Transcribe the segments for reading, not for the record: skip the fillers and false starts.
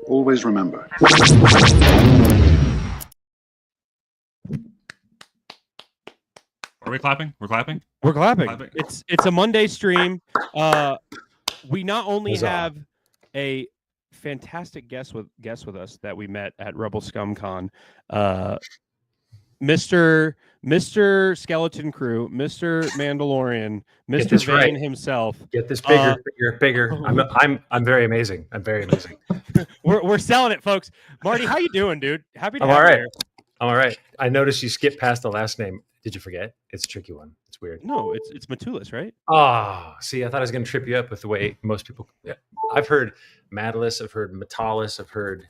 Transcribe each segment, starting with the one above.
Always remember. Are we clapping? We're clapping? We're clapping. It's a Monday stream. We not only have a fantastic guest with us that we met at Rebel Scum Con, Mr. Skeleton Crew, Mr. Mandalorian, Mr. Vane himself. Get this bigger. I'm very amazing. I'm very amazing. We're selling it, folks. Marty, how you doing, dude? Happy to I'm have all right. you here. I'm all right. I noticed you skipped past the last name. Did you forget? It's a tricky one. It's weird. No, it's Matulis, right? See, I thought I was going to trip you up with the way most people. Yeah. I've heard Matulis. I've heard Matalis. I've heard.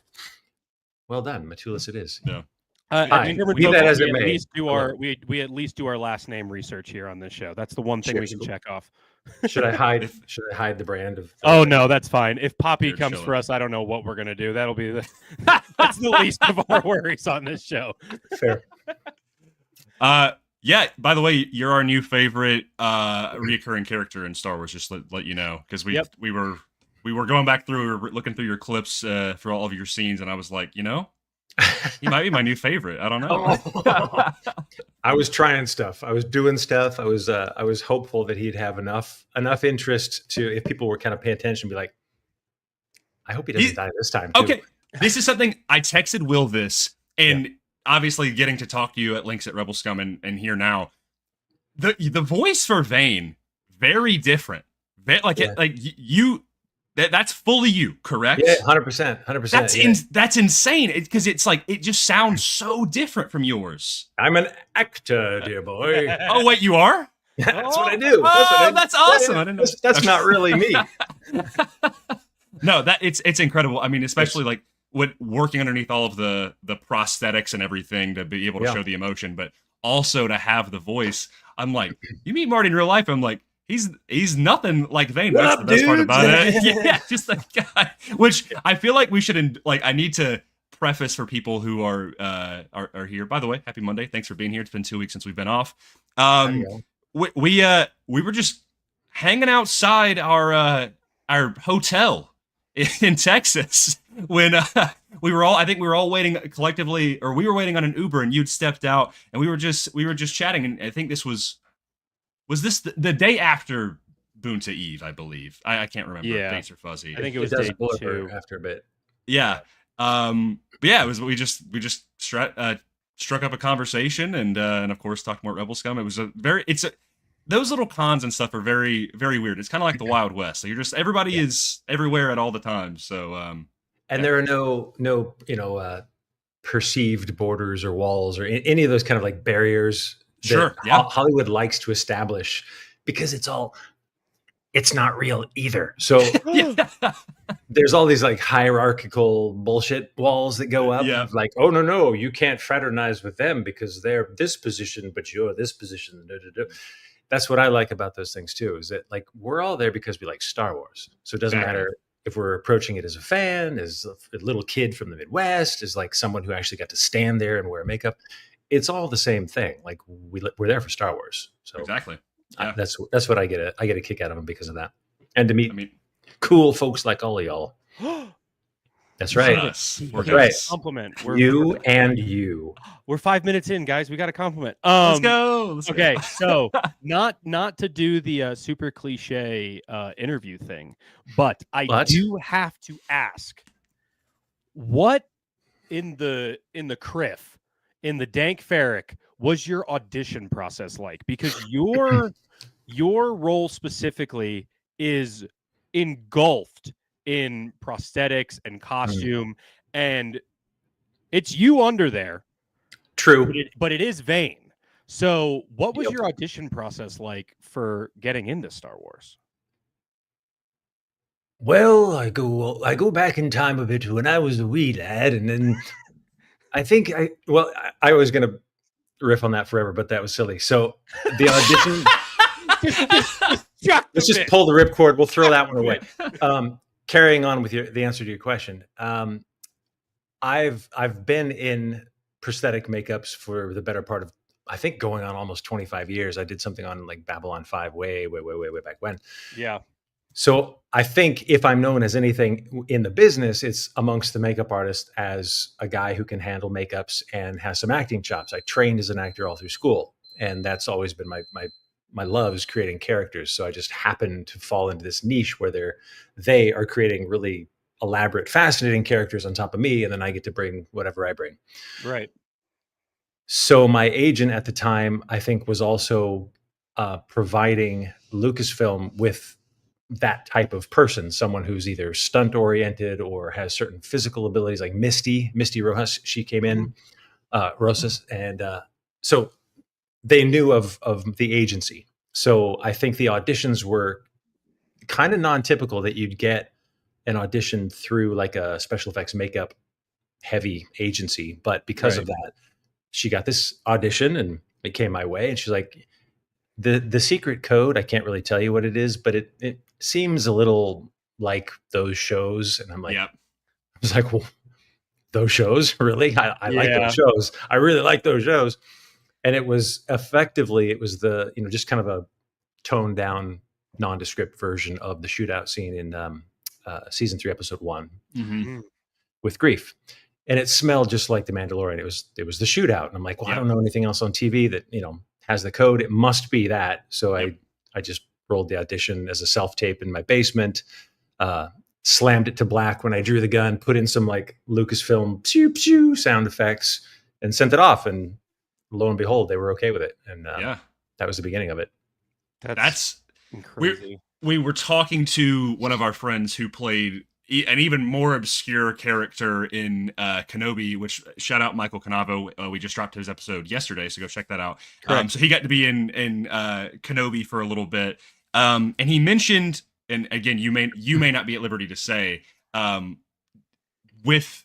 Well done, Matulis. It is. Yeah. We at least do our last name research here on this show. That's the one thing we can check off. Should I hide the brand of? Oh no, that's fine. If Poppy comes for us, I don't know what we're gonna do. That'll be that's the least of our worries on this show. Fair. Yeah. By the way, you're our new favorite reoccurring character in Star Wars. Just let you know, because we were going back through, we were looking through your clips for all of your scenes, and I was like, he might be my new favorite. I don't know. I was trying stuff. I was doing stuff. I was hopeful that he'd have enough interest to, if people were kind of paying attention, be like, I hope he doesn't die this time. Too. Okay, this is something I texted Will this, and obviously getting to talk to you at Links at Rebel Scum and here now, the voice for Vane, very different. That's fully you, correct? Yeah, 100%, 100%. That's insane because it's like it just sounds so different from yours. I'm an actor, dear boy. Oh wait, you are? That's what I do. That's awesome. I didn't know. That's not really me. No, it's incredible. I mean, especially like with working underneath all of the prosthetics and everything to be able to show the emotion, but also to have the voice. I'm like, you meet Marty in real life? I'm like, he's nothing like Vane. That's the best part about it. Yeah, just that guy. Which I feel like we should I need to preface for people who are here. By the way, happy Monday. Thanks for being here. It's been 2 weeks since we've been off. We were just hanging outside our hotel in Texas when we were all waiting collectively, or we were waiting on an Uber, and you'd stepped out, and we were just chatting, and I think this was this the day after Boonta Eve, I believe. I can't remember. Yeah. Dates are fuzzy. I think it was day 2 after a bit. Yeah. But yeah, it was we just struck up a conversation and of course talked more Rebel Scum. It was those little cons and stuff are very, very weird. It's kind of like the Wild West. So you're just everybody is everywhere at all the time. So there are no perceived borders or walls or any of those kind of like barriers. Sure. Hollywood likes to establish, because it's not real either. So there's all these like hierarchical bullshit walls that go up. Yeah. Like, oh no, you can't fraternize with them because they're this position, but you're this position. That's what I like about those things too, is that like we're all there because we like Star Wars. So it doesn't matter if we're approaching it as a fan, as a little kid from the Midwest, as like someone who actually got to stand there and wear makeup. It's all the same thing. Like we're there for Star Wars. So exactly. Yeah. That's what I get a kick out of them because of that, and to meet cool folks like all of y'all. That's right. That's right. Compliment. You. We're 5 minutes in, guys. We got a compliment. Let's go. Okay, so not to do the super cliche interview thing, but I do have to ask, what in the Criff, in the Dank Ferric, was your audition process like? Because your role specifically is engulfed in prosthetics and costume, and it's you under there. True. But it is Vane. So what was your audition process like for getting into Star Wars? Well, I go back in time a bit to when I was a wee lad, and then I think I was going to riff on that forever, but that was silly. So the audition, let's just pull the ripcord. We'll throw that one away. Carrying on with the answer to your question, I've been in prosthetic makeups for the better part of, I think, going on almost 25 years. I did something on like Babylon 5 way back when. Yeah. So I think if I'm known as anything in the business, it's amongst the makeup artists as a guy who can handle makeups and has some acting chops. I trained as an actor all through school, and that's always been my love, is creating characters. So I just happen to fall into this niche where they are creating really elaborate, fascinating characters on top of me, and then I get to bring whatever I bring. Right. So my agent at the time, I think, was also providing Lucasfilm with that type of person, someone who's either stunt oriented or has certain physical abilities, like Misty Rojas. She came in, Rosas, and so they knew of the agency. So I think the auditions were kind of non-typical, that you'd get an audition through like a special effects makeup heavy agency. But because of that, she got this audition and it came my way, and she's like, the secret code, I can't really tell you what it is, but it seems a little like those shows. And I'm like, I was like, well, those shows, really? I like those shows. I really like those shows. And it was the, just kind of a toned down, nondescript version of the shootout scene in season 3, episode 1 with Grief. And it smelled just like the Mandalorian. It was the shootout. And I'm like, well, I don't know anything else on TV that, has the code. It must be that. So I just rolled the audition as a self-tape in my basement, slammed it to black when I drew the gun, put in some like Lucasfilm pew pew sound effects, and sent it off. And lo and behold, they were okay with it. And that was the beginning of it. That's crazy. We were talking to one of our friends who played an even more obscure character in Kenobi, which, shout out Michael Canavo. We just dropped his episode yesterday, so go check that out. So he got to be in Kenobi for a little bit, and he mentioned, and again, you may not be at liberty to say, with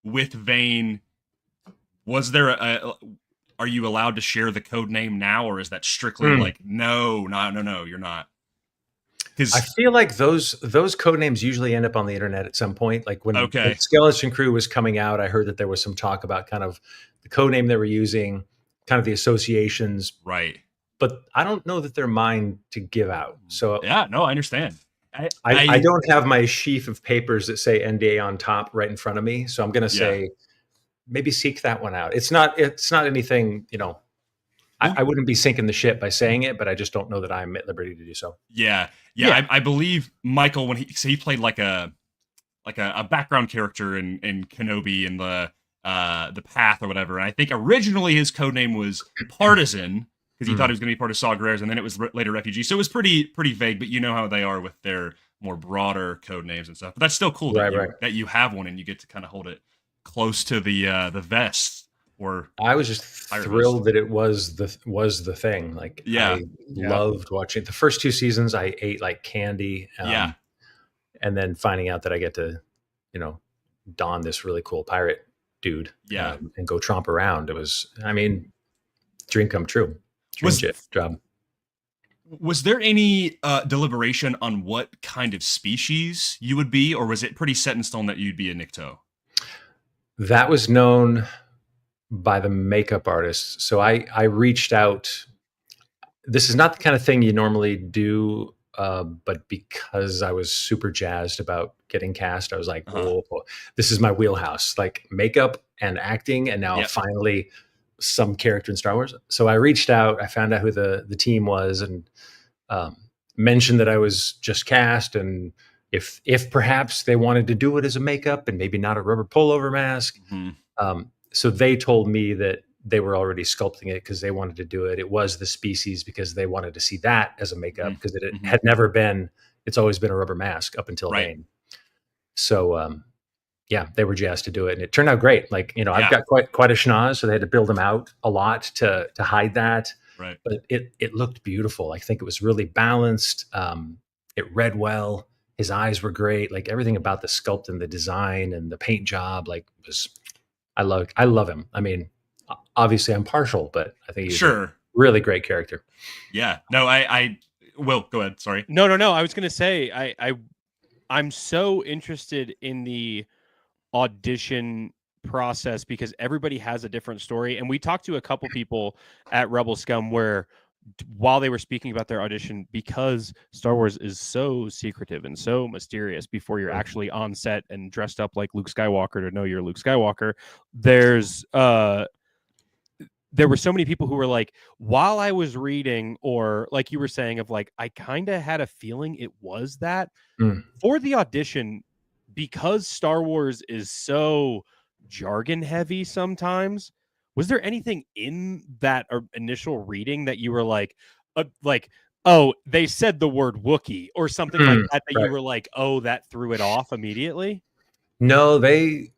Vane, was there are you allowed to share the code name now, or is that strictly like no, you're not? I feel like those code names usually end up on the internet at some point. Like when the Skeleton Crew was coming out, I heard that there was some talk about kind of the code name they were using, kind of the associations. Right. But I don't know that they're mine to give out. So I understand. I don't have my sheaf of papers that say NDA on top right in front of me. So I'm going to say, maybe seek that one out. It's not anything, I wouldn't be sinking the ship by saying it, but I just don't know that I'm at liberty to do so. Yeah. I believe Michael, when he played like a background character in Kenobi in the Path or whatever. And I think originally his code name was Partisan, because he thought he was going to be part of Saw Gerrera's, and then it was later Refugee. So it was pretty vague, but you know how they are with their more broader code names and stuff. But that's still cool that you have one and you get to kind of hold it close to the vest. Or I was just thrilled that it was the thing. Like, I loved watching it. The first 2 seasons. I ate like candy. And then finding out that I get to, don this really cool pirate dude. And go tromp around. It was, dream come true. Job. Was there any deliberation on what kind of species you would be, or was it pretty set in stone that you'd be a Nikto? That was known by the makeup artists. So I reached out. This is not the kind of thing you normally do, but because I was super jazzed about getting cast, I was like, oh, this is my wheelhouse, like makeup and acting, and now finally some character in Star Wars. So I reached out, I found out who the team was, and mentioned that I was just cast, and if perhaps they wanted to do it as a makeup and maybe not a rubber pullover mask. So they told me that they were already sculpting it because they wanted to do it. It was the species because they wanted to see that as a makeup, because it had never been it's always been a rubber mask up until then. So, yeah, they were jazzed to do it, and it turned out great. Like, I've got quite a schnoz, so they had to build him out a lot to hide that. Right. But it looked beautiful. I think it was really balanced. It read well. His eyes were great. Like, everything about the sculpt and the design and the paint job, like, I love him. I mean, obviously I'm partial, but I think he's a really great character. Yeah. No, I will go ahead. Sorry. No. I was going to say, I'm so interested in the audition process because everybody has a different story. And we talked to a couple people at Rebel Scum where while they were speaking about their audition, because Star Wars is so secretive and so mysterious before you're actually on set and dressed up like Luke Skywalker to know you're Luke Skywalker, there were so many people who were like, while I was reading, or like you were saying, of like, I kind of had a feeling it was that for the audition, because Star Wars is so jargon heavy sometimes. Was there anything in that initial reading that you were like, oh, they said the word Wookiee or something like that you were like, oh, that threw it off immediately? No, they,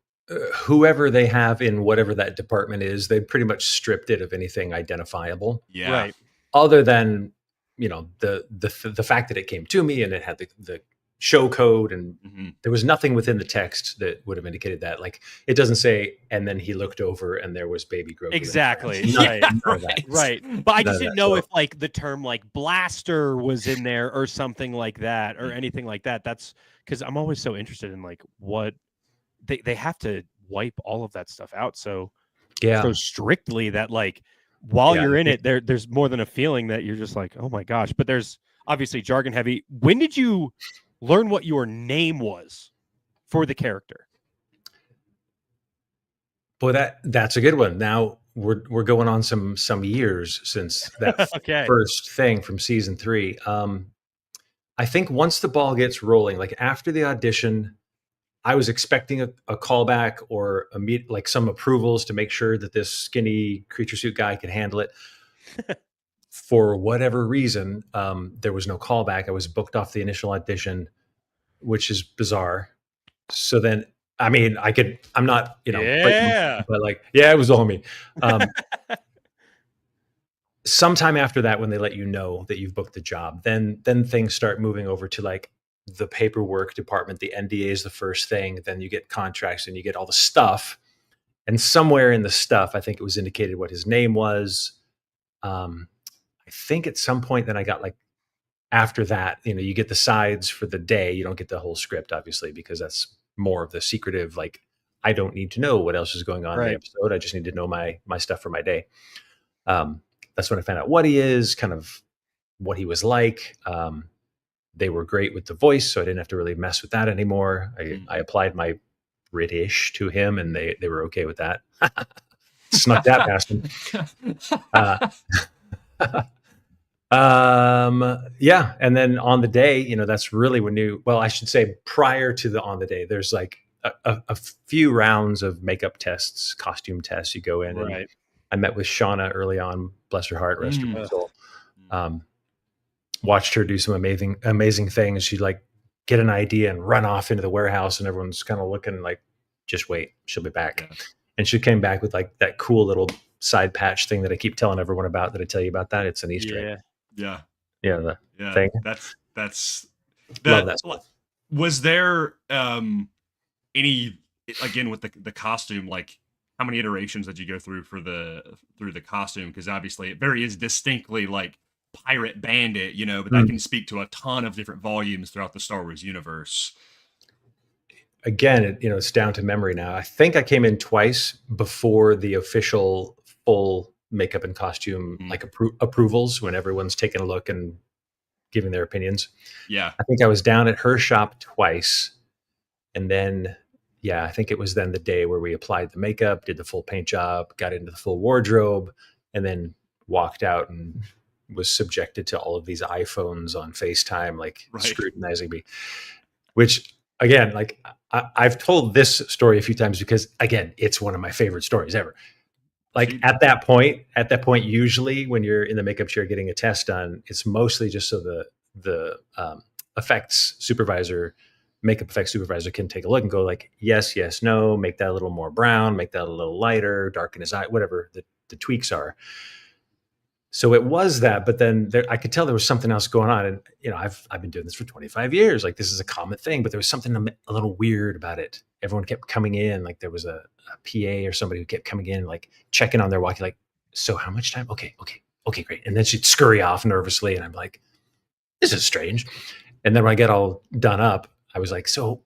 whoever they have in whatever that department is, they pretty much stripped it of anything identifiable. Yeah. Right. Other than, the fact that it came to me and it had the show code, and there was nothing within the text that would have indicated that. Like, it doesn't say, and then he looked over and there was baby Grogu. Exactly. Right. But I just didn't know if like the term like blaster was in there or something like that or anything like that. That's because I'm always so interested in like what they have to wipe all of that stuff out so strictly that like while you're in it, there's more than a feeling that you're just like, oh my gosh. But there's obviously jargon heavy. When did you learn what your name was for the character? Boy, that's a good one. Now we're going on some years since that first thing from season 3. I think once the ball gets rolling, like after the audition, I was expecting a callback or like some approvals to make sure that this skinny creature suit guy could handle it. For whatever reason, there was no callback. I was booked off the initial audition, which is bizarre. So then, I mean, I'm not, but like, it was all me. Sometime after that, when they let you know that you've booked the job, then things start moving over to like the paperwork department. The NDA is the first thing. Then you get contracts and you get all the stuff. And somewhere in the stuff, I think it was indicated what his name was. I think at some point then I got like, after that, you get the sides for the day. You don't get the whole script, obviously, because that's more of the secretive, like, I don't need to know what else is going on in the episode. I just need to know my stuff for my day. That's when I found out what he is, kind of what he was like. They were great with the voice, so I didn't have to really mess with that anymore. I applied my British to him, and they were okay with that. Snuck that past him. And then on the day, that's really when I should say prior to on the day, there's like a few rounds of makeup tests, costume tests. You go in, and I met with Shauna early on, bless her heart, rest her soul. Watched her do some amazing things. She'd like get an idea and run off into the warehouse, and everyone's kind of looking like, just wait, she'll be back. Yeah. And she came back with like that cool little side patch thing that I keep telling everyone about. Did I tell you about that? It's an Easter egg. Yeah. The thing. That's love that stuff. Was there any, again, with the costume, like how many iterations did you go through through the costume? Because obviously it is distinctly like pirate bandit, but that can speak to a ton of different volumes throughout the Star Wars universe. Again, it's down to memory now. I think I came in twice before the official full makeup and costume like approvals, when everyone's taking a look and giving their opinions. Yeah. I think I was down at her shop twice. And then, I think it was then the day where we applied the makeup, did the full paint job, got into the full wardrobe, and then walked out and was subjected to all of these iPhones on FaceTime, like scrutinizing me, which again, like I've told this story a few times because again, it's one of my favorite stories ever. Like at that point, usually when you're in the makeup chair getting a test done, it's mostly just so the effects supervisor, makeup effects supervisor can take a look and go like, yes, yes, no, make that a little more brown, make that a little lighter, darken his eye, whatever the tweaks are. So it was that, but then I could tell there was something else going on. And, I've been doing this for 25 years. Like, this is a common thing, but there was something a little weird about it. Everyone kept coming in. Like, there was a PA or somebody who kept coming in, like checking on their walkie, like, so how much time? Okay, great. And then she'd scurry off nervously. And I'm like, this is strange. And then when I get all done up, I was like, so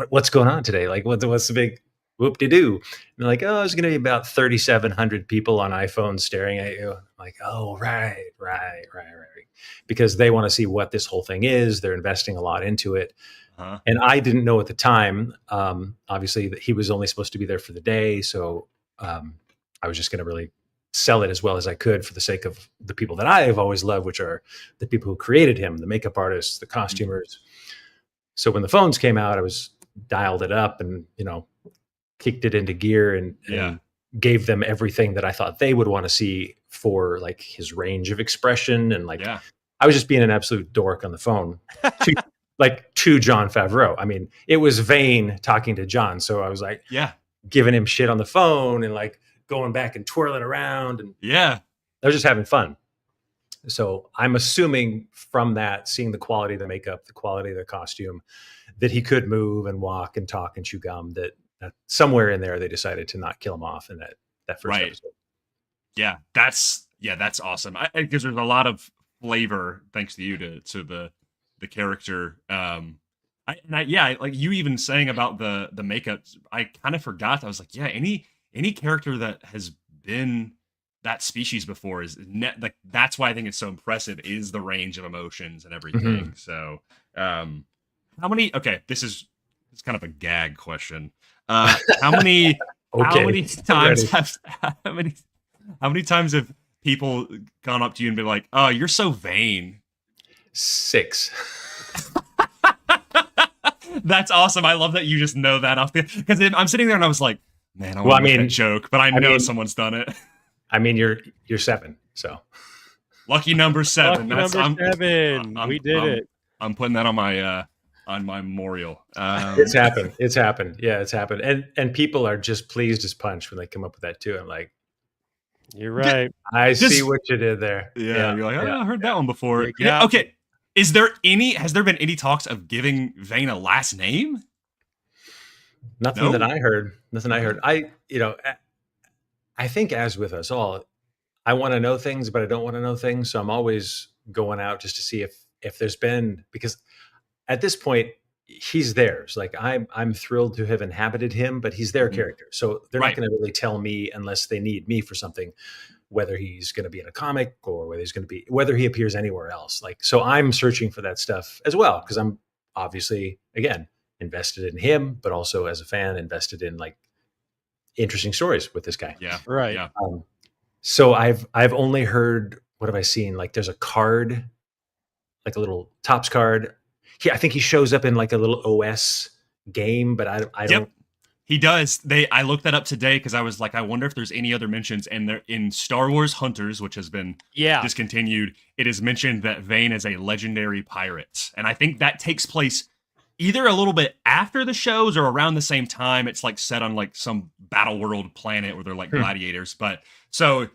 what's going on today? Like, what's the big whoop-de-doo? And they're like, oh, there's going to be about 3,700 people on iPhones staring at you. I'm like, oh, right. Because they want to see what this whole thing is. They're investing a lot into it. Uh-huh. And I didn't know at the time, obviously, that he was only supposed to be there for the day. So I was just going to really sell it as well as I could for the sake of the people that I have always loved, which are the people who created him, the makeup artists, the costumers. So when the phones came out, I was dialed it up and, kicked it into gear and gave them everything that I thought they would want to see for like his range of expression. And I was just being an absolute dork on the phone to Jon Favreau. I mean, it was Vane talking to Jon. So I was like, giving him shit on the phone and like going back and twirling around. And I was just having fun. So I'm assuming from that, seeing the quality of the makeup, the quality of the costume, that he could move and walk and talk and chew gum, that somewhere in there they decided to not kill him off in that first episode. Yeah, that's awesome. Because there's a lot of flavor thanks to you to the character. Like you even saying about the makeup, I kind of forgot. I was like, any character that has been that species before is like, that's why I think it's so impressive, is the range of emotions and everything. Mm-hmm. So how many, this is kind of a gag question. How many times have people gone up to you and been like, oh, you're so vain? 6. That's awesome. I love that you just know that off because I'm sitting there and I was like, man, I want to make that joke, but I know someone's done it. I mean, you're 7, so lucky number 7. We did it. I'm putting that on my memorial. It's happened. Yeah, it's happened. And people are just pleased as punch when they come up with that too. I'm like, you're right. I see what you did there. Yeah. You're like, I heard that one before. Yeah. Okay. Has there been any talks of giving Vane a last name? Nothing that I heard. I think, as with us all, I want to know things, but I don't want to know things. So I'm always going out just to see if there's been, because at this point he's theirs. Like I'm thrilled to have inhabited him, but he's their character. So they're not going to really tell me unless they need me for something, whether he's going to be in a comic or whether he appears anywhere else. Like, so I'm searching for that stuff as well, because I'm obviously, again, invested in him, but also as a fan invested in like interesting stories with this guy. Yeah. Right. Yeah. So I've only heard, what have I seen? Like there's a card, like a little Topps card. I think he shows up in like a little OS game, but I don't. He does. I looked that up today because I was like, I wonder if there's any other mentions. And there, in Star Wars Hunters, which has been discontinued, it is mentioned that Vane is a legendary pirate. And I think that takes place either a little bit after the shows or around the same time. It's like set on like some battle world planet where they're like gladiators. But so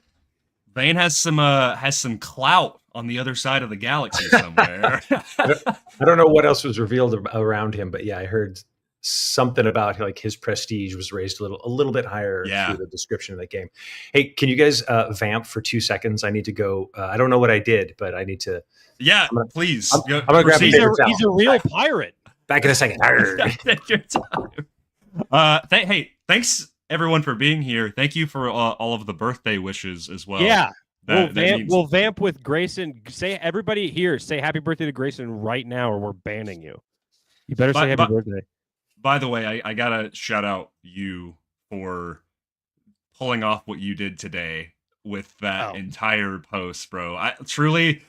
Vane has some clout on the other side of the galaxy somewhere. I don't know what else was revealed around him, but I heard something about like his prestige was raised a little bit higher through the description of that game. Hey, can you guys vamp for 2 seconds? I need to go. I don't know what I did, but I need to. Yeah, please. I'm gonna grab a paper towel. He's a real pirate. Back in a second. Take your time. Hey, thanks everyone for being here. Thank you for all of the birthday wishes as well. Yeah. We'll vamp with Grayson. Everybody here, say happy birthday to Grayson right now, or we're banning you. You better say happy birthday. By the way, I gotta shout out you for pulling off what you did today with that entire post, bro. Okay,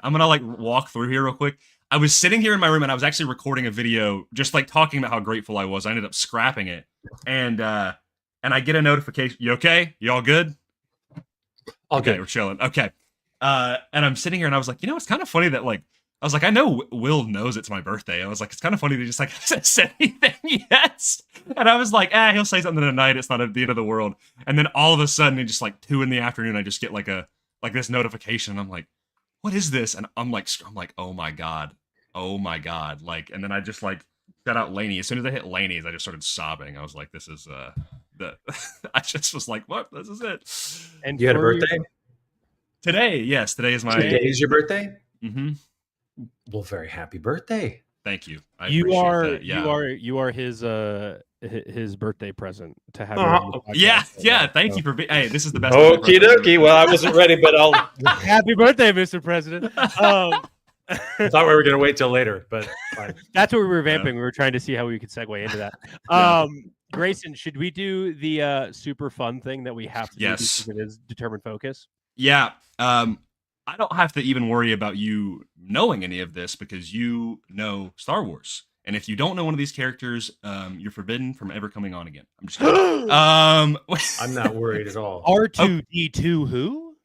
I'm gonna like walk through here real quick. I was sitting here in my room and I was actually recording a video just like talking about how grateful I was. I ended up scrapping it. And I get a notification. You okay? You all good? Okay, we're chilling. Okay. And I'm sitting here and I was like, it's kind of funny that like I was like, I know Will knows it's my birthday. I was like, it's kind of funny to just like hasn't said anything yet. And I was like, he'll say something tonight. It's not at the end of the world. And then all of a sudden, it just like 2 PM, I just get like this notification. I'm like, what is this? And I'm like, oh my god. Like, and then I just like shout out Laney. As soon as I hit Laney's, I just started sobbing. I was like, this is I just was like, what? This is it. And you had a birthday today? Yes, today is my. Today is your birthday. Mm-hmm. Well, very happy birthday. Thank you. You are his birthday present to have. Yeah. Thank you for being. Hey, this is the best. Okie dokie. Well, I wasn't ready, but I'll. Happy birthday, Mr. President. I thought we were going to wait till later, but fine. That's what we were vamping. We were trying to see how we could segue into that. Grayson, should we do the super fun thing that we have to do because it is determined focus? Yeah. I don't have to even worry about you knowing any of this because you know Star Wars. And if you don't know one of these characters, you're forbidden from ever coming on again. I'm just kidding. I'm not worried at all. R2-D2 who?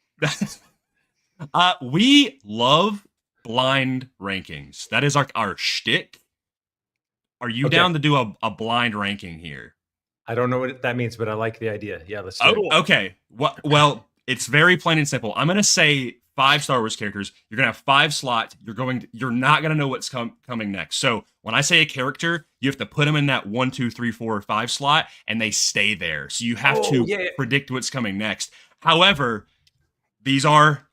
We love blind rankings. That is our shtick. Are you down to do a blind ranking here? I don't know what that means, but I like the idea. Yeah, let's do it. Okay. Well, it's very plain and simple. I'm going to say 5 Star Wars characters. You're going to have 5 slots. You're not going to know what's coming next. So when I say a character, you have to put them in that 1, 2, 3, 4, 5 slot, and they stay there. So you have to predict what's coming next. However, these are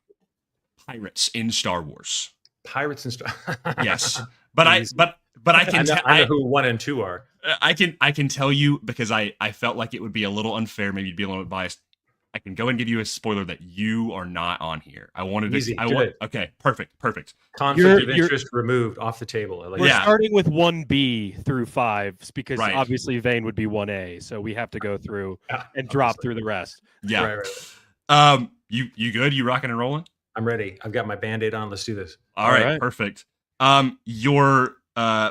pirates in Star Wars. Pirates in Star. Yes, but I can. I know who 1 and 2 are. I can tell you because I felt like it would be a little unfair, maybe you'd be a little bit biased. I can go and give you a spoiler that you are not on here. I wanted Easy, to. Okay, perfect. Conflict of interest removed off the table. We're starting with 1B through 5 because obviously Vane would be 1A, so we have to go through and drop through the rest. Yeah. Right. You good? You rocking and rolling? I'm ready. I've got my Band-Aid on. Let's do this. All right. Perfect. Your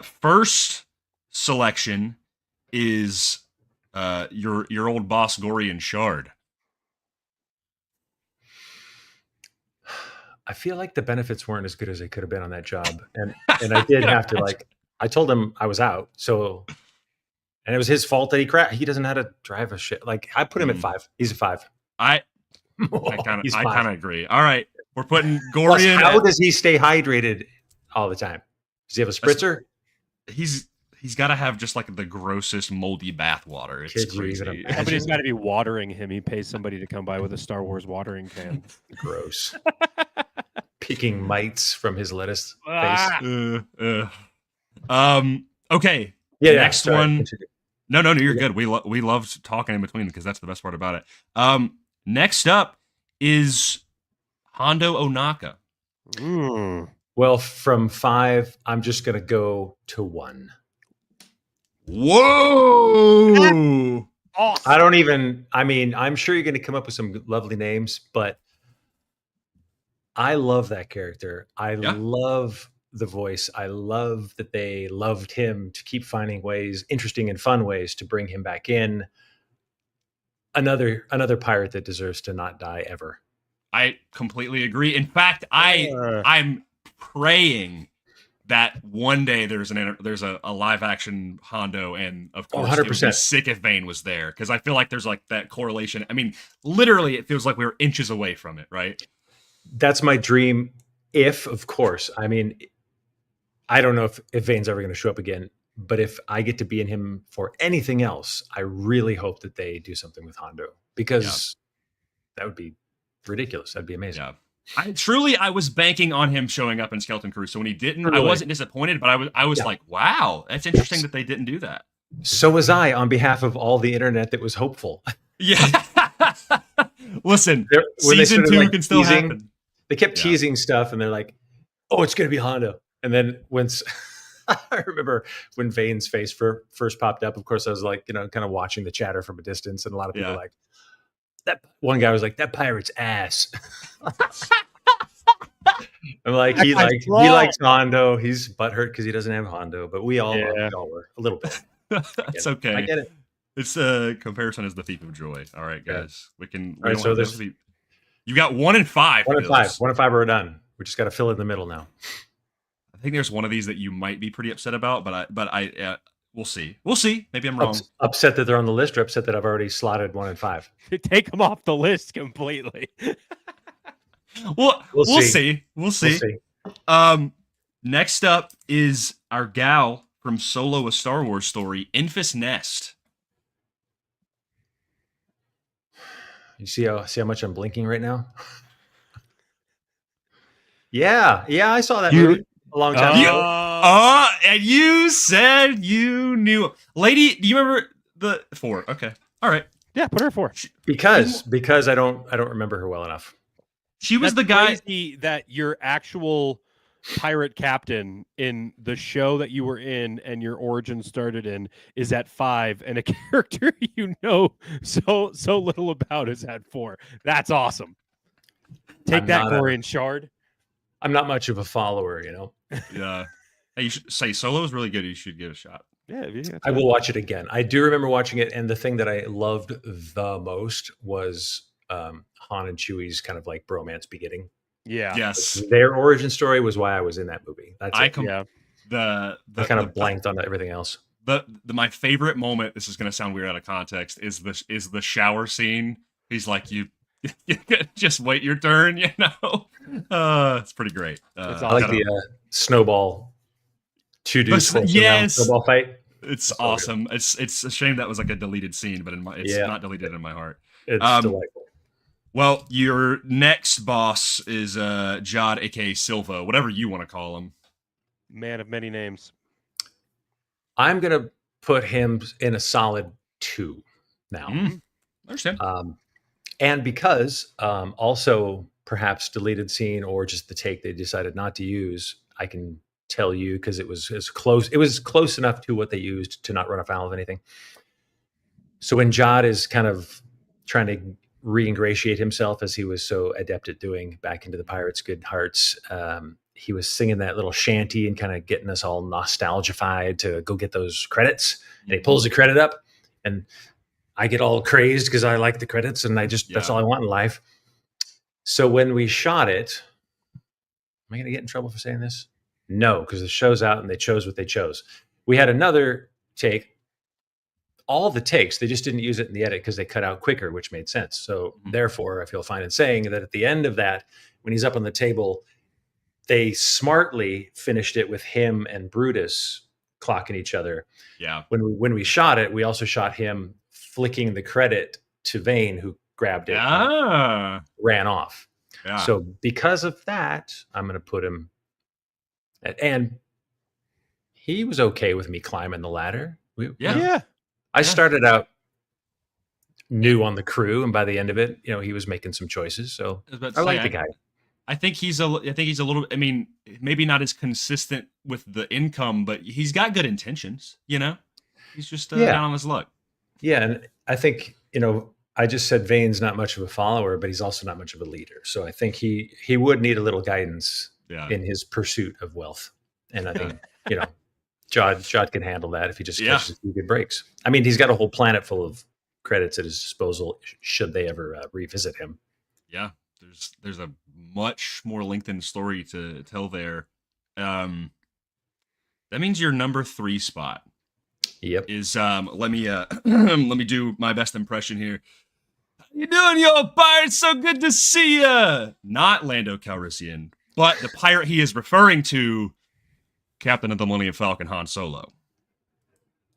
first selection is your old boss Gorian Shard. I feel like the benefits weren't as good as they could have been on that job, and I did have to I told him I was out, so and it was his fault that he crashed. He doesn't know how to drive a shit. Like I put him at 5. He's a 5. I kind of agree. All right, we're putting Gorian. Plus, how does he stay hydrated all the time? Does he have a spritzer? He's got to have just like the grossest moldy bath water. It's crazy. Somebody's got to be watering him. He pays somebody to come by with a Star Wars watering can. Gross. Picking mites from his lettuce face. Okay. Yeah. Next one. No, you're good. We loved talking in between because that's the best part about it. Next up is Hondo Ohnaka. Well, from 5, I'm just gonna go to 1. Whoa! Awesome. I'm sure you're going to come up with some lovely names, but I love that character. I love the voice. I love that they loved him to keep finding ways, interesting and fun ways to bring him back in. Another pirate that deserves to not die ever. I completely agree. In fact, I'm praying that one day there's a live action Hondo, and of course 100%. It would be sick if Vane was there because I feel like there's like that correlation. I mean, literally, it feels like we were inches away from it, right? That's my dream. Of course, I mean, I don't know if Vane's ever going to show up again, but if I get to be in him for anything else, I really hope that they do something with Hondo because that would be ridiculous. That'd be amazing. Yeah. I was banking on him showing up in Skeleton Crew. So when he didn't, really? I wasn't disappointed, but I was like, wow, that's interesting that they didn't do that. So was I on behalf of all the internet that was hopeful. Yeah. Listen, season 2 can still happen. They kept teasing stuff and they're like, oh, it's going to be Hondo. And then I remember when Vane's face first popped up, of course, I was like, kind of watching the chatter from a distance. And a lot of people were like, that one guy was like, that pirate's ass. I'm like, he likes Hondo. He's butthurt because he doesn't have Hondo, but we all were a little bit. That's okay. I get it. It's a comparison is the thief of joy. All right, guys, we can. All right, so you got 1 and 5. 1 and 5. 1 and 5 are done. We just got to fill in the middle now. think there's one of these that you might be pretty upset about, but I we'll see. We'll see. Maybe I'm wrong. Upset that they're on the list, or upset that I've already slotted 1 and 5? Take them off the list completely. We'll see. We'll see. Next up is our gal from Solo: A Star Wars Story, Enfys Nest. You see how much I'm blinking right now? Yeah, I saw that movie a long time ago. And you said you knew. Lady, do you remember the 4? Okay. All right. Yeah, put her 4. Because I don't remember her well enough. She was the guy that your actual pirate captain in the show that you were in and your origin started in is at 5, and a character you know so little about is at 4. That's awesome. Take that, Gorian Shard. I'm not much of a follower, you know. Yeah. Hey, you should say Solo is really good. You should give it a shot. Yeah, I will watch it again. I do remember watching it, and the thing that I loved the most was Han and Chewie's kind of like bromance beginning. Yeah. Yes. Their origin story was why I was in that movie. That's I it. I kind of blanked on everything else. My favorite moment, this is going to sound weird out of context, is the shower scene. He's like, you just wait your turn, you know. It's pretty great. It's I like the snowball. 2 dudes snowball fight. It's so awesome. Good. It's a shame that was like a deleted scene, but it's not deleted in my heart. It's delightful. Well, your next boss is Jod, aka Silva, whatever you want to call him. Man of many names. I'm gonna put him in a solid 2 now. Understand. And because also perhaps deleted scene or just the take they decided not to use, I can tell you because it was close. It was close enough to what they used to not run afoul of anything. So when Jod is kind of trying to re-ingratiate himself, as he was so adept at doing, back into the Pirates' good hearts, he was singing that little shanty and kind of getting us all nostalgified to go get those credits. And he pulls the credit up, and I get all crazed because I like the credits, and that's all I want in life. So when we shot it, am I going to get in trouble for saying this? No, because the show's out and they chose what they chose. We had another take. All the takes, they just didn't use it in the edit because they cut out quicker, which made sense. So therefore, I feel fine in saying that at the end of that, when he's up on the table, they smartly finished it with him and Brutus clocking each other. Yeah. When we shot it, we also shot him flicking the credit to Vane, who grabbed it and ran off. Yeah. So because of that, I'm going to put him and he was okay with me climbing the ladder. I started out new on the crew, and by the end of it, he was making some choices. So I like the guy. I think he's a little. I mean, maybe not as consistent with the income, but he's got good intentions. He's just down on his luck. Yeah, and I think I just said Vane's not much of a follower, but he's also not much of a leader. So I think he would need a little guidance in his pursuit of wealth, and I think Jod can handle that if he just catches a few good breaks. I mean, he's got a whole planet full of credits at his disposal should they ever revisit him. Yeah, there's a much more lengthened story to tell there. That means your number 3 spot. Yep. Is let me do my best impression here. How you doing, yo, pirate? So good to see ya. Not Lando Calrissian, but the pirate he is referring to, Captain of the Millennium Falcon, Han Solo.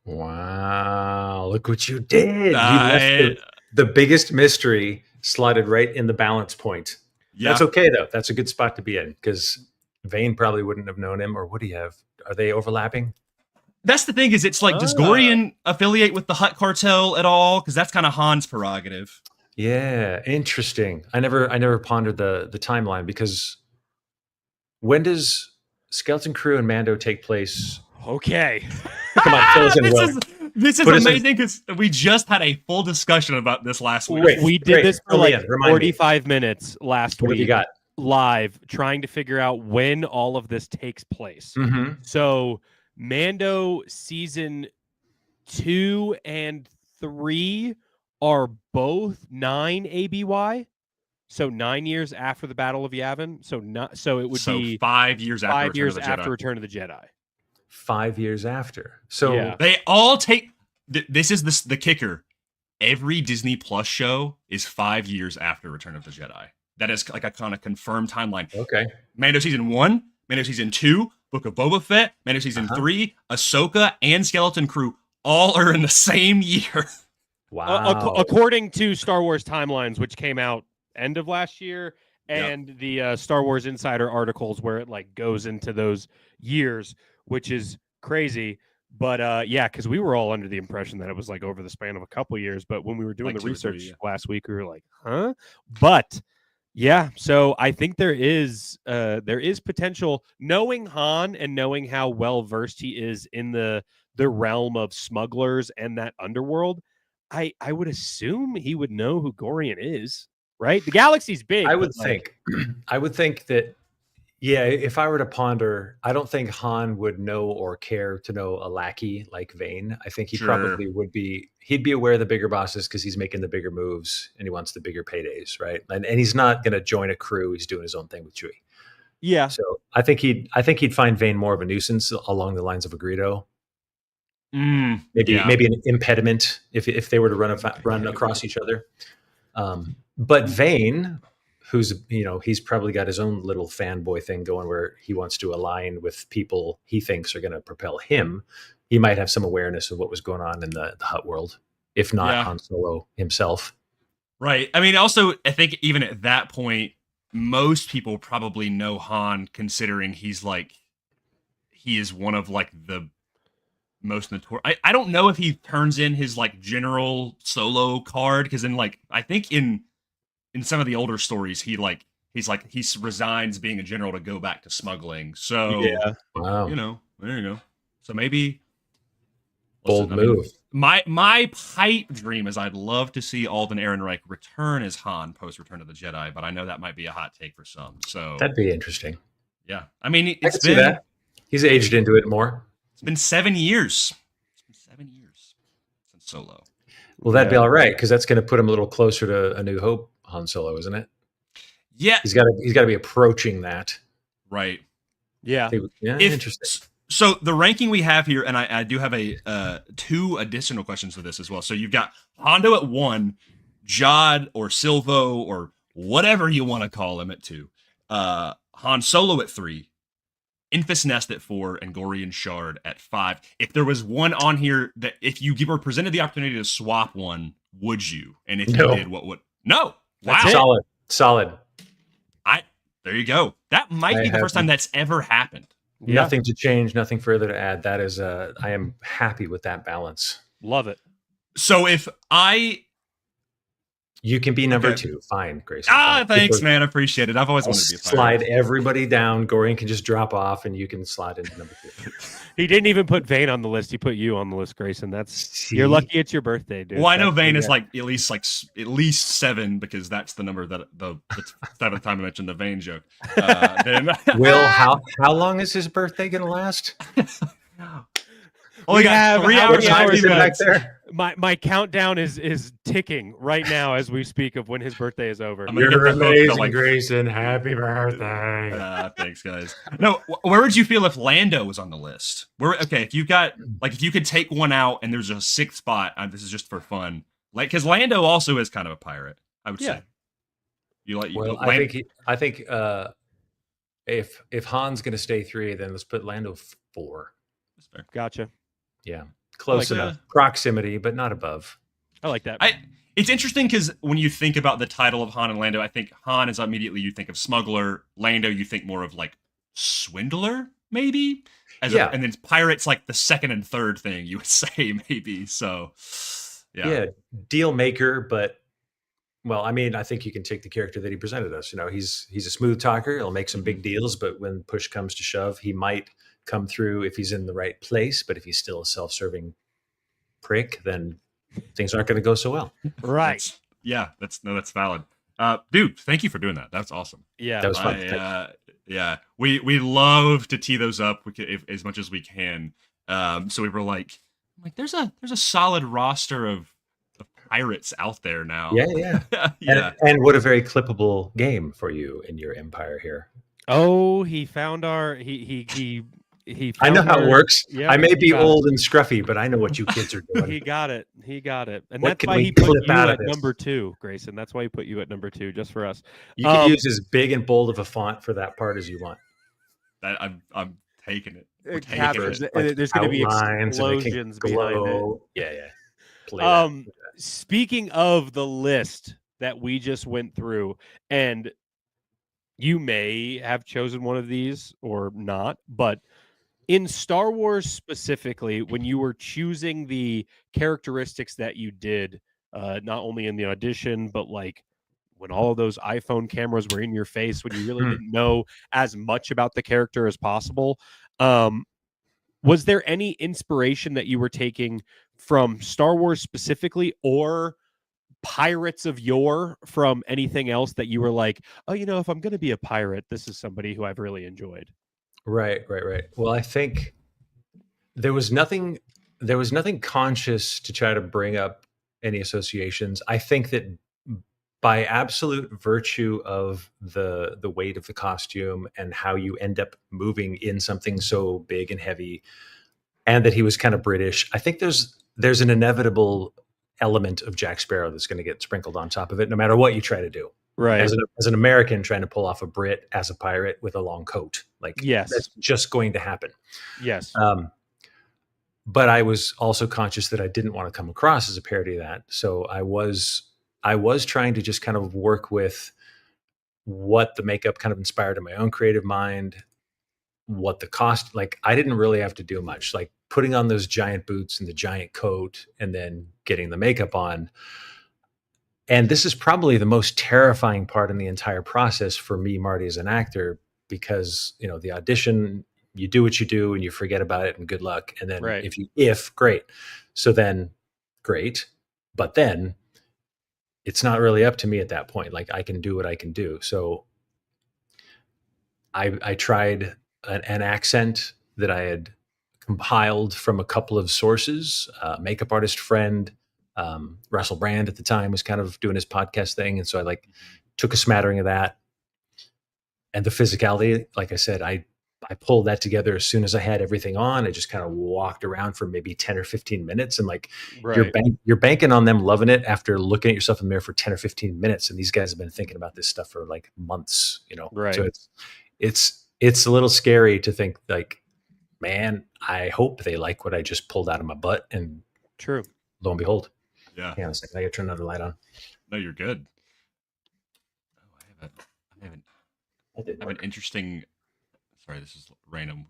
Wow, look what you did. You left the biggest mystery slotted right in the balance point. Yeah. That's okay, though. That's a good spot to be in, because Vane probably wouldn't have known him, or would he have? Are they overlapping? That's the thing, is it's like, does Gorian affiliate with the Hutt cartel at all? Because that's kind of Han's prerogative. Yeah, interesting. I never pondered the timeline, because when does Skeleton Crew and Mando take place? Okay. Come on, fill us in. This is amazing, because we just had a full discussion about this last week. Wait, we did this for like 45 minutes last week. What have you got? Live, trying to figure out when all of this takes place. Mm-hmm. So Mando season 2 and 3 are both 9 ABY. So 9 years after the Battle of Yavin. So it would be 5 years after 5 years Return of the after Jedi. Return of the Jedi. 5 years after. So Yeah. They all take. This is the kicker. Every Disney Plus show is 5 years after Return of the Jedi. That is like a kind of confirmed timeline. okay. Mando season 1, Mando season 2, Book of Boba Fett, Mando season 3, Ahsoka, and Skeleton Crew all are in the same year. Wow. According to Star Wars timelines, which came out end of last year, and the Star Wars Insider articles where it like goes into those years, which is crazy. But yeah, because we were all under the impression that it was like over the span of a couple years. But when we were doing Like the 2 or 3, research yeah. last week, we were like, huh? But yeah, so I think there is potential, knowing Han and knowing how well versed he is in the realm of smugglers and that underworld. I would assume he would know who Gorian is, right? The galaxy's big. I would but, like, think. I would think that. Yeah, if I were to ponder, I don't think Han would know or care to know a lackey like Vane. I think he Sure. probably would be. He'd be aware of the bigger bosses because he's making the bigger moves and he wants the bigger paydays, right? And he's not going to join a crew. He's doing his own thing with Chewie. yeah. So I think he'd find Vane more of a nuisance along the lines of a Greedo. Maybe an impediment if they were to run across each other. But Vane, who's he's probably got his own little fanboy thing going where he wants to align with people he thinks are going to propel him. He might have some awareness of what was going on in the Hutt world, if not Han Solo himself. Right. I mean, also, I think even at that point, most people probably know Han, considering he is one of like the most notorious. I don't know if he turns in his like General Solo card, because in like I think in some of the older stories he resigns being a general to go back to smuggling. So Wow. There you go. So maybe bold move. My pipe dream is I'd love to see Alden Ehrenreich return as Han post Return of the Jedi, but I know that might be a hot take for some. So that'd be interesting. Yeah, I mean, I can see that. He's aged into it more. It's been 7 years. It's been 7 years since Solo. Well, that'd be all right because that's going to put him a little closer to A New Hope Han Solo, isn't it? Yeah, he's got to be approaching that. Right. Yeah. Interesting. So the ranking we have here, and I do have a 2 additional questions to this as well. So you've got Hondo at 1, Jod or Silvo or whatever you want to call him at 2, Han Solo at 3, Infus Nest at 4, and Gorian Shard at 5. If there was one on here that if you were presented the opportunity to swap one, would you? And if you did, what would? No. Wow. Solid. There you go. That might be the first time that's ever happened. Nothing to change, nothing further to add. That is, I am happy with that balance. Love it. So you can be number 2. Fine, Grayson. Thanks, man. I appreciate it. I've always wanted to be a pirate. Slide everybody down. Gorian can just drop off, and you can slide into number 2. He didn't even put Vane on the list. He put you on the list, Grayson. You're lucky it's your birthday, dude. Well, I know Vane is at least 7 because that's the number that the 7th time I mentioned the Vane joke. Will, how long is his birthday going to last? We got 3 hours and 50 minutes. My countdown is ticking right now as we speak of when his birthday is over. You're amazing, Grayson. Happy birthday. Thanks, guys. No, where would you feel if Lando was on the list? If you could take one out and there's a 6th spot, this is just for fun. Because Lando also is kind of a pirate, I would say. I think if Han's going to stay 3, then let's put Lando 4. That's fair. Gotcha. Yeah, close enough. Proximity, but not above. I like that. It's interesting because when you think about the title of Han and Lando, I think Han is immediately you think of smuggler. Lando, you think more of like swindler, maybe. And then pirate's like the 2nd and 3rd thing you would say, maybe. So, yeah, deal maker, but. Well, I mean, I think you can take the character that he presented us. He's a smooth talker. He'll make some big deals, but when push comes to shove, he might come through if he's in the right place. But if he's still a self-serving prick, then things aren't going to go so well. Right. That's valid. Dude, thank you for doing that. That's awesome. Yeah, that was fun. We love to tee those up as much as we can. So we were like, there's a solid roster of pirates out there now. Yeah. Yeah. And what a very clippable game for you in your empire here. Oh, he found our he I know found how it our- works. Yep, I may he be got it. old and scruffy, but I know what you kids are doing. He got it. He got it. And What that's can why we he put clip you out of at this? number 2, Grayson. That's why he put you at number 2, just for us. You can use as big and bold of a font for that part as you want. That I'm taking it. We're taking Captures it. it. There's going to be Outlines and it can explosions behind it. glow. Yeah. Play that. Speaking of the list that we just went through, and you may have chosen one of these or not, but in Star Wars specifically, when you were choosing the characteristics that you did, not only in the audition, but like when all of those iPhone cameras were in your face, when you really didn't know as much about the character as possible, was there any inspiration that you were taking from Star Wars specifically, or pirates of yore from anything else that you were like, oh, if I'm going to be a pirate, this is somebody who I've really enjoyed? Right. Well, I think there was nothing conscious to try to bring up any associations. I think that by absolute virtue of the weight of the costume and how you end up moving in something so big and heavy, and that he was kind of British, I think there's an inevitable element of Jack Sparrow that's going to get sprinkled on top of it, no matter what you try to do. Right. As an American trying to pull off a Brit as a pirate with a long coat, that's just going to happen. Yes. But I was also conscious that I didn't want to come across as a parody of that. So I was trying to just kind of work with what the makeup kind of inspired in my own creative mind, what the cost, I didn't really have to do much, like putting on those giant boots and the giant coat and then getting the makeup on. And this is probably the most terrifying part in the entire process for me, Marty, as an actor, because, the audition, you do what you do and you forget about it and good luck. And then if great. So then great. But then it's not really up to me at that point. I can do what I can do. So I tried an accent that I had compiled from a couple of sources, makeup artist friend, Russell Brand at the time was kind of doing his podcast thing. And so I took a smattering of that, and the physicality, like I said, I pulled that together as soon as I had everything on. I just kind of walked around for maybe 10 or 15 minutes and you're banking on them loving it after looking at yourself in the mirror for 10 or 15 minutes. And these guys have been thinking about this stuff for months, Right. So it's a little scary to think man, I hope they like what I just pulled out of my butt. And True. Lo and behold. Yeah. Hang on a second. I got to turn another light on. No, you're good. Oh, I have an interesting. Sorry, this is random.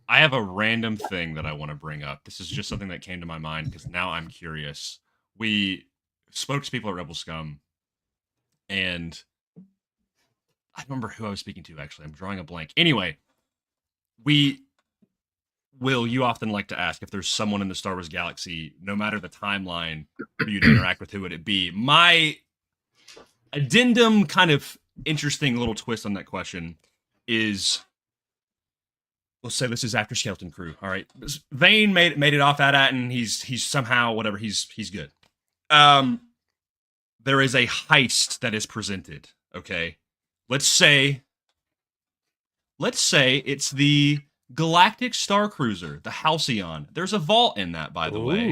I have a random thing that I want to bring up. This is just something that came to my mind because now I'm curious. We spoke to people at Rebel Scum, and I don't remember who I was speaking to, actually. I'm drawing a blank. Anyway, Will, you often like to ask if there's someone in the Star Wars galaxy, no matter the timeline, for you to interact with, who would it be? My addendum, kind of interesting little twist on that question is, let's say this is after Skeleton Crew. All right, Vane made it off at and he's somehow whatever, he's good. There is a heist that is presented. Okay, let's say it's the Galactic Star Cruiser, the Halcyon. There's a vault in that, by the way.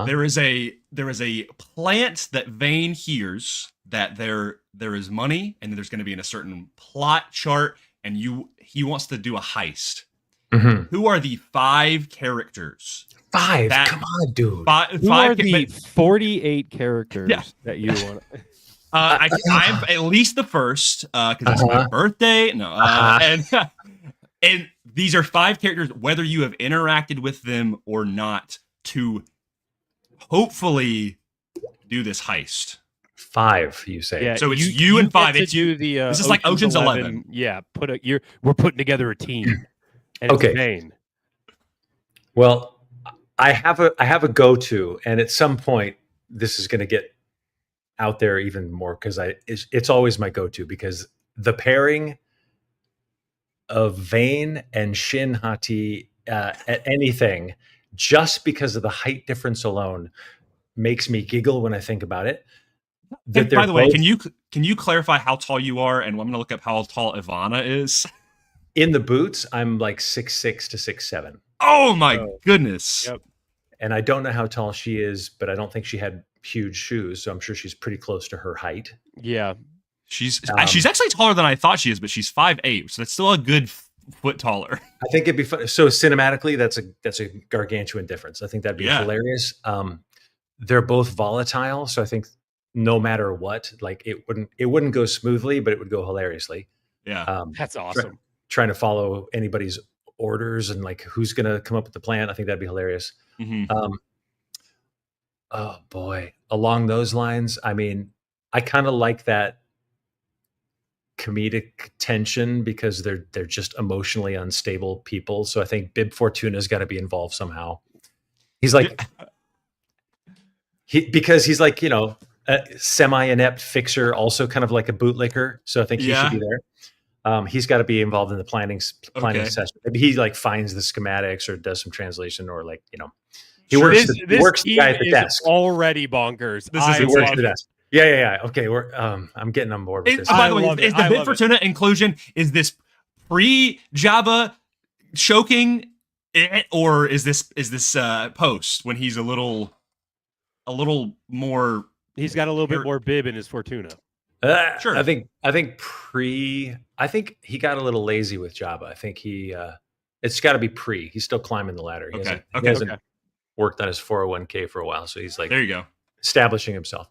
There is a plant that Vane hears that there is money and there's going to be in a certain plot chart, and he wants to do a heist. Mm-hmm. Who are the 5 characters? 5? Come on, dude. Who are the 48 characters that you want? I'm at least the first because it's my birthday. No, and these are 5 characters, whether you have interacted with them or not, to hopefully do this heist. 5, you say? Yeah, so it's you and 5. It's you. This is like Ocean's 11. Yeah, we're putting together a team. And okay. It's Vane. Well, I have a go-to, and at some point this is going to get out there even more because it's always my go-to, because the pairing of Vane and Shin Hati at anything just because of the height difference alone makes me giggle when I think about it. And by the way, can you clarify how tall you are? And I'm going to look up how tall Ivana is. In the boots, I'm like 6'6" to 6'7". Oh my goodness! Yep. And I don't know how tall she is, but I don't think she had huge shoes, so I'm sure she's pretty close to her height. Yeah, she's actually taller than I thought she is, but she's 5'8", so that's still a good foot taller. I think it'd be fun. So cinematically, that's a gargantuan difference. I think that'd be hilarious. They're both volatile, so I think no matter what, like it wouldn't go smoothly, but it would go hilariously. Yeah, that's awesome. Trying to follow anybody's orders and like who's going to come up with the plan. I think that'd be hilarious. Mm-hmm. Oh boy. Along those lines, I mean, I kind of like that comedic tension because they're just emotionally unstable people. So I think Bib Fortuna's got to be involved somehow. He's like, because he's like, a semi-inept fixer, also kind of like a bootlicker. So I think he should be there. He's got to be involved in the planning session. Maybe he like finds the schematics or does some translation or like, he works the guy at the desk. Already bonkers. He works the desk. Yeah. Okay. I'm getting on board with this. By the way, is the Bib Fortuna inclusion, is this pre-Jabba choking it, or is this post when he's a little more? He's got a little bit more bib in his Fortuna. Sure. I think he got a little lazy with Jabba. I think it's got to be pre. He's still climbing the ladder. He hasn't worked on his 401k for a while, so he's like, there you go, establishing himself.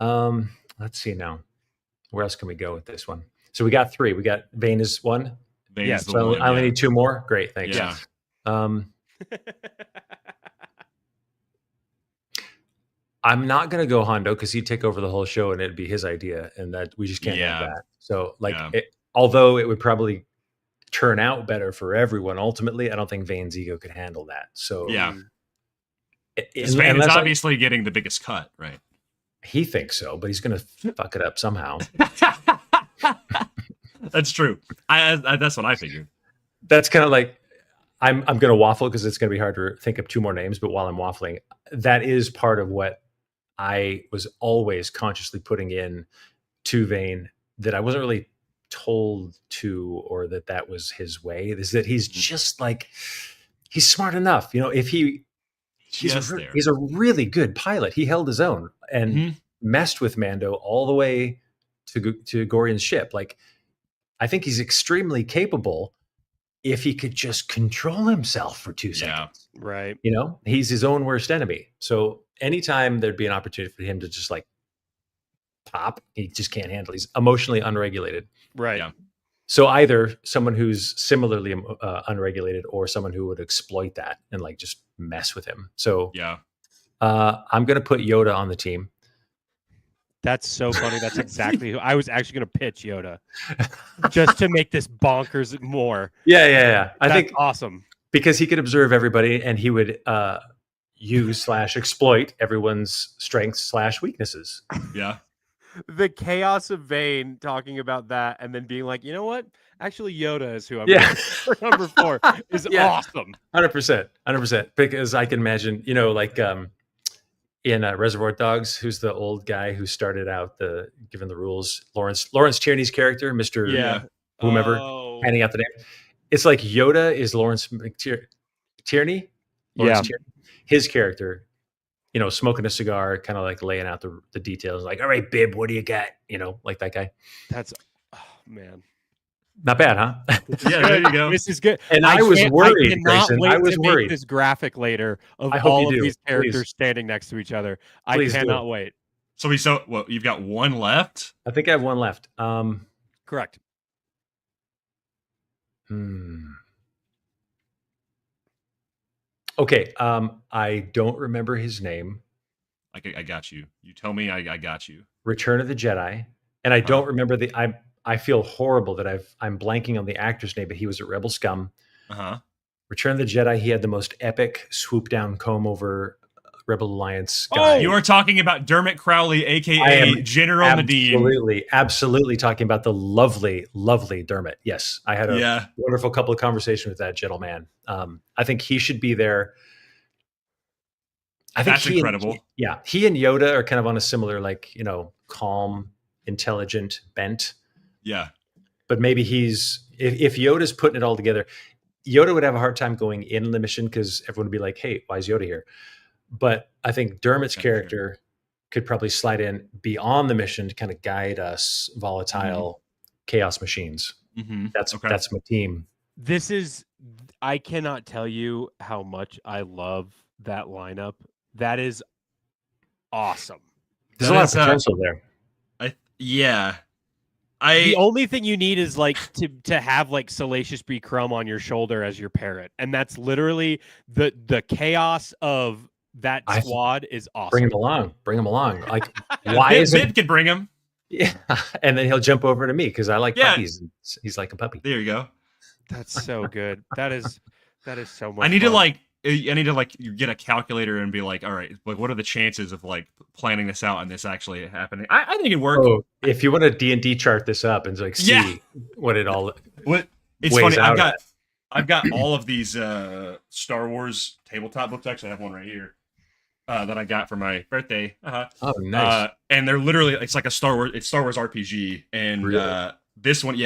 Let's see now. Where else can we go with this one? So we got 3. We got Vane is 1. So I only need 2 more. Great, thanks. Yeah. I'm not going to go Hondo because he'd take over the whole show and it'd be his idea, and that we just can't have that. So, although it would probably turn out better for everyone, ultimately, I don't think Vane's ego could handle that. So, Vane is obviously getting the biggest cut, right? He thinks so, but he's going to fuck it up somehow. That's true. That's what I figured. That's kind of like, I'm going to waffle because it's going to be hard to think of 2 more names. But while I'm waffling, that is part of what I was always consciously putting in to Vane that I wasn't really told to, or that was his way, is that he's just like, he's smart enough. If he's a really good pilot. He held his own and messed with Mando all the way to Gorian's ship. Like, I think he's extremely capable if he could just control himself for 2 seconds. Right. He's his own worst enemy. So anytime there'd be an opportunity for him to just like pop, he just can't handle. He's emotionally unregulated. Right. Yeah. So either someone who's similarly unregulated or someone who would exploit that and like just mess with him. So I'm going to put Yoda on the team. That's so funny. That's exactly who I was actually going to pitch Yoda just to make this bonkers more. Yeah. I think awesome because he could observe everybody and he would use/exploit everyone's strengths/weaknesses. Yeah. The chaos of Vane talking about that and then being like, you know what? Actually, Yoda is who I'm going for number 4 is awesome. 100%. Because I can imagine, like in Reservoir Dogs, who's the old guy who started out given the rules, Lawrence Tierney's character, Mr. Whomever, handing out the name. It's like Yoda is Lawrence Tierney. Tierney. His character, smoking a cigar, kind of like laying out the details, like, all right, Bib, what do you got? Like that guy. That's, man. Not bad, huh? Yeah, there you go. This is good. And I was worried, Grayson. I was worried. Make this graphic later of all of these characters standing next to each other. I cannot wait. So you've got 1 left? I think I have 1 left. Correct. Okay. I don't remember his name. I got you. You tell me I got you. Return of the Jedi. And I don't remember I feel horrible that I'm blanking on the actor's name, but he was at Rebel Scum. Return of the Jedi. He had the most epic swoop down comb over Rebel Alliance guy. Oh, you are talking about Dermot Crowley, aka General Nadim. Absolutely talking about the lovely, lovely Dermot. Yes, I had a wonderful couple of conversations with that gentleman. I think he should be there I think that's incredible. He and Yoda are kind of on a similar, like, calm, intelligent bent. Yeah. But maybe if Yoda's putting it all together, Yoda would have a hard time going in the mission because everyone would be like, hey, why is Yoda here? But I think Dermot's character could probably slide in beyond the mission to kind of guide us volatile chaos machines. Mm-hmm. That's my team. I cannot tell you how much I love that lineup. That is awesome. There's a lot of potential there. The only thing you need is like to have like Salacious B. Crumb on your shoulder as your parrot, and that's literally the chaos of that squad is awesome. Bring him along. Like, why is Bib could bring him? Yeah, and then he'll jump over to me because I like puppies. He's like a puppy. There you go. That's so good. That is so much. I need to get a calculator and be like, all right, like, what are the chances of like planning this out and this actually happening? I think it works. Oh, if you want to D&D chart this up and like see what it all it's funny. I've got all of these Star Wars tabletop books. Actually, I have one right here that I got for my birthday. Oh, nice. And they're literally, it's like Star Wars RPG, and really? this one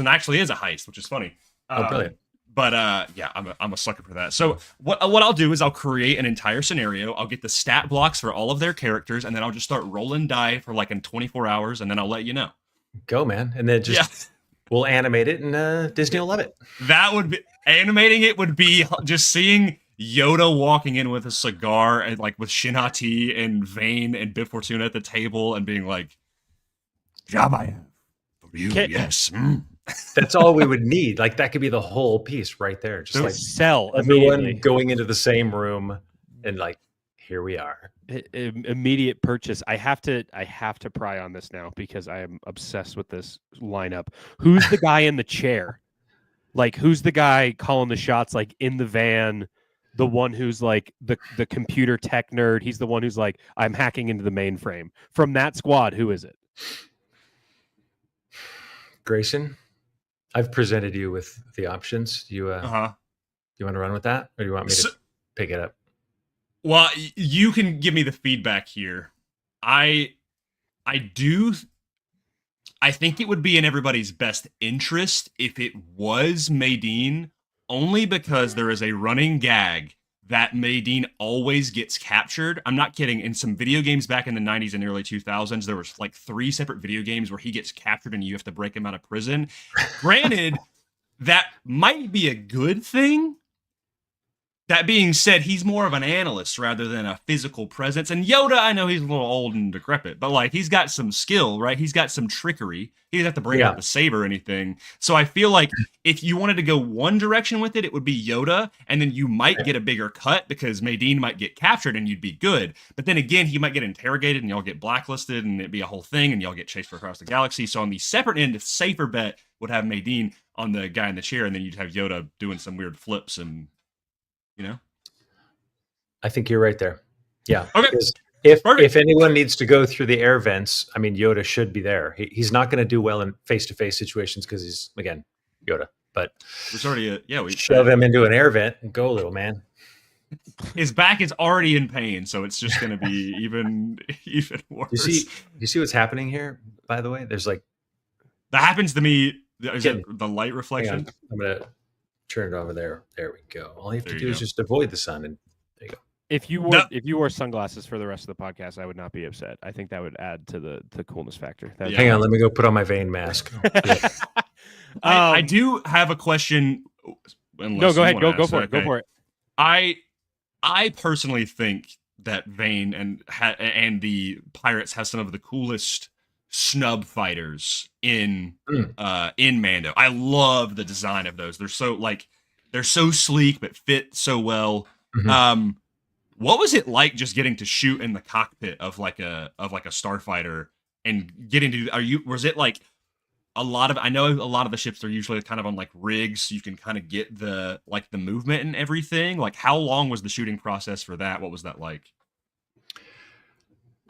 actually is a heist, which is funny. Brilliant. But I'm a sucker for that. So what I'll do is I'll create an entire scenario. I'll get the stat blocks for all of their characters, and then I'll just start rolling die for like in 24 hours, and then I'll let you know. Go, man. And then we'll animate it, and Disney will love it. That would be animating it would be just seeing Yoda walking in with a cigar and like with Shin Hati and Vane and Bib Fortuna at the table and being like, "Job I have for you, yes." That's all we would need. Like, that could be the whole piece right there. Just like sell everyone going into the same room and like, here we are. Immediate purchase. I have to pry on this now because I am obsessed with this lineup. Who's the guy in the chair? Like, who's the guy calling the shots? Like in the van, the one who's like the computer tech nerd. He's the one who's like, I'm hacking into the mainframe. From that squad, who is it? Grayson. I've presented you with the options. You want to run with that, or do you want me to pick it up? Well, you can give me the feedback here. I think it would be in everybody's best interest if it was Maydeen, only because there is a running gag that Maydeen always gets captured. I'm not kidding. In some video games back in the 90s and early 2000s, there was like 3 separate video games where he gets captured and you have to break him out of prison. Granted, that might be a good thing. That being said, he's more of an analyst rather than a physical presence. And Yoda, I know he's a little old and decrepit, but like he's got some skill, right? He's got some trickery. He doesn't have to bring out the saber or anything. So I feel like if you wanted to go one direction with it, it would be Yoda, and then you might get a bigger cut because Maydeen might get captured and you'd be good. But then again, he might get interrogated and y'all get blacklisted and it'd be a whole thing and y'all get chased across the galaxy. So on the separate end, a safer bet would have Maydeen on the guy in the chair, and then you'd have Yoda doing some weird flips and, you know? I think you're right there. Yeah. Okay. If anyone needs to go through the air vents, I mean, Yoda should be there. He's not going to do well in face-to-face situations because he's, again, Yoda. But there's already we shove him into an air vent and go, little man. His back is already in pain, so it's just going to be even worse. You see what's happening here? By the way, there's like that happens to me. Is it the light reflection? I'm going to turn it over there. There we go. All you have to do is just avoid the sun, and there you go. If you wore sunglasses for the rest of the podcast, I would not be upset. I think that would add to the coolness factor. Hang on, let me go put on my Vane mask. I do have a question. No, go ahead. Go for it. Go for it. I personally think that Vane and the pirates have some of the coolest snub fighters in Mando. I love the design of those. They're so sleek but fit so well. Mm-hmm. What was it like just getting to shoot in the cockpit of like a starfighter and getting to? Was it like a lot of? I know a lot of the ships are usually kind of on like rigs, so you can kind of get the movement and everything. Like, how long was the shooting process for that? What was that like?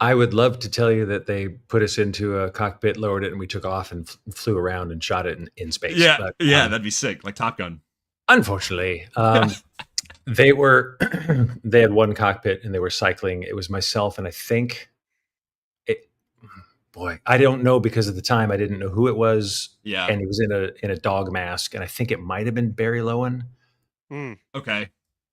I would love to tell you that they put us into a cockpit, lowered it, and we took off and flew around and shot it in space. Yeah, that'd be sick, like Top Gun. Unfortunately, They had one cockpit and they were cycling. It was myself and I think I don't know because at the time I didn't know who it was. Yeah. And he was in a dog mask and I think it might have been Barry Lowen. Okay.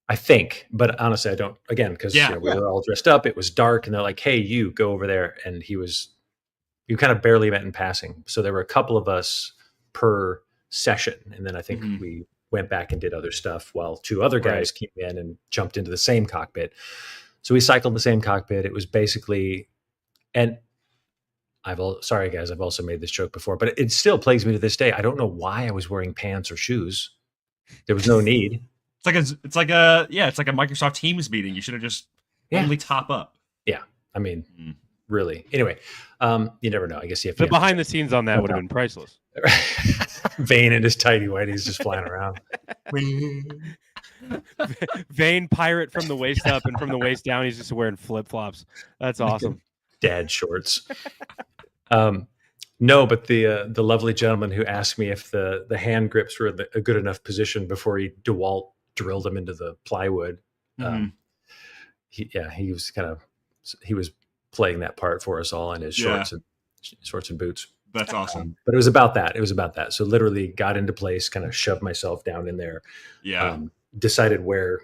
I think, but honestly, I don't, again, because we were all dressed up. It was dark and they're like, hey, you go over there. And you kind of barely met in passing. So there were a couple of us per session. And then I think we went back and did other stuff while two other guys came in and jumped into the same cockpit. So we cycled the same cockpit. It was basically, and sorry guys, I've also made this joke before, but it still plagues me to this day. I don't know why I was wearing pants or shoes. There was no need. It's like a Microsoft Teams meeting. You should have just only top up. Yeah. I mean, really. Anyway, you never know. I guess the behind the scenes on that would have been priceless. Vane and his tidy whities just flying around. Vane pirate from the waist up, and from the waist down, he's just wearing flip flops. That's awesome. Dad shorts. No, but the lovely gentleman who asked me if the hand grips were in a good enough position before he DeWalt drilled them into the plywood. He was playing that part for us all in his shorts and boots. That's awesome. But it was about that. So literally got into place, kind of shoved myself down in there. Yeah. Decided where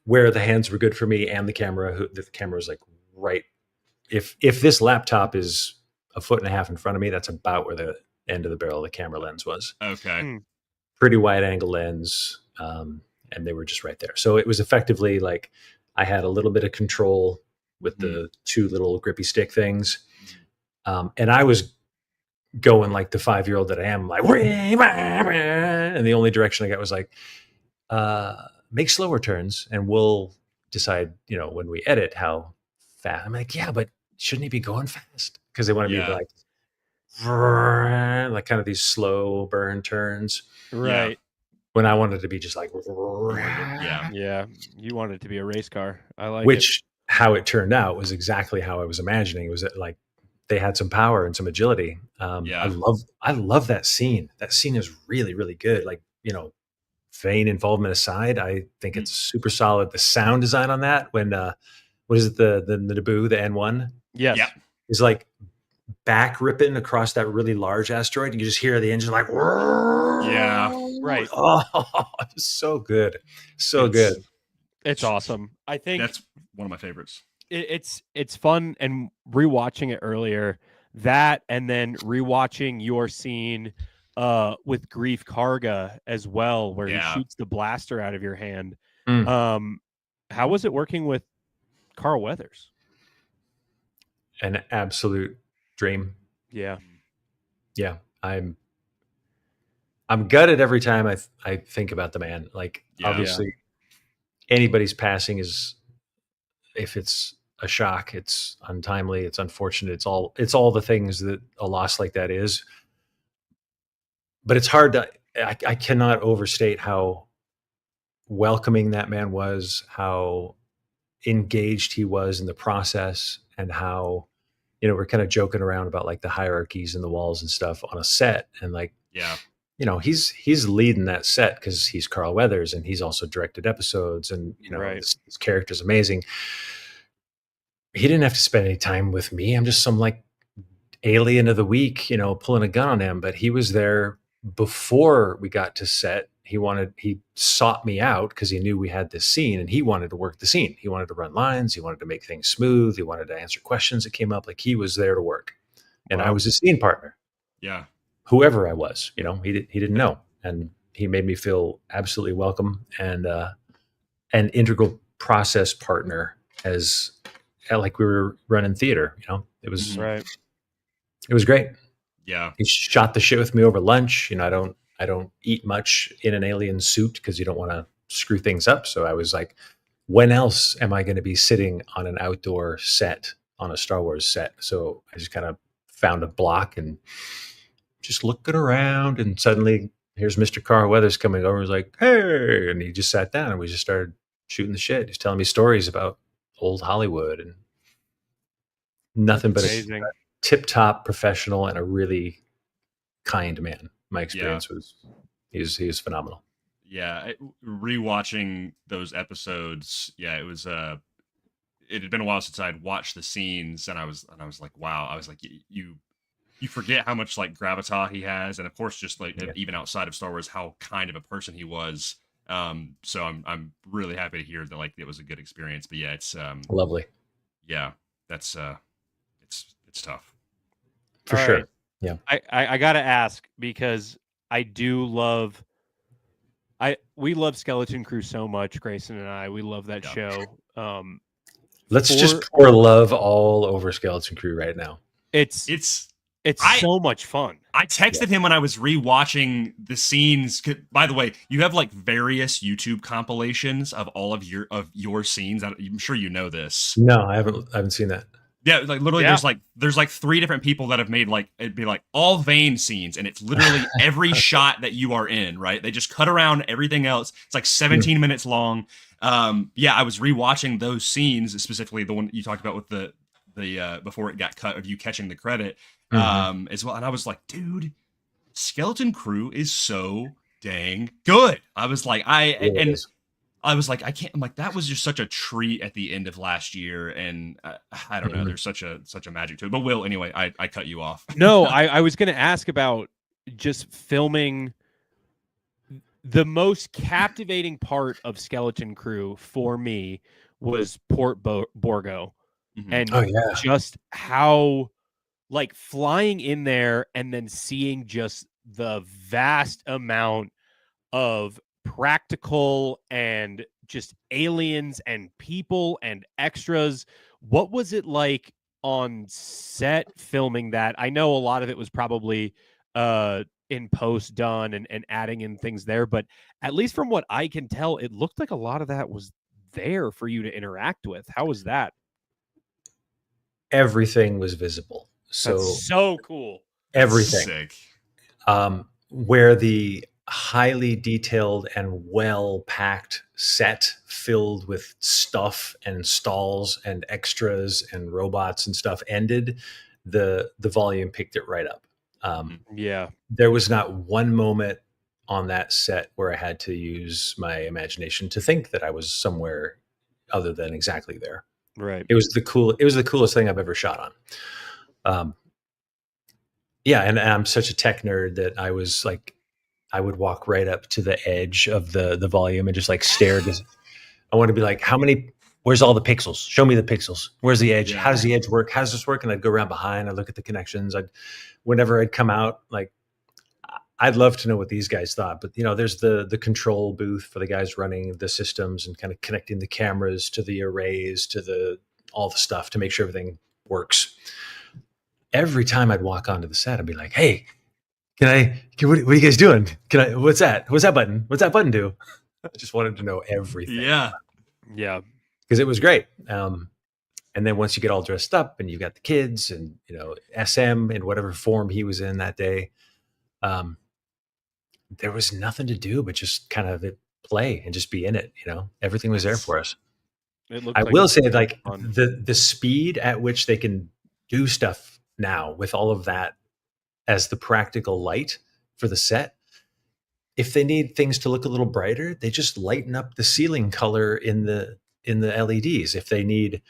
the hands were good for me and the camera. The camera was like right. If this laptop is a foot and a half in front of me, that's about where the end of the barrel of the camera lens was. Okay. Pretty wide angle lens. And they were just right there. So it was effectively like I had a little bit of control with the two little grippy stick things. And I was going like the 5-year-old that I am, like, and the only direction I got was like, make slower turns and we'll decide, when we edit how fast. I'm like, yeah, but shouldn't he be going fast? Because they want to be like kind of these slow burn turns. Right. Yeah. When I wanted to be just like, yeah, you wanted it to be a race car. I like which how it turned out was exactly how I was imagining. It was that, like, they had some power and some agility. I love that scene. That scene is really, really good. Like, Vane involvement aside, I think it's super solid. The sound design on that, when what is it, the Naboo, the N1? Yes. Yeah. Is like back ripping across that really large asteroid, and you just hear the engine like, right. Oh, so good. Good. It's awesome. I think that's one of my favorites. It's fun, and rewatching it earlier, that, and then rewatching your scene with Grief Karga as well, where he shoots the blaster out of your hand. How was it working with Carl Weathers? An absolute dream. Yeah. I'm gutted every time I think about the man. Like, obviously anybody's passing is, if it's a shock, it's untimely, it's unfortunate, it's all the things that a loss like that is. But it's hard to, I cannot overstate how welcoming that man was, how engaged he was in the process, and how, we're kind of joking around about like the hierarchies and the walls and stuff on a set, and like, he's leading that set because he's Carl Weathers, and he's also directed episodes, and his character's amazing. He didn't have to spend any time with me. I'm just some like alien of the week, pulling a gun on him. But he was there before we got to set. He sought me out because he knew we had this scene, and he wanted to work the scene. He wanted to run lines. He wanted to make things smooth. He wanted to answer questions that came up. Like, he was there to work, and I was his scene partner. Yeah. Whoever I was, he didn't know, and he made me feel absolutely welcome, and an integral process partner, as like we were running theater. It was right. It was great. Yeah. He shot the shit with me over lunch. I don't eat much in an alien suit because you don't want to screw things up. So I was like, when else am I going to be sitting on an outdoor set, on a Star Wars set? So I just kind of found a block and just looking around, and suddenly here's Mr. Carl Weathers coming over. He's like, hey, and he just sat down and we just started shooting the shit. He's telling me stories about old Hollywood, and nothing but a tip-top professional and a really kind man. My experience was he was phenomenal. Rewatching those episodes, it was it had been a while since I'd watched the scenes, and I was like, wow. I was like, you forget how much like gravitas he has, and of course, just like even outside of Star Wars, how kind of a person he was. So I'm really happy to hear that like it was a good experience. But yeah, it's lovely. Yeah, that's it's tough for All sure. Right. Yeah, I gotta ask, because I do love. We love Skeleton Crew so much, Grayson and I. We love that show. Let's just pour love all over Skeleton Crew right now. It's so much fun. I texted him when I was rewatching the scenes. By the way, you have like various YouTube compilations of all of your scenes. I'm sure you know this. No, I haven't seen that. Yeah, like literally, there's like 3 different people that have made like it'd be like all Vane scenes, and it's literally every shot that you are in. Right? They just cut around everything else. It's like 17 minutes long. I was rewatching those scenes, specifically the one you talked about with the before it got cut of you catching the credit as well, and I was like, dude, Skeleton Crew is so dang good. I was like, I was like, I can't. I'm like, that was just such a treat at the end of last year, and I don't know. There's such a magic to it. But Will, anyway, I cut you off. No, I was going to ask about just filming. The most captivating part of Skeleton Crew for me was Port Borgo, and just how like flying in there and then seeing just the vast amount of practical and just aliens and people and extras. What was it like on set filming that? I know a lot of it was probably in post done and adding in things there, but at least from what I can tell, it looked like a lot of that was there for you to interact with. How was that? Everything was visible. That's so cool. Everything. Sick. Where the highly detailed and well-packed set filled with stuff and stalls and extras and robots and stuff ended, the volume picked it right up. There was not one moment on that set where I had to use my imagination to think that I was somewhere other than exactly there. Right. It was the coolest thing I've ever shot on. And I'm such a tech nerd that I was like, I would walk right up to the edge of the volume and just like stare. I want to be like, where's all the pixels? Show me the pixels. Where's the edge? How does the edge work? How does this work? And I'd go around behind. I'd look at the connections. Whenever I'd come out, like, I'd love to know what these guys thought. But, there's the control booth for the guys running the systems and kind of connecting the cameras to the arrays, to all the stuff to make sure everything works. Every time I'd walk onto the set, I'd be like, hey, what are you guys doing? What's that? What's that button? What's that button do? I just wanted to know everything. Yeah. Because it was great. And then once you get all dressed up and you've got the kids and, SM in whatever form he was in that day, there was nothing to do but just kind of play and just be in it. Everything was there for us. I will say, like, the speed at which they can do stuff now with all of that as the practical light for the set. If they need things to look a little brighter, they just lighten up the ceiling color in the LEDs. If they need,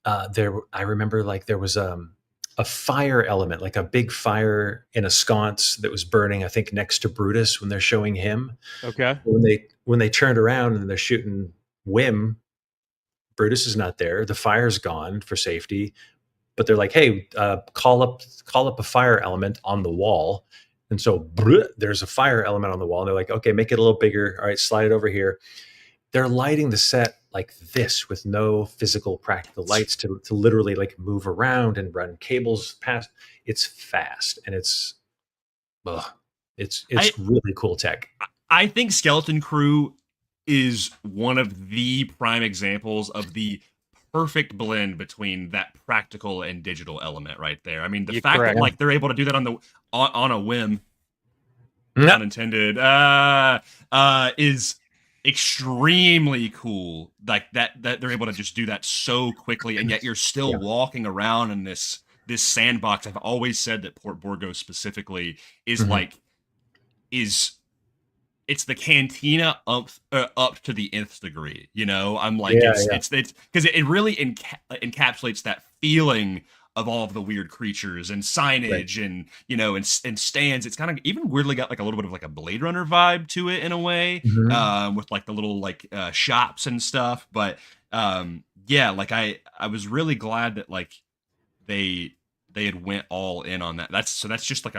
I remember like there was a fire element, like a big fire in a sconce that was burning, I think next to Brutus when they're showing him. Okay. When they turned around and they're shooting Wim, Brutus is not there. The fire's gone for safety. But they're like, hey, call up a fire element on the wall. And so there's a fire element on the wall. And they're like, okay, make it a little bigger. All right, slide it over here. They're lighting the set like this with no physical practical lights to literally like move around and run cables past. It's fast and it's really cool tech. I think Skeleton Crew is one of the prime examples of the perfect blend between that practical and digital element right there. I mean, the fact that like they're able to do that on a whim, unintended, is extremely cool. Like that they're able to just do that so quickly, and yet you're still walking around in this sandbox. I've always said that Port Borgo specifically is it's the cantina up to the nth degree. You know, I'm like, Yeah, it's because it really encapsulates that feeling of all of the weird creatures and signage and, you know, and stands. It's kind of even weirdly got like a little bit of like a Blade Runner vibe to it in a way, with like the little like shops and stuff. But yeah, like I was really glad that like they had went all in on that. That's just like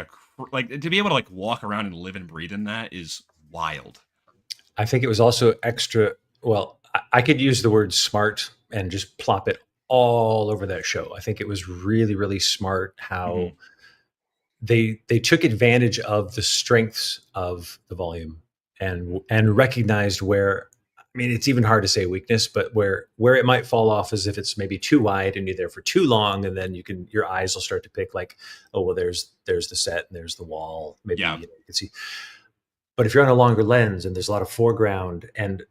like to be able to like walk around and live and breathe in that is wild. I think it was also extra. Well, I could use the word smart and just plop it all over that show. I think it was really, really smart how they took advantage of the strengths of the volume and recognized where, I mean, it's even hard to say weakness, but where it might fall off is if it's maybe too wide and you're there for too long, and then your eyes will start to pick like, oh, well, there's the set and there's the wall. Maybe you can see. But if you're on a longer lens and there's a lot of foreground, and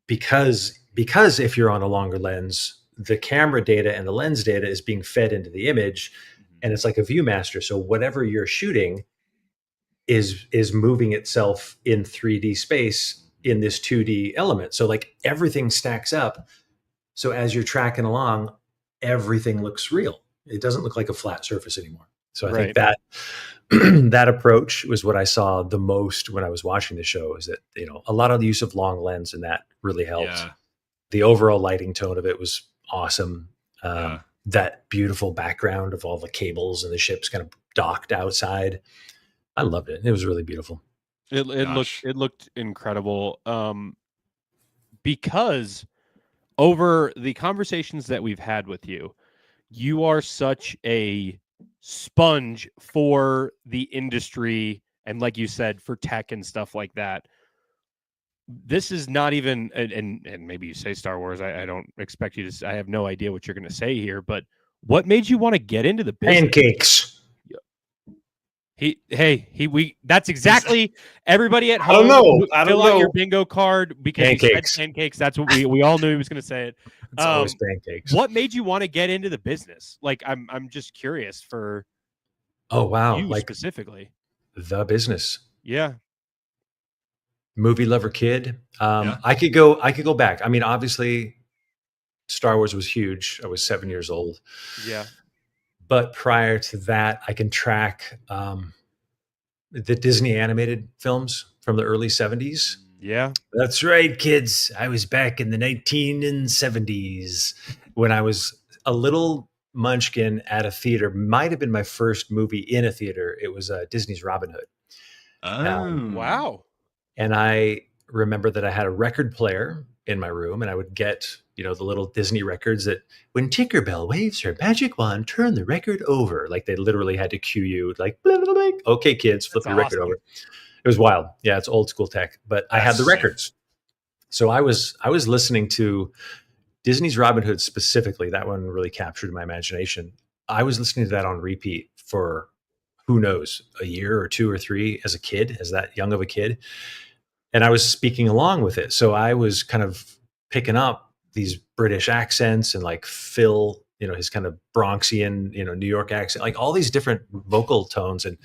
because if you're on a longer lens, the camera data and the lens data is being fed into the image, and it's like a ViewMaster. So whatever you're shooting is moving itself in 3D space in this 2D element. So like everything stacks up. So as you're tracking along, everything looks real. It doesn't look like a flat surface anymore. So I think that that approach was what I saw the most when I was watching the show, is that, you know, a lot of the use of long lens, and that really helped. Yeah. The overall lighting tone of it was awesome. That beautiful background of all the cables and the ships kind of docked outside. I loved it. It was really beautiful. It looked incredible. Because over the conversations that we've had with you, you are such a sponge for the industry, and like you said, for tech and stuff like that. This is not even, and maybe you say Star Wars. I don't expect you to. I have no idea what you're going to say here, but what made you want to get into the business? Pancakes. That's exactly everybody at home. I don't fill know out your bingo card because pancakes. He said pancakes. That's what we all knew he was going to say it. It's always pancakes. What made you want to get into the business? Like, I'm just curious for. Oh wow! You like specifically, the business. Yeah. Movie lover kid. I could go back. I mean, obviously, Star Wars was huge. I was 7 years old. Yeah. But prior to that, I can track the Disney animated films from the early 70s. Yeah. That's right, kids. I was back in the 1970s when I was a little munchkin at a theater. Might have been my first movie in a theater. It was Disney's Robin Hood. Oh, wow. And I remember that I had a record player in my room, and I would get, you know, the little Disney records that when Tinkerbell waves her magic wand, turn the record over. Like they literally had to cue you, like, blah, blah, blah. Okay, kids, flip the record over. It was wild. Yeah, it's old school tech, but I had the records. So I was listening to Disney's Robin Hood specifically. That one really captured my imagination. I was listening to that on repeat for who knows, a year or two or three as a kid, as that young of a kid. And I was speaking along with it. So I was kind of picking up these British accents and like Phil, you know, his kind of Bronxian, you know, New York accent, like all these different vocal tones. And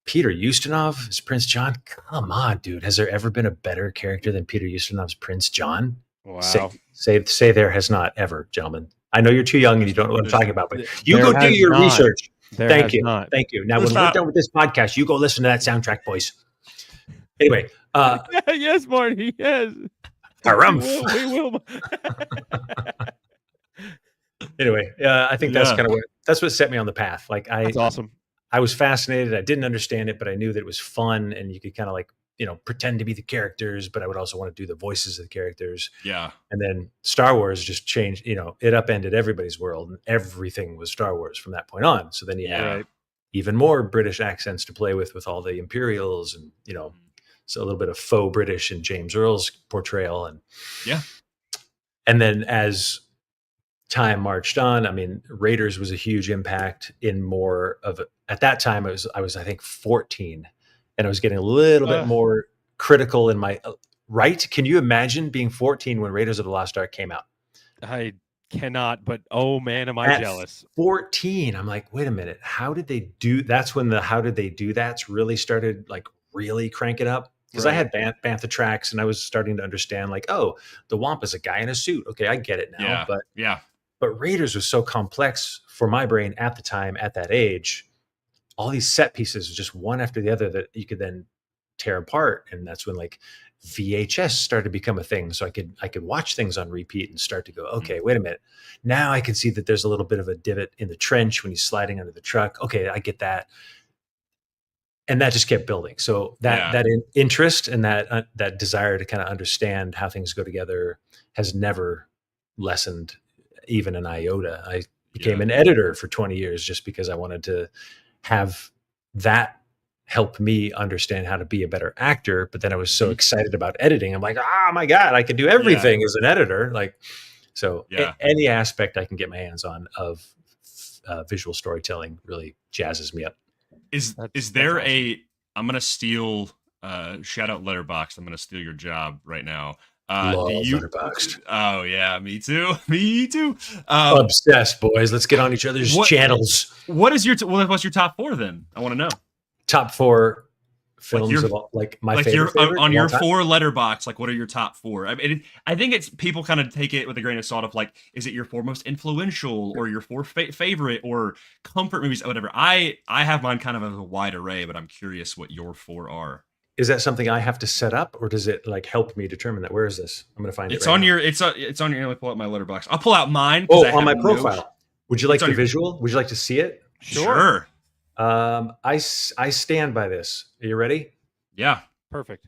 Peter Ustinov as Prince John. Come on, dude. Has there ever been a better character than Peter Ustinov's Prince John? Wow. Say there has not ever, gentlemen. I know you're too young and you don't know what I'm talking about, but you go do your research. Thank you. Not. Thank you. Now, when we're done with this podcast, you go listen to that soundtrack, boys. Anyway. Yes, Marty. Yes. We will. Anyway, I think that's kind of what set me on the path. Like that's awesome. I was fascinated. I didn't understand it, but I knew that it was fun, and you could kind of like, you know, pretend to be the characters, but I would also want to do the voices of the characters. Yeah. And then Star Wars just changed, you know, it upended everybody's world, and everything was Star Wars from that point on. So then you had even more British accents to play with all the Imperials, and, you know, so a little bit of faux British in James Earl's portrayal. And then as time marched on, I mean, Raiders was a huge impact in more of at that time. I was, I think 14, and I was getting a little bit more critical in my right. Can you imagine being 14 when Raiders of the Lost Ark came out? I cannot, but oh man, am I jealous. 14. I'm like, wait a minute. How did they do? That's when the, how did they do that's really started like really cranking up. Because I had Bantha tracks, and I was starting to understand, like, oh, the Wamp is a guy in a suit. Okay, I get it now. But Raiders was so complex for my brain at the time, at that age. All these set pieces, just one after the other, that you could then tear apart, and that's when like VHS started to become a thing. So I could watch things on repeat and start to go, okay, wait a minute. Now I can see that there's a little bit of a divot in the trench when he's sliding under the truck. Okay, I get that. And that just kept building. So that interest and that desire to kind of understand how things go together has never lessened even an iota. I became an editor for 20 years just because I wanted to have that help me understand how to be a better actor. But then I was so excited about editing. I'm like, oh my God, I can do everything as an editor. Like, so any aspect I can get my hands on of visual storytelling really jazzes me up. Is there awesome. I'm going to steal, shout out Letterboxd. I'm going to steal your job right now. Love Letterboxd. Oh yeah, me too. Me too. Obsessed, boys. Let's get on each other's channels. What's your top 4 then? I want to know. Top 4 films of all, like my like favorite on your 4 Letterboxd. Like, what are your top 4? I mean, I think it's people kind of take it with a grain of salt of like, is it your 4 most influential or your 4 favorite or comfort movies or whatever. I have mine kind of as a wide array, but I'm curious what your 4 are. Is that something I have to set up, or does it like help me determine that? Where is this? I'm going to find it. It's on your. It's on your. Let me pull out my Letterboxd. I'll pull out mine. On my profile. Would you like the visual? Would you like to see it? Sure. I stand by this. Are you ready? Yeah. Perfect.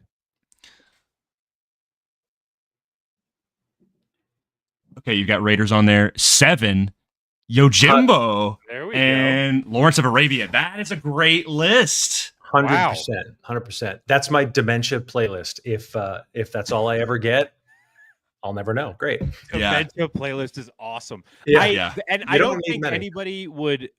Okay, you got Raiders on there. 7, Yojimbo, and Lawrence of Arabia. That is a great list. 100%. 100%. That's my dementia playlist. If that's all I ever get, I'll never know. Great. Dementia playlist is awesome. And I don't think anybody would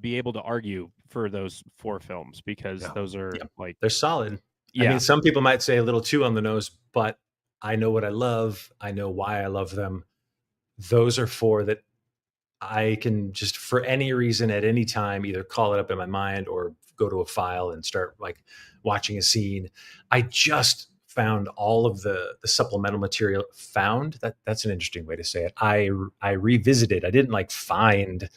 be able to argue for those 4 films because those are like they're solid. I mean, some people might say a little too on the nose, but I know what I love. I know why I love them. Those are 4 that I can just, for any reason at any time, either call it up in my mind or go to a file and start like watching a scene. I just found all of the supplemental material. That's an interesting way to say it. I revisited. I didn't like find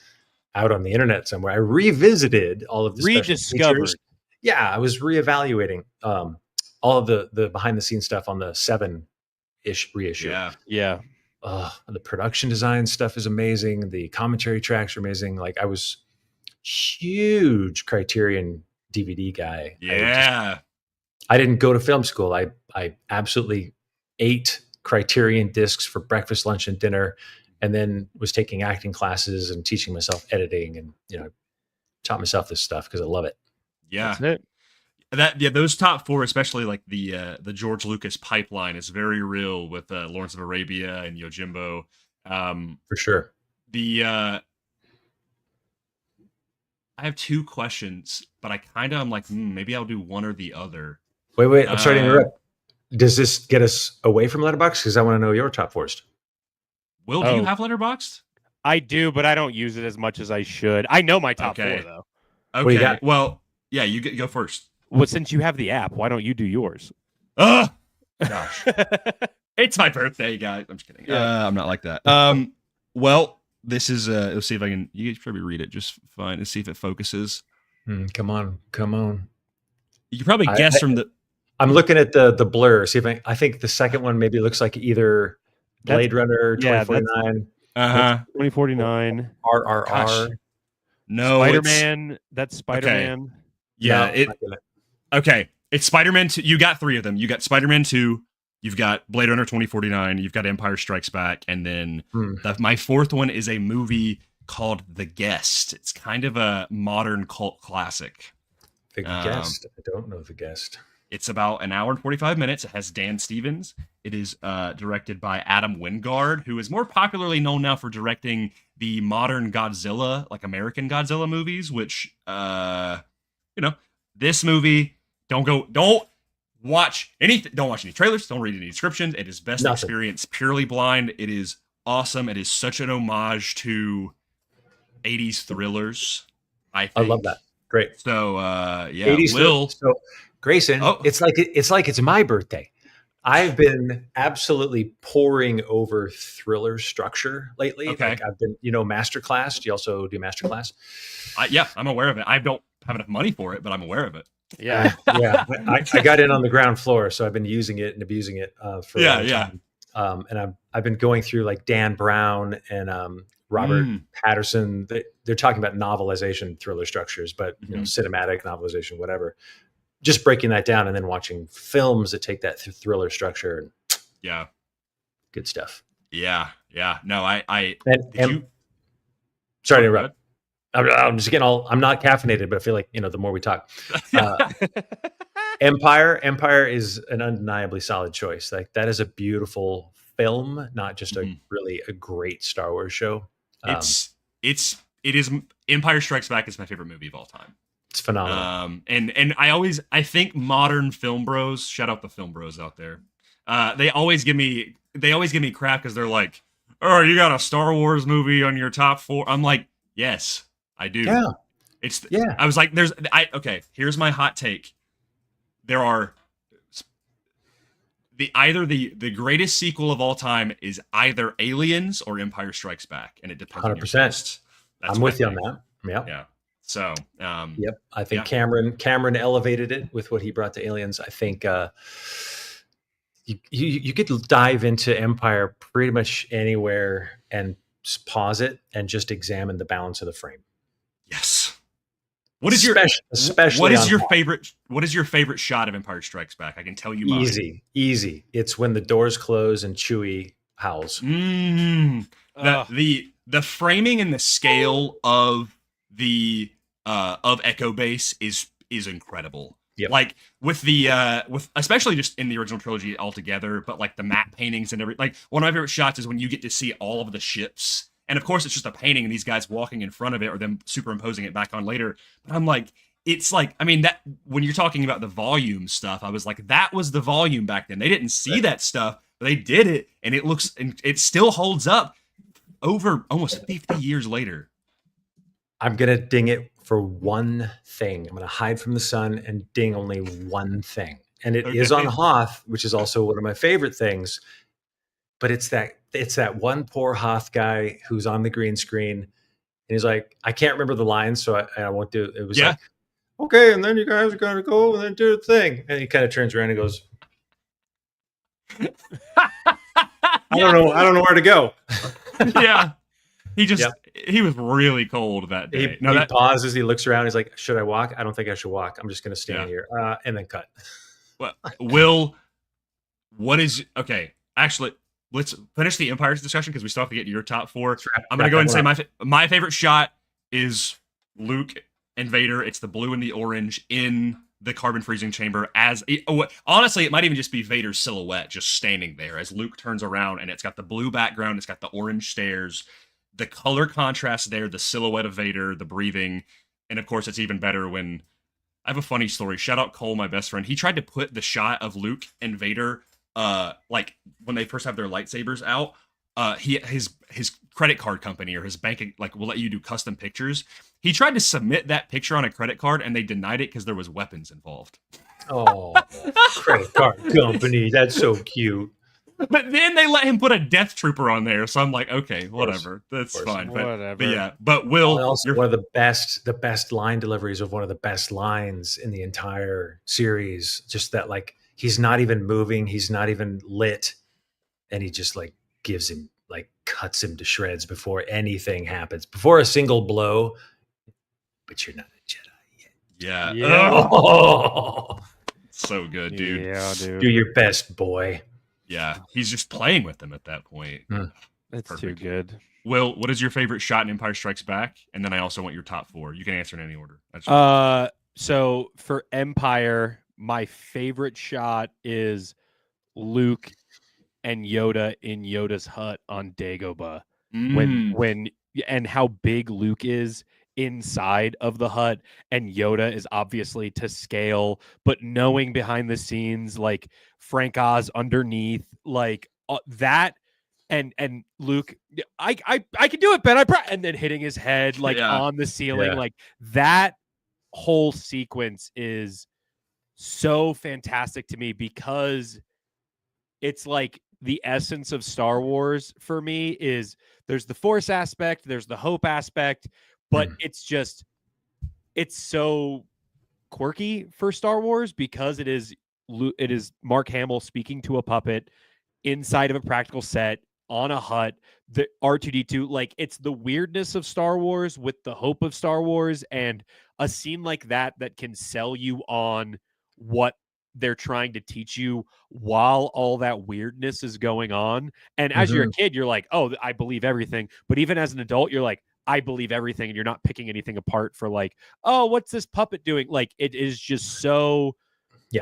out on the internet somewhere. I revisited all of the rediscovered. Yeah, I was reevaluating all of the behind the scenes stuff on the 7-ish reissue. Yeah. The production design stuff is amazing. The commentary tracks are amazing. Like, I was huge Criterion DVD guy. Yeah. I didn't go to film school. I absolutely ate Criterion discs for breakfast, lunch, and dinner, and then was taking acting classes and teaching myself editing, and taught myself this stuff because I love it. Yeah. That's it. Those top 4, especially like the George Lucas pipeline, is very real with Lawrence of Arabia and Yojimbo. For sure. I have 2 questions, but I kind of am like, maybe I'll do one or the other. Wait. I'm sorry to interrupt. Does this get us away from Letterboxd? Because I want to know your top 4s. Will, do you have Letterboxd? I do, but I don't use it as much as I should. I know my top 4 though. Okay. Well, yeah, you go first. Well, since you have the app, why don't you do yours? Gosh. It's my birthday, guys. I'm just kidding. I'm not like that. Well, this is let's see if I can. You can probably read it just fine. Let's see if it focuses. Come on. You can probably guess from the. I'm looking at the blur. See if I think the second one maybe looks like either Blade Runner 2049. 2049. RRR. Gosh. No, Spider-Man. That's Spider-Man. Okay. Yeah. Okay. It's Spider-Man 2. You got 3 of them. You got Spider-Man 2. You've got Blade Runner 2049. You've got Empire Strikes Back. And then my 4th one is a movie called The Guest. It's kind of a modern cult classic. The Guest. I don't know The Guest. It's about an hour and 45 minutes. It has Dan Stevens. It is directed by Adam Wingard, who is more popularly known now for directing the modern Godzilla, like American Godzilla movies, which, this movie, don't watch anything. Don't watch any trailers. Don't read any descriptions. It is best experience purely blind. It is awesome. It is such an homage to 80s thrillers. I love that. Great. So, 80s So Grayson, it's like it's my birthday. I've been absolutely poring over thriller structure lately. Okay. Like I've been, Masterclass. Do you also do Masterclass? Yeah, I'm aware of it. I don't have enough money for it, but I'm aware of it. Yeah. Yeah. I got in on the ground floor, so I've been using it and abusing it for a long time. And I've been going through like Dan Brown and Robert Patterson. They're talking about novelization thriller structures, but cinematic novelization, whatever. Just breaking that down and then watching films that take that thriller structure. And yeah, good stuff. Yeah. No, I sorry to interrupt. I'm just getting I'm not caffeinated, but I feel like, the more we talk, Empire is an undeniably solid choice. Like that is a beautiful film, not just a great Star Wars show. It is Empire Strikes Back is my favorite movie of all time. It's phenomenal. And I think modern film bros, shout out the film bros out there. They always give me crap because they're like, oh, you got a Star Wars movie on your top 4. I'm like, yes, I do. Yeah. I was like, here's my hot take. There are the greatest sequel of all time is either Aliens or Empire Strikes Back, and it depends 100%. On your taste. I'm with you on that. Yeah. So, yep. I think Cameron elevated it with what he brought to Aliens. I think you could dive into Empire pretty much anywhere and pause it and just examine the balance of the frame. Yes. What is your favorite shot of Empire Strikes Back? I can tell you mine. Easy. It's when the doors close and Chewie howls. The framing and the scale of the of Echo Base is incredible. Yep. Like with especially just in the original trilogy altogether, but like the matte paintings and everything. Like one of my favorite shots is when you get to see all of the ships. And of course it's just a painting and these guys walking in front of it or them superimposing it back on later. But I'm like, it's like, I mean, that when you're talking about the volume stuff, I was like, that was the volume back then. They didn't see that stuff, but they did it, and it still holds up over almost 50 years later. I'm going to ding it for one thing. I'm going to hide from the sun and ding only one thing. And it is on Hoth, which is also one of my favorite things. But it's that one poor Hoth guy who's on the green screen. And he's like, I can't remember the lines, so I won't do it. It was like, okay, and then you guys are going to go and then do the thing. And he kind of turns around and goes, I don't know where to go. Yeah. He was really cold that day. He pauses, he looks around, he's like, should I walk? I don't think I should walk. I'm just going to stand here. And then cut. Well, actually, let's finish the Empire's discussion because we still have to get to your top 4. I'm going to go ahead and say my favorite shot is Luke and Vader. It's the blue and the orange in the carbon freezing chamber. Honestly, it might even just be Vader's silhouette just standing there as Luke turns around, and it's got the blue background, it's got the orange stairs, the color contrast there, the silhouette of Vader, the breathing, and of course it's even better when I have a funny story. Shout out Cole, my best friend. He tried to put the shot of Luke and Vader like when they first have their lightsabers out, his credit card company or his bank like will let you do custom pictures. He tried to submit that picture on a credit card and they denied it because there was weapons involved. Oh, credit card company, that's so cute. But then they let him put a Death Trooper on there, so I'm like, okay, whatever, that's fine. But Will, also one of the best line deliveries of one of the best lines in the entire series. Just that, like, he's not even moving, he's not even lit, and he just like gives him, like, cuts him to shreds before anything happens, before a single blow. But you're not a Jedi yet. Yeah. Oh. So good, dude. Yeah, dude. Do your best, boy. Yeah, he's just playing with them at that point. That's perfect. Too good. Will, what is your favorite shot in Empire Strikes Back? And then I also want your top 4. You can answer in any order. So for Empire, my favorite shot is Luke and Yoda in Yoda's hut on Dagobah. When and how big Luke is inside of the hut, and Yoda is obviously to scale, but knowing behind the scenes, like Frank Oz underneath, like that, and Luke, I can do it, Ben. And then hitting his head like on the ceiling, like that whole sequence is so fantastic to me because it's like the essence of Star Wars for me is there's the Force aspect, there's the hope aspect, but it's so quirky for Star Wars because it is Mark Hamill speaking to a puppet inside of a practical set on a hut, the R2D2, like it's the weirdness of Star Wars with the hope of Star Wars, and a scene like that can sell you on what they're trying to teach you while all that weirdness is going on. And as you're a kid, you're like, oh, I believe everything. But even as an adult, you're like, I believe everything. And you're not picking anything apart for like, oh, what's this puppet doing? Like, it is just so,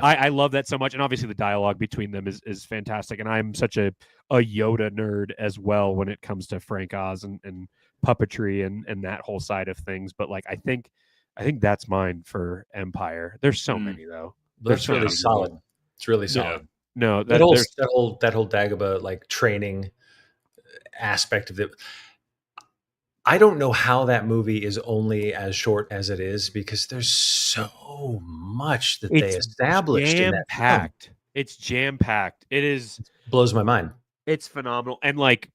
I love that so much. And obviously the dialogue between them is fantastic. And I'm such a Yoda nerd as well when it comes to Frank Oz and puppetry and that whole side of things. But like, I think that's mine for Empire. There's so many though. That's really solid. It's really solid. No, that whole Dagobah like training aspect of it. I don't know how that movie is only as short as it is because there's so much that they established in that packed. It's jam packed. It blows my mind. It's phenomenal, and like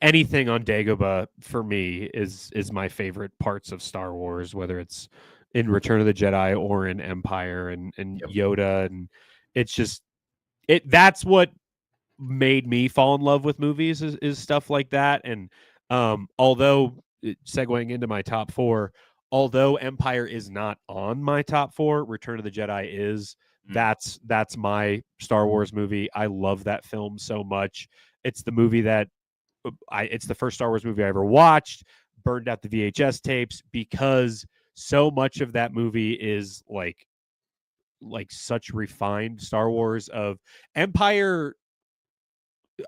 anything on Dagobah for me is my favorite parts of Star Wars, whether it's in Return of the Jedi or in Empire and Yoda, and it's just that's what made me fall in love with movies is stuff like that. And although segueing into my top 4, although Empire is not on my top 4, Return of the Jedi is. That's my Star Wars movie. I love that film so much. It's the movie that it's the first Star Wars movie I ever watched, burned out the VHS tapes because so much of that movie is like such refined Star Wars. Of Empire,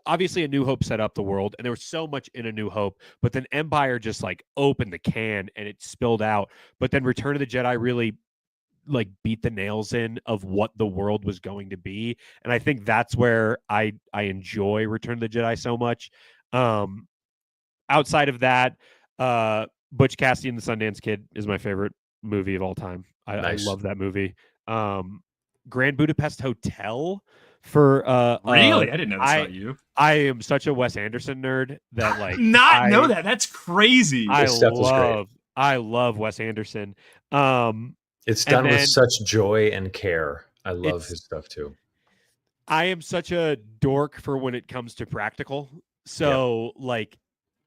obviously A New Hope set up the world and there was so much in A New Hope, but then Empire just like opened the can and it spilled out. But then Return of the Jedi really like beat the nails in of what the world was going to be. And I think that's where I enjoy Return of the Jedi so much. Outside of that, Butch Cassidy and the Sundance Kid is my favorite movie of all time. I love that movie. Grand Budapest Hotel for really? I didn't know that's about you. I am such a Wes Anderson nerd that like know that. That's crazy. I love Wes Anderson. It's done with such joy and care. I love his stuff too. I am such a dork for when it comes to practical. So like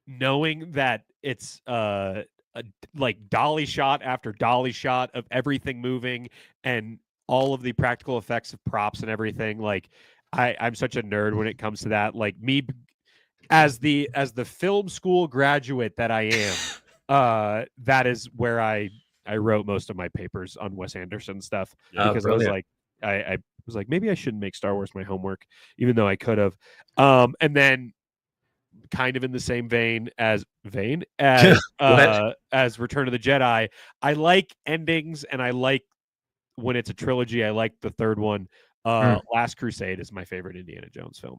knowing that it's like dolly shot after dolly shot of everything moving and all of the practical effects of props and everything, like I'm such a nerd when it comes to that. Like me as the film school graduate that I am, that is where I wrote most of my papers on Wes Anderson stuff because I was like, I was like, maybe I shouldn't make Star Wars my homework, even though I could have. And then kind of in the same vein as Return of the Jedi, I like endings and I like when it's a trilogy. I like the third one. Last Crusade is my favorite Indiana Jones film.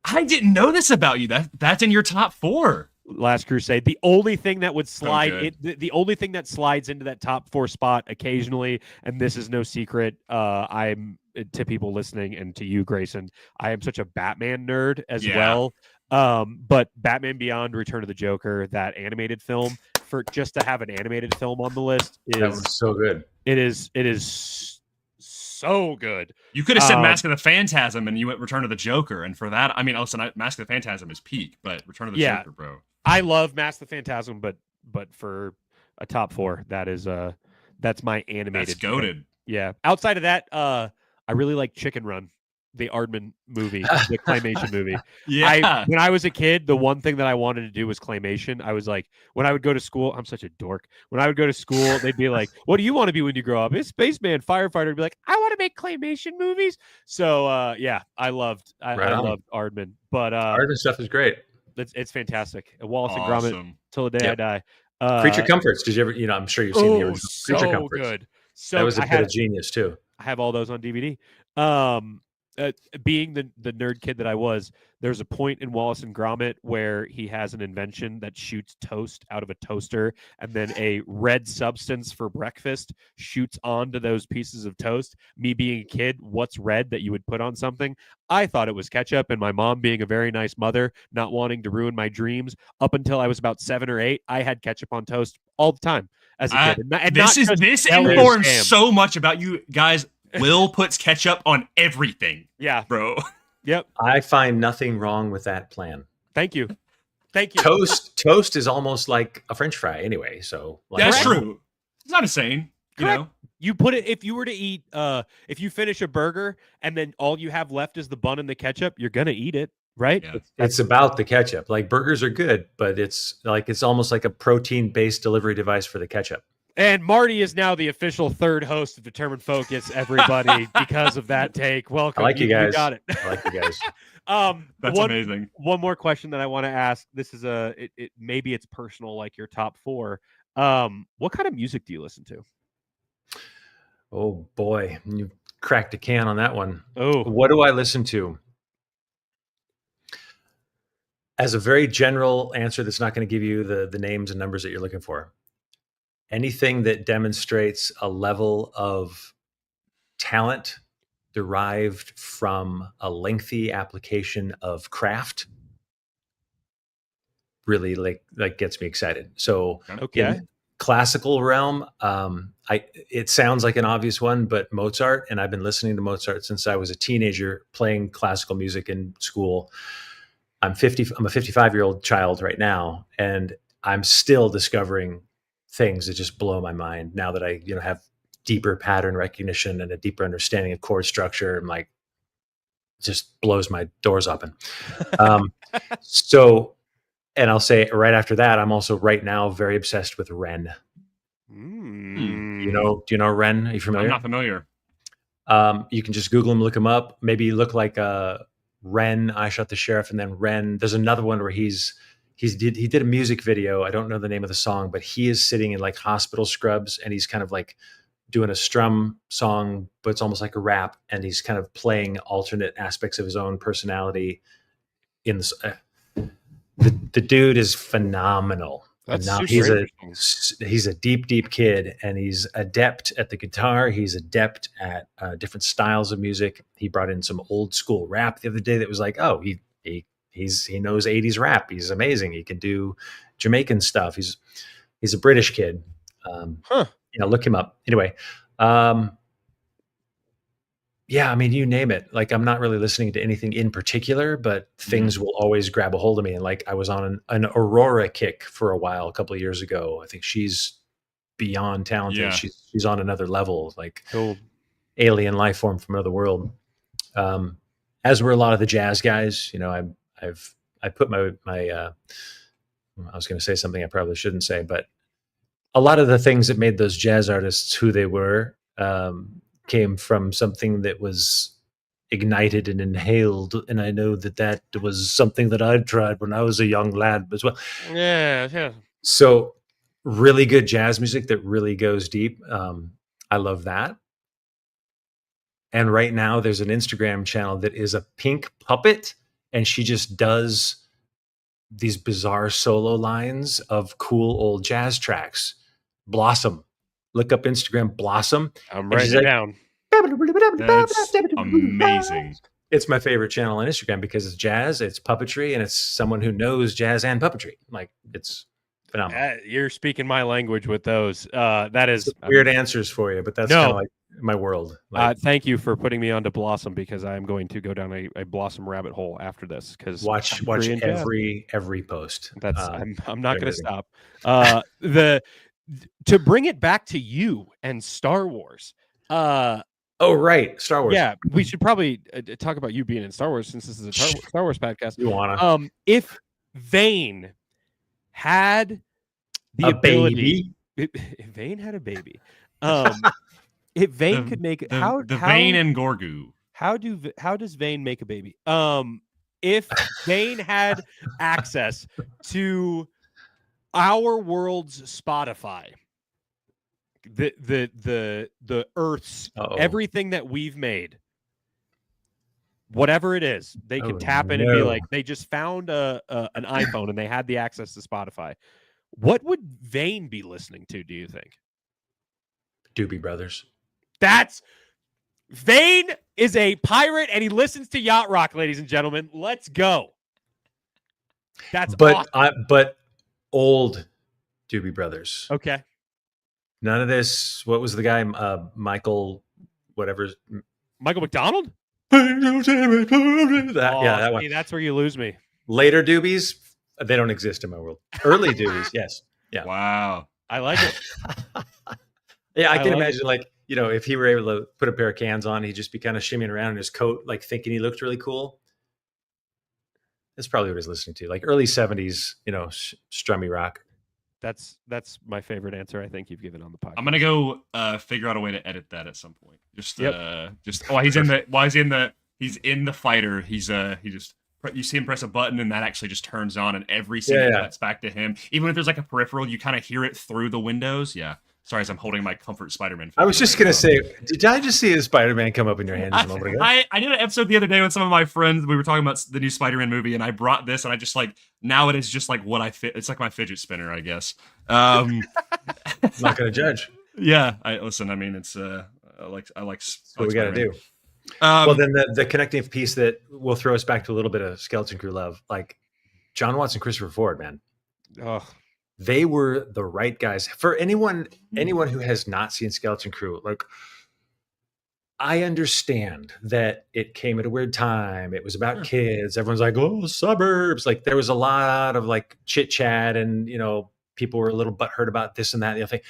I didn't know this about you. That's in your top 4. Last Crusade. The only thing that would slide the only thing that slides into that top 4 spot occasionally, and this is no secret, I'm to people listening and to you, Grayson, I am such a Batman nerd as well. But Batman Beyond, Return of the Joker, that animated film, for just to have an animated film on the list is so good. It is so good. You could have said Mask of the Phantasm and you went Return of the Joker, and for that, I mean, listen, Mask of the Phantasm is peak, but Return of the Joker, bro. I love Mask of the Phantasm, but for a top 4, that is that's my animated. That's goated. Yeah. Outside of that, I really like Chicken Run, the Aardman movie, the claymation movie. Yeah. When I was a kid, the one thing that I wanted to do was claymation. I was like, when I would go to school, I'm such a dork. When I would go to school, they'd be like, what do you want to be when you grow up? It's spaceman, firefighter. I'd be like, I want to make claymation movies. So I loved Aardman. But Aardman stuff is great. It's fantastic. Wallace and Gromit, Till the Day I Die. Creature Comforts. Did you ever? I'm sure you've seen the original Creature Comforts. Good. So that was a bit of genius too. I have all those on DVD. being the nerd kid that I was, there's a point in Wallace and Gromit where he has an invention that shoots toast out of a toaster, and then a red substance for breakfast shoots onto those pieces of toast. Me being a kid, what's red that you would put on something? I thought it was ketchup, and my mom being a very nice mother, not wanting to ruin my dreams, up until I was about 7 or 8, I had ketchup on toast all the time as a kid. This informs so much about you guys. Will puts ketchup on everything. Yeah, bro. Yep. I find nothing wrong with that plan. Thank you. Toast is almost like a French fry anyway. So that's true. It's not insane. Correct. You know, you put it, if you were to eat, if you finish a burger and then all you have left is the bun and the ketchup, you're gonna eat it, right? Yeah. It's about the ketchup. Like burgers are good, but it's almost like a protein-based delivery device for the ketchup. And Marty is now the official third host of Determined Focus, everybody, because of that take. Welcome. I like you guys. You got it. I like you guys. That's amazing. One more question that I want to ask. This is maybe it's personal, like your top 4. What kind of music do you listen to? Oh boy, you cracked a can on that one. Oh, what do I listen to? As a very general answer, that's not going to give you the names and numbers that you're looking for. Anything that demonstrates a level of talent derived from a lengthy application of craft really like gets me excited. So in classical realm, it sounds like an obvious one, but Mozart, and I've been listening to Mozart since I was a teenager, playing classical music in school. I'm a 55-year-old child right now, and I'm still discovering things that just blow my mind now that I, have deeper pattern recognition and a deeper understanding of chord structure. And like, just blows my doors open. And I'll say right after that, I'm also right now very obsessed with Ren. Do you know Ren? Are you familiar? I'm not familiar. You can just Google him, look him up. Maybe look like Ren, I Shot the Sheriff, and then Ren. There's another one where he did a music video. I don't know the name of the song, but he is sitting in like hospital scrubs, and he's kind of like doing a strum song, but it's almost like a rap, and he's kind of playing alternate aspects of his own personality in the the dude is phenomenal. He's a deep kid, and he's adept at the guitar. He's adept at different styles of music. He brought in some old school rap the other day that was like, oh, he knows 80s rap. He's amazing. He can do Jamaican stuff. He's a British kid. Look him up. Anyway, yeah, I mean, you name it. Like, I'm not really listening to anything in particular, but things will always grab a hold of me. And like, I was on an Aurora kick for a while, a couple of years ago. I think she's beyond talented. Yeah. She's on another level, like alien life form from another world. As were a lot of the jazz guys. I put my I was going to say something I probably shouldn't say, but a lot of the things that made those jazz artists who they were came from something that was ignited and inhaled. And I know that was something that I tried when I was a young lad as well. Yeah. So really good jazz music that really goes deep. I love that. And right now there's an Instagram channel that is a pink puppet, and she just does these bizarre solo lines of cool old jazz tracks. Blossom. Look up Instagram Blossom. I'm writing it down. That's amazing. It's my favorite channel on Instagram because it's jazz, it's puppetry, and it's someone who knows jazz and puppetry. Like, it's phenomenal. You're speaking my language with those. That is weird answers for you, but that's kind of like my world. Like, thank you for putting me onto Blossom, because I am going to go down a Blossom rabbit hole after this. Because watch every post. That's I'm not going to stop. To bring it back to you and Star Wars. Oh, right. Star Wars. Yeah, we should probably talk about you being in Star Wars, since this is a Star Wars podcast. You wanna? If Vane had the ability, if Vane had a baby, if Vane could make Vane and Gorgu. How does Vane make a baby? If Vane had access to our world's Spotify, the Earth's everything that we've made, whatever it is, they can tap in and be like, they just found an iPhone and they had the access to Spotify. What would Vane be listening to, do you think? Doobie Brothers. Vane is a pirate and he listens to Yacht Rock, ladies and gentlemen. Let's go. Awesome. But old Doobie Brothers. Okay. None of this. What was the guy? Michael, whatever. Michael McDonald? That one. See, that's where you lose me. Later Doobies, they don't exist in my world. Early Doobies, yes. Yeah. Wow. I like it. Yeah, I can imagine if he were able to put a pair of cans on, he'd just be kind of shimmying around in his coat, like thinking he looked really cool. That's probably what he's listening to, like early 70s, strummy rock. That's my favorite answer I think you've given on the podcast. I'm gonna go figure out a way to edit that at some point. He's in the fighter. You see him press a button and that actually just turns on and every single cuts back to him. Even if there's like a peripheral, you kind of hear it through the windows. Yeah. Sorry, as I'm holding my comfort Spider-Man. I was just going to say, did I just see a Spider-Man come up in your hand just a moment ago? I did an episode the other day with some of my friends. We were talking about the new Spider-Man movie, and I brought this, and I just now it is just like what I fit. It's like my fidget spinner, I guess. I'm not going to judge. Yeah, it's I like. That's what we got to do. Well, then the connecting piece that will throw us back to a little bit of Skeleton Crew love, like John Watts and Christopher Ford, man. Oh. They were the right guys for anyone who has not seen Skeleton Crew. Like, I understand that it came at a weird time. It was about kids. Everyone's like, "Oh, suburbs!" Like, there was a lot of like chit chat, and people were a little butthurt about this and that and the other thing.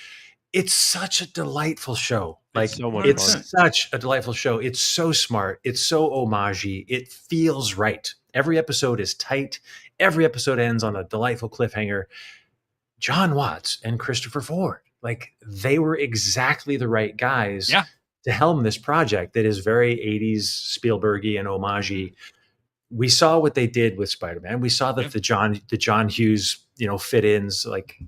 It's such a delightful show. Like, it's such a delightful show. It's so smart. It's so homage-y. It feels right. Every episode is tight. Every episode ends on a delightful cliffhanger. John Watts and Christopher Ford, like, they were exactly the right guys to helm this project that is very 80s Spielberg-y and homage-y. We saw what they did with Spider-Man. We saw that the John Hughes, fit-ins, like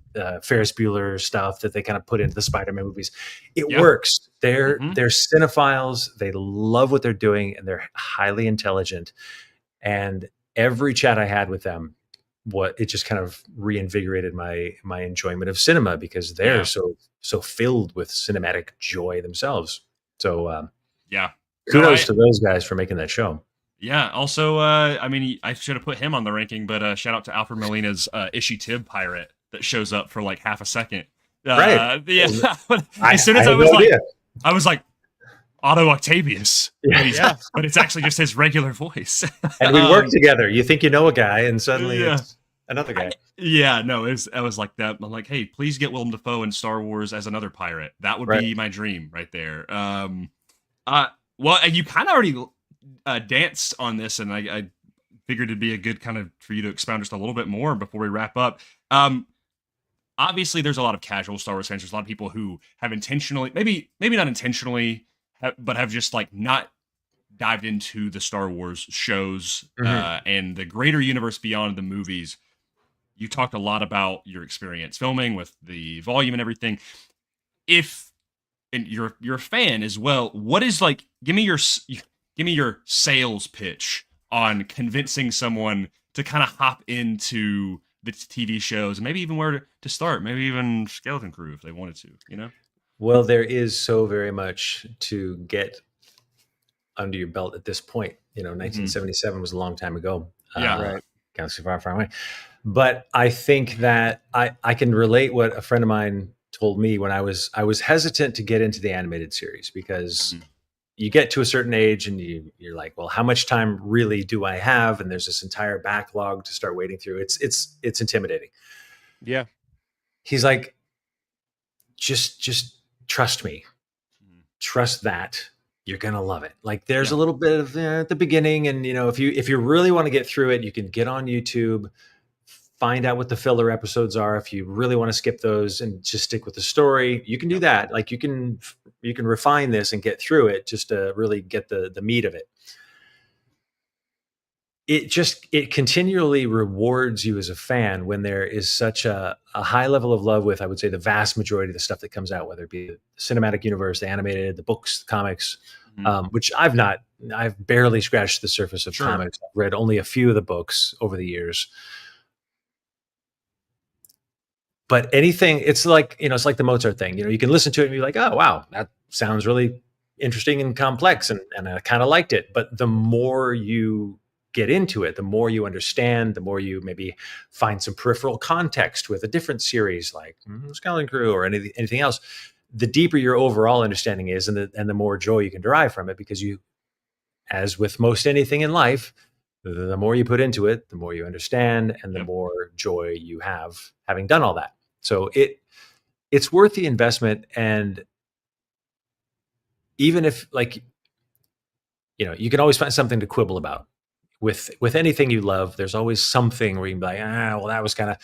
Ferris Bueller stuff that they kind of put into the Spider-Man movies. It works. They're cinephiles. They love what they're doing, and they're highly intelligent. And every chat I had with them, it just kind of reinvigorated my enjoyment of cinema, because they're so filled with cinematic joy themselves. So kudos to those guys for making that show. Yeah. Also, I should have put him on the ranking, but shout out to Alfred Molina's Ishi Tib pirate that shows up for like half a second. Right. Yeah. As soon as I was like Otto Octavius, but it's actually just his regular voice. And we work together. You think you know a guy, and suddenly it's another guy. I was like that. I'm like, hey, please get Willem Dafoe in Star Wars as another pirate. That would be my dream right there. Well, and you kind of already danced on this, and I figured it'd be a good kind of for you to expound just a little bit more before we wrap up. Obviously, there's a lot of casual Star Wars fans. There's a lot of people who have intentionally, maybe not intentionally, but have just like not dived into the Star Wars shows and the greater universe beyond the movies. You talked a lot about your experience filming with the volume and everything. And you're a fan as well, what is like? Give me your sales pitch on convincing someone to kind of hop into the TV shows, and maybe even where to start. Maybe even Skeleton Crew if they wanted to. Well, there is so very much to get under your belt at this point. 1977 was a long time ago. Right. Galaxy far, far away. But I think that I can relate what a friend of mine told me when I was hesitant to get into the animated series, because you get to a certain age and you're like, well, how much time really do I have? And there's this entire backlog to start wading through. It's intimidating. Yeah. He's like, just trust me. Trust that you're going to love it. Like, there's a little bit of at the beginning. And, if you really want to get through it, you can get on YouTube, find out what the filler episodes are. If you really want to skip those and just stick with the story, you can do that. Like, you can refine this and get through it just to really get the meat of it. It continually rewards you as a fan when there is such a high level of love with, I would say, the vast majority of the stuff that comes out, whether it be the cinematic universe, the animated, the books, the comics, which I've not I've barely scratched the surface of Sure. comics. I've read only a few of the books over the years. But anything, it's like the Mozart thing. You can listen to it and be like, oh, wow, that sounds really interesting and complex, and I kind of liked it. But the more you get into it, the more you understand, the more you maybe find some peripheral context with a different series like Skeleton Crew or anything else, the deeper your overall understanding is, and the more joy you can derive from it, because you, as with most anything in life, the more you put into it, the more you understand, and the more joy you have having done all that. So it's worth the investment. And even if, like, you can always find something to quibble about with anything you love. There's always something where you can be like, well, that was kind of,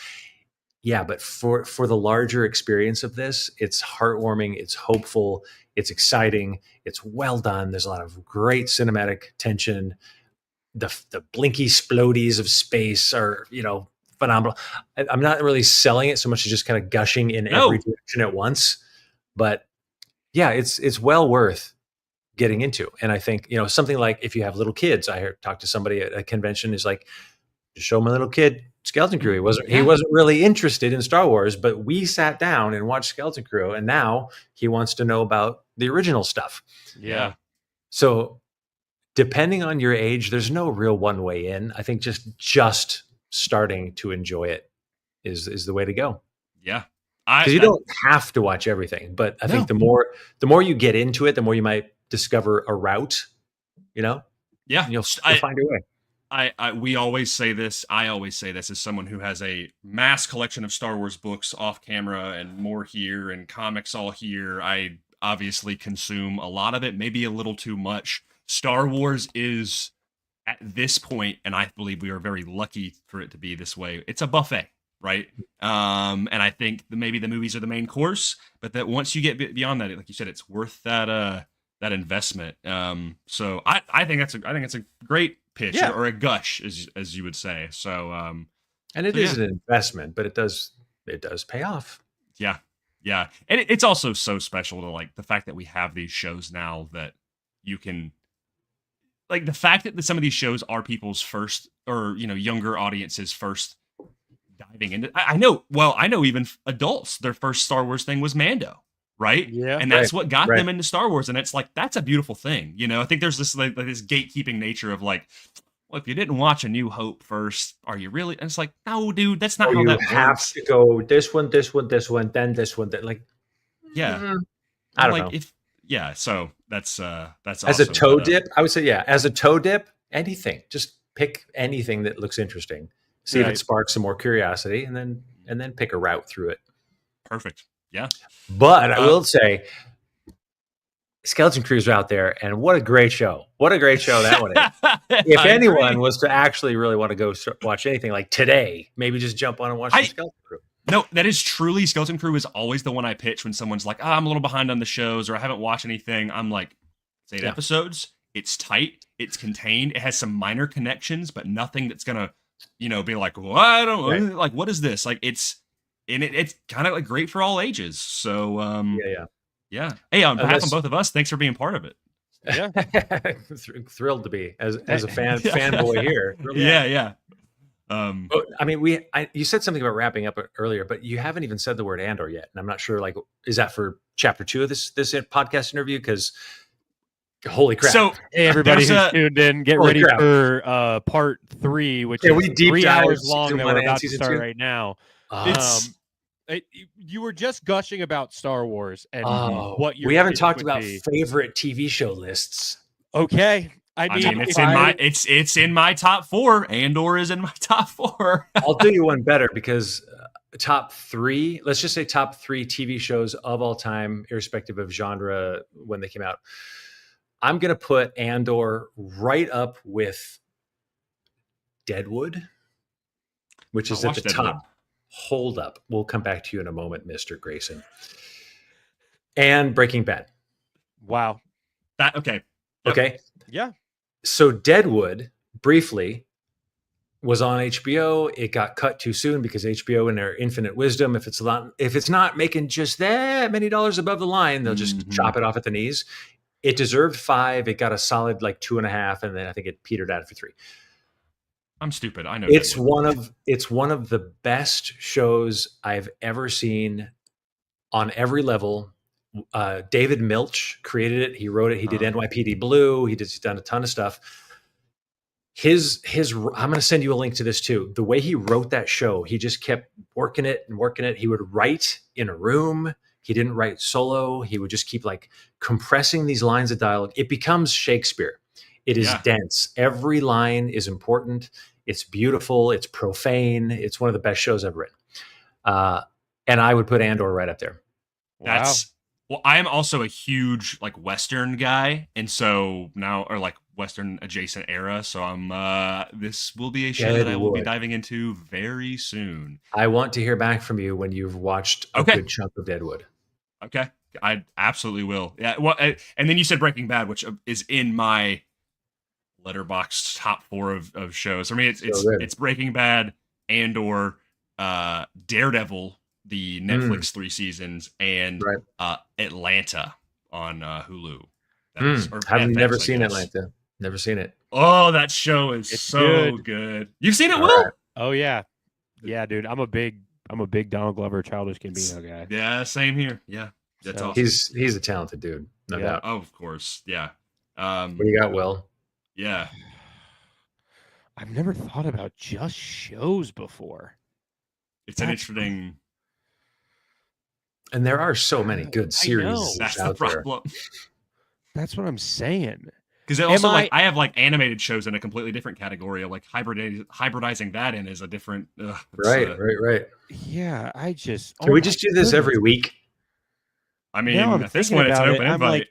but for the larger experience of this, it's heartwarming, it's hopeful, it's exciting, it's well done. There's a lot of great cinematic tension. The blinky splodies of space are, phenomenal. I'm not really selling it so much as just kind of gushing in every direction at once. But yeah, it's well worth getting into. And I think, something like, if you have little kids, I talked to somebody at a convention, is like, just show my little kid Skeleton Crew. He wasn't really interested in Star Wars, but we sat down and watched Skeleton Crew, and now he wants to know about the original stuff. Yeah. So depending on your age, there's no real one way in. I think just starting to enjoy it is the way to go. Yeah. Because you don't have to watch everything, but I think the more you get into it, the more you might discover a route, Yeah. and you'll find your way. We always say this. I always say this as someone who has a mass collection of Star Wars books off camera and more here, and comics all here. I obviously consume a lot of it, maybe a little too much. Star Wars is, at this point, and I believe we are very lucky for it to be this way, it's a buffet, right? And I think maybe the movies are the main course, but that once you get beyond that, like you said, it's worth that investment. So I think it's a great pitch, or a gush, as you would say. So and it is an investment, but it does pay off. Yeah. And it's also so special to, like, the fact that we have these shows now that you can, like, the fact that some of these shows are people's first, or younger audiences first diving into. I know even adults, their first Star Wars thing was Mando. Right. Yeah. And that's what got them into Star Wars. And it's like, that's a beautiful thing. I think there's this this gatekeeping nature of, like, well, if you didn't watch A New Hope first, are you really? And it's like, no, dude, that's not how that works. You have to go this one, then this one, then, like, yeah. I don't know. So that's as awesome. A toe dip. I would say, as a toe dip, anything, just pick anything that looks interesting, see if it sparks some more curiosity, and then pick a route through it. Perfect. Yeah. But I will say, Skeleton Crew's out there, and what a great show. What a great show that one is. If anyone was to actually really want to go watch anything, like today, maybe just jump on and watch the Skeleton Crew. No, that is truly, Skeleton Crew is always the one I pitch when someone's like, I'm a little behind on the shows, or I haven't watched anything. I'm like, it's 8 episodes. It's tight. It's contained. It has some minor connections, but nothing that's going to, be like, well, I don't like, what is this? Like, it's kind of, like, great for all ages. So, yeah. Hey, on behalf of both of us, thanks for being part of it. Yeah. Thrilled to be as a fanboy here. Really. Yeah. I mean, you said something about wrapping up earlier, but you haven't even said the word Andor yet. And I'm not sure, like, is that for chapter 2 of this podcast interview? Because holy crap. So, hey, everybody who's tuned in, get ready for part 3, which is 3 hours long that we're about to start right now. You were just gushing about Star Wars and what we haven't talked about favorite TV show lists. Okay. I mean, it's in my top 4. Andor is in my top 4. I'll do you one better, because top 3, let's just say top 3 TV shows of all time, irrespective of genre when they came out. I'm going to put Andor right up with Deadwood, which is at the top. Hold up. We'll come back to you in a moment, Mr. Grayson. And Breaking Bad. Wow. Okay. Yep. Okay. Yeah. So Deadwood, briefly, was on HBO. It got cut too soon because HBO, in their infinite wisdom, if it's not making just that many dollars above the line, they'll just chop it off at the knees. it deserved 5. It got a solid like 2.5, and then I think it petered out for 3. I'm stupid. I know. It's one of the best shows I've ever seen on every level. David Milch created it. He wrote it. He did NYPD Blue. He's done a ton of stuff. His I'm going to send you a link to this too. The way he wrote that show, he just kept working it and working it. He would write in a room. He didn't write solo. He would just keep like compressing these lines of dialogue. It becomes Shakespeare. It is dense. Every line is important. It's beautiful. It's profane. It's one of the best shows I've written. And I would put Andor right up there. Well, I am also a huge like Western guy, and so now, or like Western adjacent era. So this will be a show that I will be diving into very soon. I want to hear back from you when you've watched a good chunk of Deadwood. Okay, I absolutely will. Yeah. Well, and then you said Breaking Bad, which is in my letterboxd top 4 of shows. For me, it's Breaking Bad, Andor, Daredevil, the Netflix 3 seasons, and Atlanta on Hulu. Have never seen Atlanta. Never seen it. Oh, that show is so good. You've seen it, Will? Right. Oh yeah, dude. I'm a big Donald Glover, Childish Gambino guy. Yeah, same here. Yeah, that's awesome. He's a talented dude, no doubt. Oh, of course. Yeah. What do you got, Will? Yeah. I've never thought about just shows before. It's an interesting. And there are so many good series. That's the problem. That's what I'm saying. Because also, I have like animated shows in a completely different category. Like hybridizing that in is a different. Right. Yeah, I just. Can we just do this every week? I mean, at this point, it's an open invite.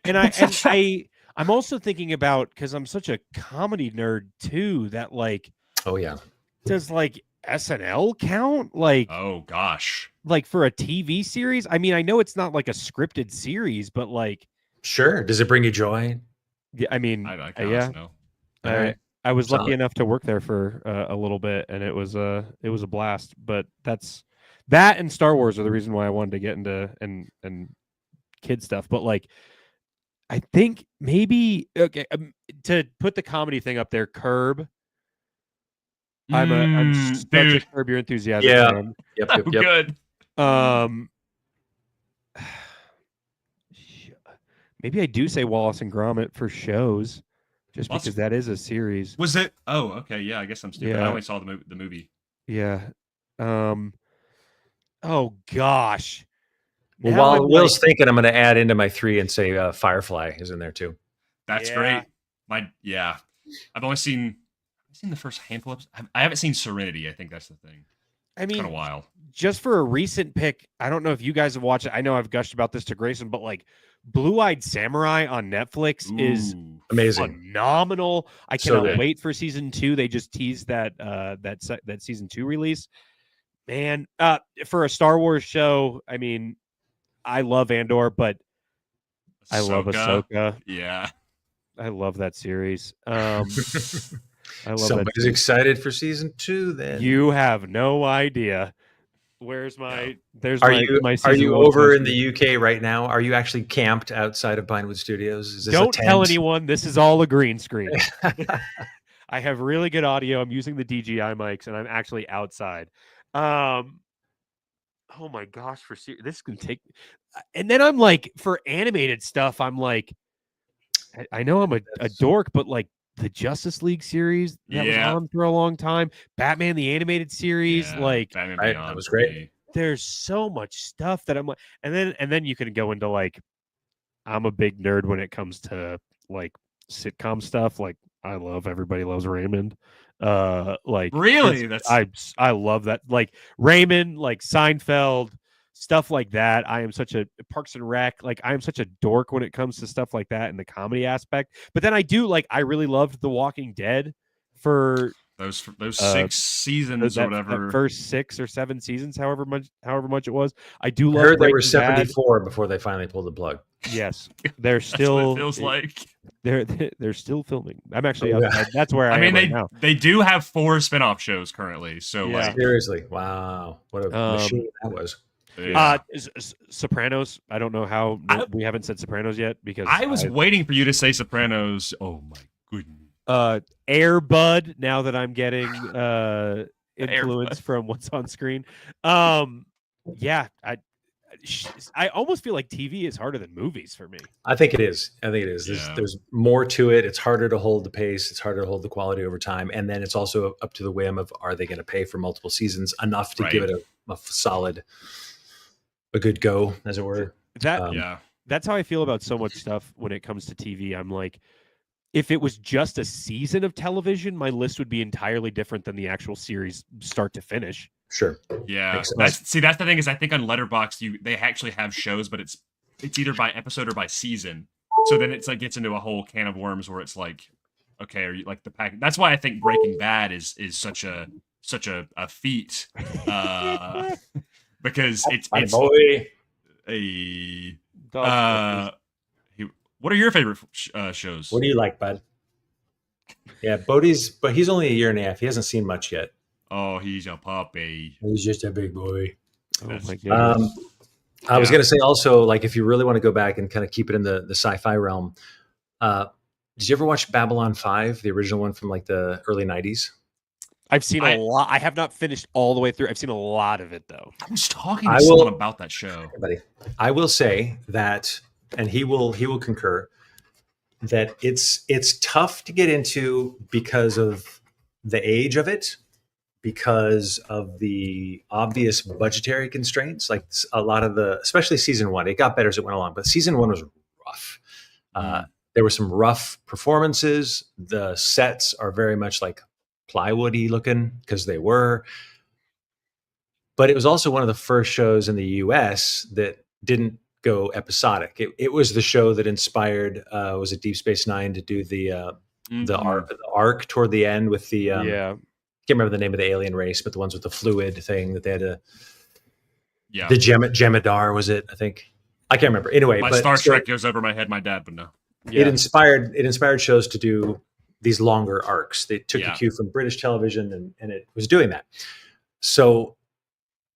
I'm also thinking about, because I'm such a comedy nerd too, that like. Oh yeah. Does like SNL count? Like. Oh gosh. Like for a TV series? I mean, I know it's not like a scripted series, but like. Sure. Does it bring you joy? Yeah, I mean, know. I was lucky enough to work there for a little bit, and it was a blast. But that and Star Wars are the reason why I wanted to get into and kid stuff. But like, I think maybe to put the comedy thing up there, Curb. I'm such a Curb Your Enthusiasm fan. Yep. Good. Maybe I do say Wallace and Gromit for shows, just because that is a series. Was it? Oh, okay. Yeah, I guess I'm stupid. I only saw the movie. Yeah. Oh gosh. Well, while Will's thinking, I'm going to add into my 3 and say Firefly is in there too. That's great. I've only seen the first handful of. I haven't seen Serenity. I think that's the thing. I mean, it's been a while. Just for a recent pick, I don't know if you guys have watched it. I know I've gushed about this to Grayson, but like Blue-Eyed Samurai on Netflix is amazing, phenomenal. I cannot wait for season 2. They just teased that season 2 release. Man, for a Star Wars show, I mean, I love Andor, but I love Ahsoka. Yeah, I love that series. Somebody's excited for season 2. Then you have no idea. Where's my? There's are my you over in the UK right now? Are you actually camped outside of Pinewood Studios? Is this Don't tell anyone. This is all a green screen. I have really good audio. I'm using the DJI mics, and I'm actually outside. Oh my gosh! This can take. And then I'm like, for animated stuff, I'm like, I know I'm a dork, but like. The Justice League series that was on for a long time, Batman the animated series, Batman Beyond, that was great. There's so much stuff that I'm like, and then you can go into like, I'm a big nerd when it comes to like sitcom stuff. Like I love Everybody Loves Raymond. Like really, I love that. Like Raymond, like Seinfeld. Stuff like that. I am such a Parks and Rec. Like I am such a dork when it comes to stuff like that and the comedy aspect. But then I really loved The Walking Dead for those 6 seasons or whatever. That first 6 or 7 seasons, however much it was. I do love. I heard they were 74 before they finally pulled the plug. Yes, they're still. That's what it feels like they're still filming. I'm actually. That's where I mean, am right now. They do have 4 spinoff shows currently. So seriously, wow, what a machine that was. Yeah. Sopranos. I don't know how we haven't said Sopranos yet because I was waiting for you to say Sopranos. Oh my goodness. Air Bud. Now that I'm getting influence from what's on screen. Yeah, I almost feel like TV is harder than movies for me. I think it is. There's more to it. It's harder to hold the pace. It's harder to hold the quality over time. And then it's also up to the whim of, are they going to pay for multiple seasons enough to give it a solid, a good go, as it were. That's how I feel about so much stuff when it comes to TV. I'm like, if it was just a season of television, my list would be entirely different than the actual series start to finish. Sure. Yeah. That's the thing is, I think on Letterboxd they actually have shows, but it's either by episode or by season. So then it's like gets into a whole can of worms where it's like, okay, are you like the pack? That's why I think Breaking Bad is such a feat, because it's what are your favorite shows? What do you like, bud? Yeah, but he's only a year and a half. He hasn't seen much yet. Oh, he's a puppy. He's just a big boy. Oh my goodness. I was going to say also, like, if you really want to go back and kind of keep it in the sci-fi realm, did you ever watch Babylon 5, the original one from like the early 90s? I've seen a lot. I have not finished all the way through. I've seen a lot of it, though. I was talking to someone about that show. I will say that, and he will concur, that it's tough to get into because of the age of it, because of the obvious budgetary constraints. Like a lot of especially season 1, it got better as it went along, but season 1 was rough. There were some rough performances. The sets are very much like plywoody looking, because they were. But it was also one of the first shows in the US that didn't go episodic. It was the show that inspired was it Deep Space Nine to do the arc toward the end with the can't remember the name of the alien race, but the ones with the fluid thing that they had to. Yeah, the Jemadar was it? I think I can't remember. Anyway, my Star Trek goes over my head. My dad would know. Yeah. It inspired shows to do these longer arcs. They took a cue from British television, and it was doing that. So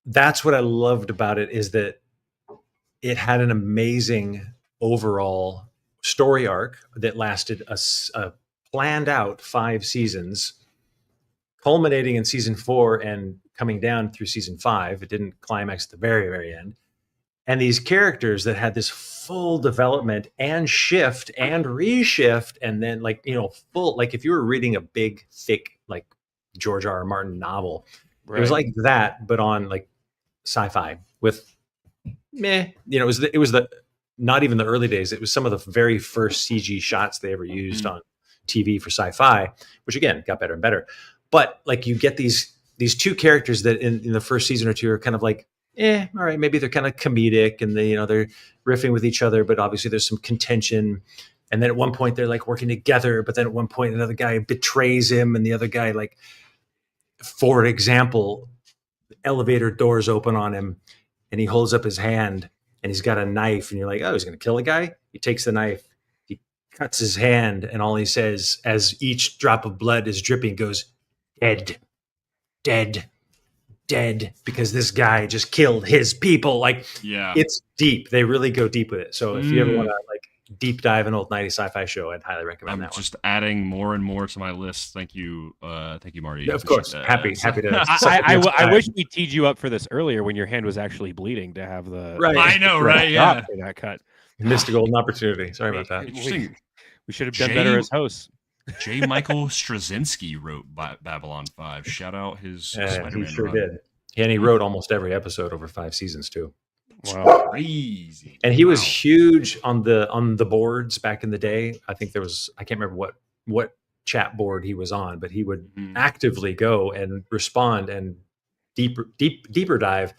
that's what I loved about it, is that it had an amazing overall story arc that lasted a planned out 5 seasons, culminating in season 4 and coming down through season 5. It didn't climax at the very, very end. And these characters that had this full development and shift and reshift, and then full, like if you were reading a big, thick, like George R. R. Martin novel, it was like that, but on like sci-fi with it was the not even the early days. It was some of the very first CG shots they ever used on TV for sci-fi, which again got better and better. But like you get these 2 characters that in the first season or 2 are kind of like, all right, maybe they're kind of comedic and they're riffing with each other, but obviously there's some contention. And then at one point they're like working together, but then at one point another guy betrays him, and the other guy, like, for example, elevator doors open on him and he holds up his hand and he's got a knife, and you're like, oh, he's going to kill a guy. He takes the knife, he cuts his hand, and all he says as each drop of blood is dripping goes, dead, dead, dead, because this guy just killed his people. Like, it's deep. They really go deep with it. So if you ever want to like deep dive an old 90s sci-fi show, I'd highly recommend that one. Just adding more and more to my list. Thank you, Marty. Of course, happy to. I wish we teed you up for this earlier when your hand was actually bleeding to have the. Right, I know, right? Yeah, that cut. Missed a golden opportunity. Sorry about that. We should have done better as hosts. J. Michael Straczynski wrote Babylon 5. Shout out his Spider-Man he sure run. did. And he wrote almost every episode over 5 seasons too. Wow, crazy! And he was huge on the boards back in the day. I think there was, I can't remember what chat board he was on, but he would actively go and respond and deeper dive,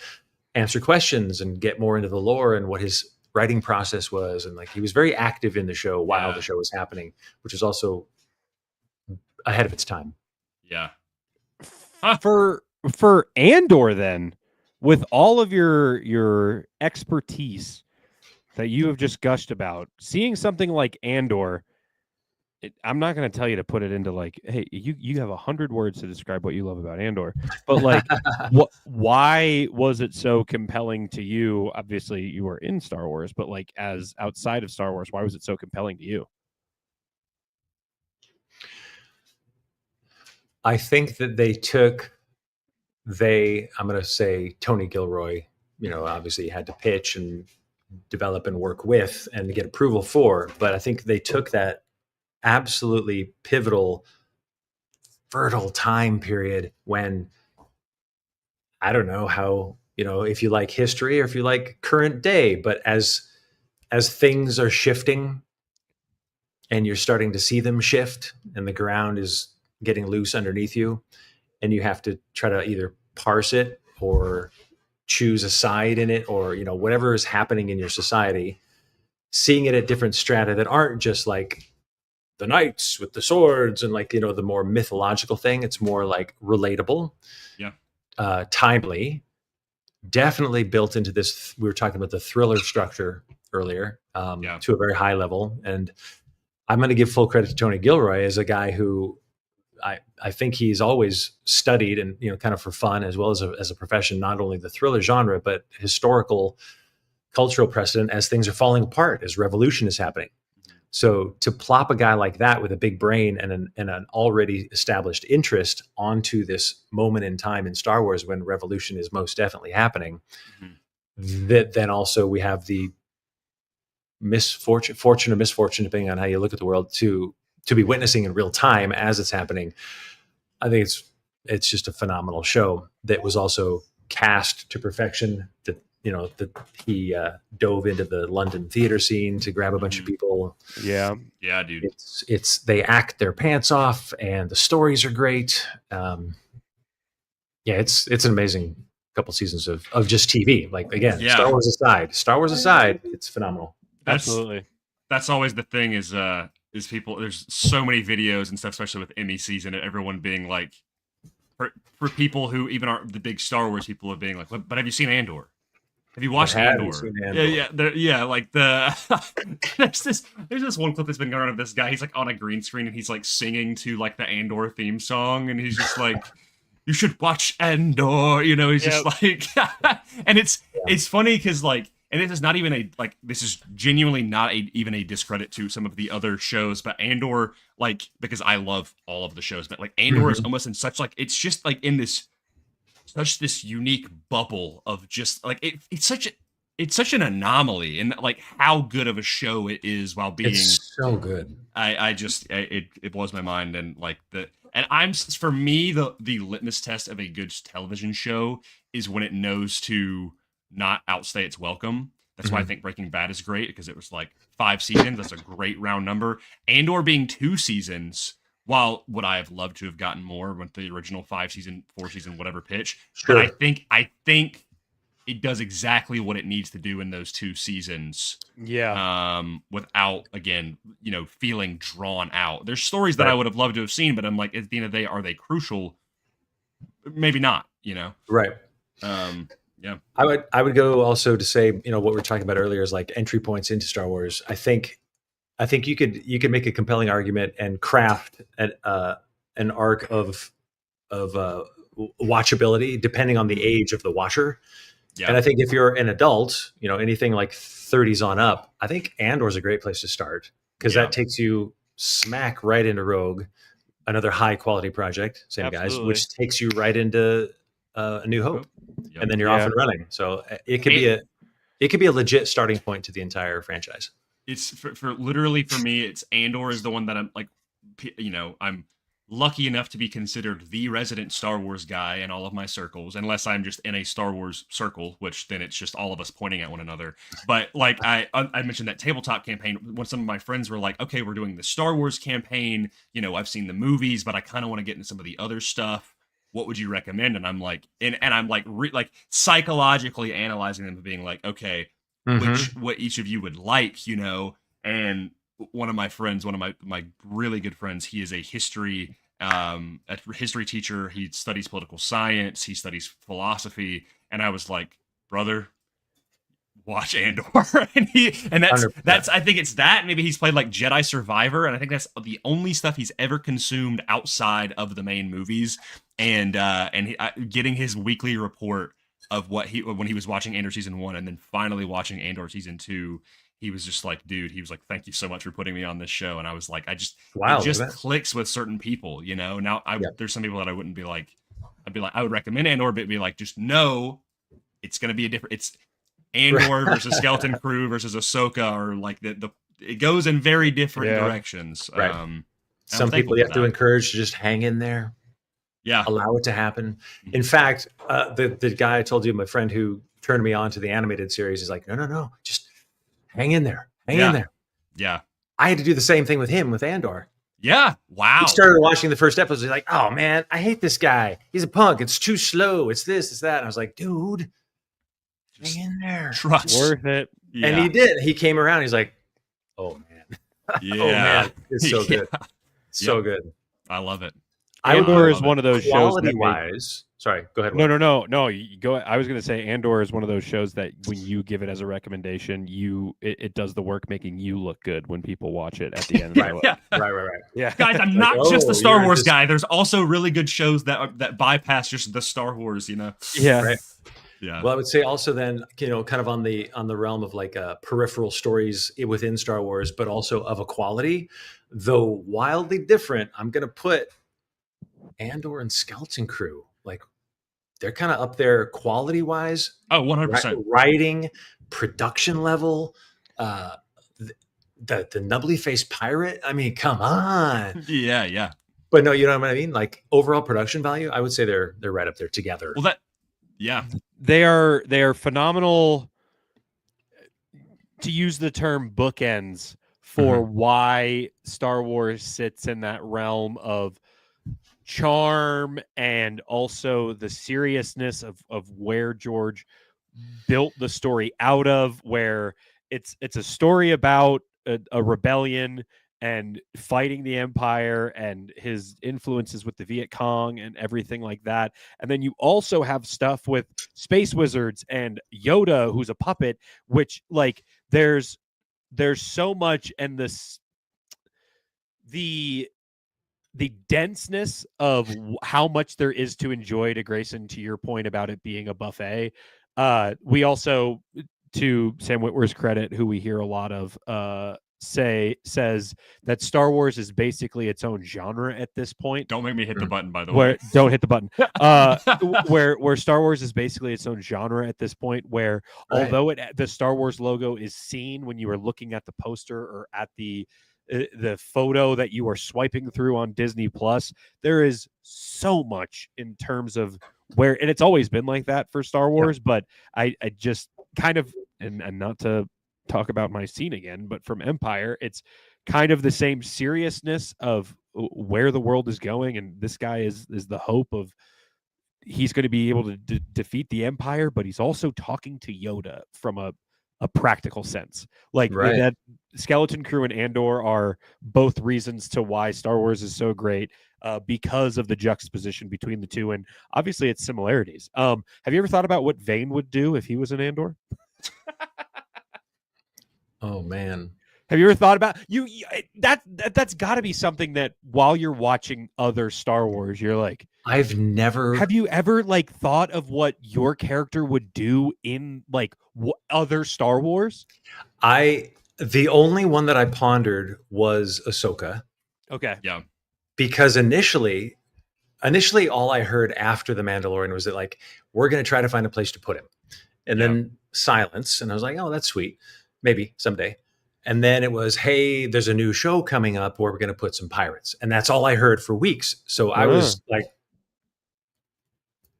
answer questions, and get more into the lore and what his writing process was. And like he was very active in the show while the show was happening, which is also ahead of its time. Yeah. For Andor, then, with all of your expertise that you have just gushed about, seeing something like Andor, I'm not going to tell you to put it into like, hey, you have 100 words to describe what you love about Andor, but like, why was it so compelling to you? Obviously, you were in Star Wars, but like, as outside of Star Wars, why was it so compelling to you? I think that I'm going to say Tony Gilroy, obviously had to pitch and develop and work with and get approval for, but I think they took that absolutely pivotal, fertile time period when, I don't know how, if you like history or if you like current day, but as things are shifting and you're starting to see them shift and the ground is getting loose underneath you, and you have to try to either parse it or choose a side in it, or whatever is happening in your society, seeing it at different strata that aren't just like the knights with the swords and like the more mythological thing. It's more like relatable, timely, definitely built into this. We were talking about the thriller structure earlier, to a very high level, and I'm going to give full credit to Tony Gilroy as a guy who I think he's always studied and, kind of for fun as well as a profession, not only the thriller genre, but historical cultural precedent as things are falling apart, as revolution is happening. So to plop a guy like that with a big brain and an already established interest onto this moment in time in Star Wars when revolution is most definitely happening, that then also we have the fortune or misfortune, depending on how you look at the world, to be witnessing in real time as it's happening. I think it's just a phenomenal show that was also cast to perfection. That he dove into the London theater scene to grab a bunch of people. Yeah, dude. It's they act their pants off, and the stories are great. It's an amazing couple seasons of just TV. Like, again, Star Wars aside, it's phenomenal. Absolutely. That's always the thing is people, there's so many videos and stuff, especially with Emmy season, and everyone being like, for people who even aren't the big Star Wars people, of being like, but have you seen Andor? Have you watched Andor? Yeah. Like there's this one clip that's been going on of this guy. He's like on a green screen and he's like singing to like the Andor theme song, and he's just like, you should watch Andor. He's just like, and it's funny because like. And this is not even this is genuinely not even a discredit to some of the other shows, but Andor, like, because I love all of the shows, but like Andor is almost in such like, it's just like in this unique bubble of just like, it's such an anomaly, and like how good of a show it is while being so good. It blows my mind. And like for me, the litmus test of a good television show is when it knows to not outstay its welcome. That's why I think Breaking Bad is great, because it was like 5 seasons. That's a great round number. Andor being 2 seasons, while would I have loved to have gotten more with the original 4 season, whatever pitch. Sure. But I think it does exactly what it needs to do in those 2 seasons. Yeah. Without, again, feeling drawn out. There's stories that I would have loved to have seen, but I'm like, at the end of the day, are they crucial? Maybe not, Right. Yeah, I would go also to say, what we were talking about earlier is like entry points into Star Wars. I think you could make a compelling argument and craft an arc of watchability depending on the age of the watcher. Yeah. And I think if you're an adult, anything like 30s on up, I think Andor is a great place to start, because that takes you smack right into Rogue, another high quality project, same Absolutely. Guys, which takes you right into A New Hope. Yep. And then you're off and running. So it could be a legit starting point to the entire franchise. It's for literally for me, it's Andor is the one that I'm like, I'm lucky enough to be considered the resident Star Wars guy in all of my circles, unless I'm just in a Star Wars circle, which then it's just all of us pointing at one another. But like I mentioned that tabletop campaign, when some of my friends were like, okay, we're doing the Star Wars campaign. I've seen the movies, but I kind of want to get into some of the other stuff. What would you recommend? And I'm like, and I'm like, psychologically analyzing them, being like, okay, what each of you would like, and one of my friends, one of my really good friends, he is a history teacher. He studies political science. He studies philosophy. And I was like, brother, watch Andor. and that's I think it's that. Maybe he's played like Jedi Survivor, and I think that's the only stuff he's ever consumed outside of the main movies. And getting his weekly report of when he was watching Andor season 1 and then finally watching Andor season 2, he was just like, dude, he was like, thank you so much for putting me on this show. And I was like, it just clicks with certain people, you know. Now there's some people that I wouldn't be like, I would recommend Andor, but be like, just know it's going to be it's Andor versus Skeleton Crew versus Ahsoka, or like it goes in very different directions. Right. Some people you have to encourage to just hang in there. Yeah. Allow it to happen. In fact, the guy I told you, my friend who turned me on to the animated series, is like, no, just hang in there. Hang in there. Yeah. I had to do the same thing with him with Andor. Yeah. Wow. He started watching the first episode. He's like, oh man, I hate this guy. He's a punk. It's too slow. It's this, it's that. And I was like, dude, hang in there. Trust. Worth it. Yeah. And he did. He came around. He's like, oh man. Yeah. Oh man. It's so good. So good. I love it. Andor is one of those shows. Quality-wise, sorry, go ahead. No. You go. I was going to say Andor is one of those shows that when you give it as a recommendation, it does the work making you look good when people watch it at the end. Right. Yeah, guys, I'm not just the Star Wars guy. There's also really good shows that bypass just the Star Wars. You know. Yeah. Right. Yeah. Well, I would say also then, kind of on the realm of like peripheral stories within Star Wars, but also of a quality, though wildly different. I'm going to put Andor and Skeleton Crew, like they're kind of up there quality wise. Oh, 100%. Writing, production level, the nubbly faced pirate. I mean, come on. Yeah. But no, you know what I mean? Like overall production value, I would say they're right up there together. Well, they are phenomenal. To use the term bookends for why Star Wars sits in that realm of charm and also the seriousness of where George built the story out of, where it's a story about a rebellion and fighting the Empire and his influences with the Viet Cong and everything like that. And then you also have stuff with space wizards and Yoda, who's a puppet, which like there's so much, and the denseness of how much there is to enjoy, to Grayson, to your point about it being a buffet. We also, to Sam Witwer's credit, who we hear a lot of, says that Star Wars is basically its own genre at this point. Don't make me hit the button, by the way. Don't hit the button. Where Star Wars is basically its own genre at this point, where although the Star Wars logo is seen when you are looking at the poster or at the photo that you are swiping through on Disney Plus, there is so much in terms of where, and it's always been like that for Star Wars, but I just kind of, and not to talk about my scene again, but from Empire, it's kind of the same seriousness of where the world is going, and this guy is the hope of he's going to be able to defeat the Empire, but he's also talking to Yoda from a practical sense. Like that Skeleton Crew and Andor are both reasons to why Star Wars is so great, because of the juxtaposition between the two, and obviously its similarities. Have you ever thought about what Vane would do if he was an Andor? Oh man. Have you ever thought about that's got to be something that while you're watching other Star Wars, you're like, have you ever like thought of what your character would do in like other Star Wars? The only one that I pondered was Ahsoka. Okay. Yeah. Because initially all I heard after The Mandalorian was that like, we're going to try to find a place to put him. And then silence. And I was like, oh, that's sweet. Maybe someday. And then it was, hey, there's a new show coming up where we're going to put some pirates. And that's all I heard for weeks. So I was like,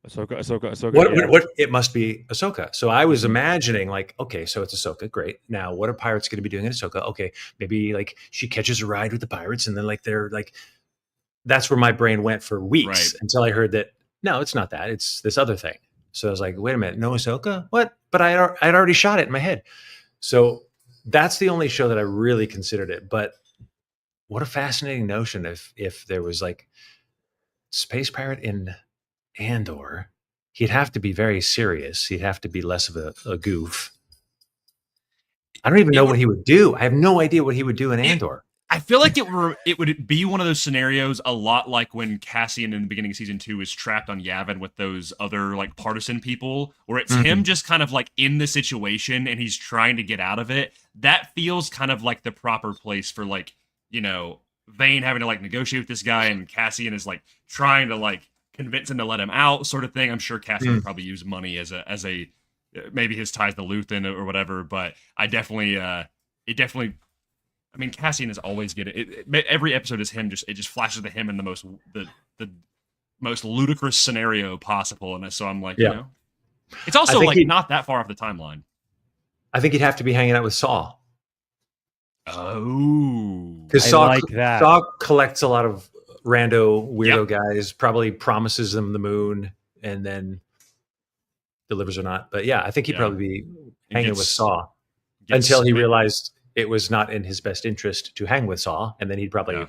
Ahsoka. What? It must be Ahsoka. So I was imagining like, okay, so it's Ahsoka. Great. Now what are pirates going to be doing in Ahsoka? Okay. Maybe like she catches a ride with the pirates, and then like they're like, that's where my brain went for weeks until I heard that, no, it's not that. It's this other thing. So I was like, wait a minute, no Ahsoka? What? But I'd already shot it in my head. So that's the only show that I really considered it. But what a fascinating notion if there was like space pirate in Andor. He'd have to be very serious. He'd have to be less of a goof. I don't even know what he would do. I have no idea what he would do in Andor. I feel like it would be one of those scenarios a lot like when Cassian in the beginning of season 2 is trapped on Yavin with those other like partisan people, where it's him just kind of like in the situation and he's trying to get out of it. That feels kind of like the proper place for like, you know, Vane having to like negotiate with this guy and Cassian is like trying to like convince him to let him out sort of thing. I'm sure Cassian would probably use money as a maybe his ties to Luthen or whatever, but I definitely I mean, Cassian is always good. Every episode is him. It just flashes to him in the most ludicrous scenario possible, and so I'm like, you know, it's also like not that far off the timeline. I think he'd have to be hanging out with Saw. Oh, because Saw collects a lot of rando weirdo guys. Probably promises them the moon and then delivers or not. But yeah, I think he'd probably be hanging with Saw until he realized it was not in his best interest to hang with Saw, and then he'd probably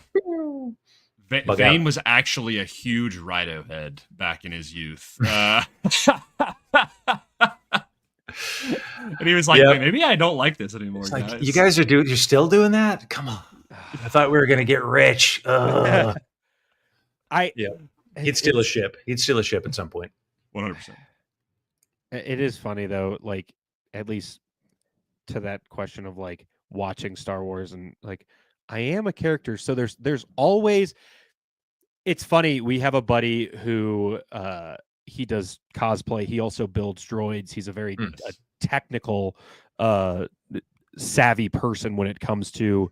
Vane was actually a huge Rido head back in his youth. And he was like, maybe I don't like this anymore, it's guys. Like, you guys you're still doing that? Come on. I thought we were going to get rich. He'd steal a ship. He'd steal a ship at some point. 100%. It is funny, though, like, at least to that question of, like, watching Star Wars and like I am a character, so there's always, it's funny, we have a buddy who he does cosplay, he also builds droids, he's a very technical savvy person when it comes to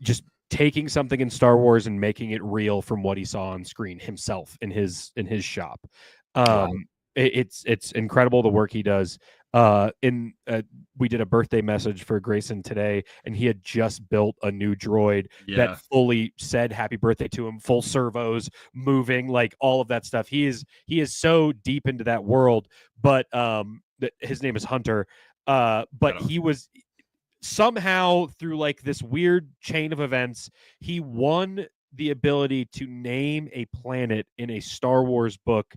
just taking something in Star Wars and making it real from what he saw on screen himself in his shop. It's incredible the work he does. We did a birthday message for Grayson today, and he had just built a new droid that fully said happy birthday to him, full servos, moving, like all of that stuff. He is so deep into that world, but his name is Hunter. But he was somehow, through like this weird chain of events, he won the ability to name a planet in a Star Wars book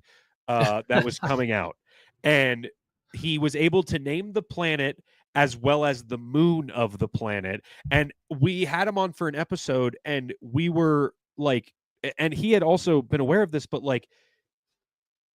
that was coming out. And he was able to name the planet as well as the moon of the planet. And we had him on for an episode, and we were like, and he had also been aware of this, but like,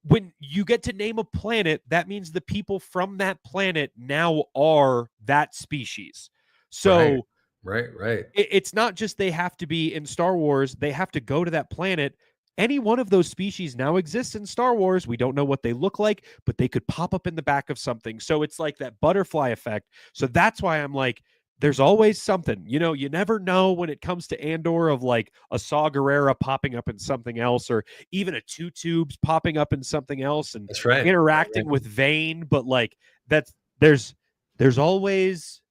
when you get to name a planet, that means the people from that planet now are that species. So right. It's not just they have to be in Star Wars, they have to go to that planet. Any one of those species now exists in Star Wars. We don't know what they look like, but they could pop up in the back of something. So it's like that butterfly effect. So that's why I'm like, there's always something, you know, you never know when it comes to Andor of like a Saw Gerrera popping up in something else, or even a Two Tubes popping up in something else and interacting with Vane. But like there's always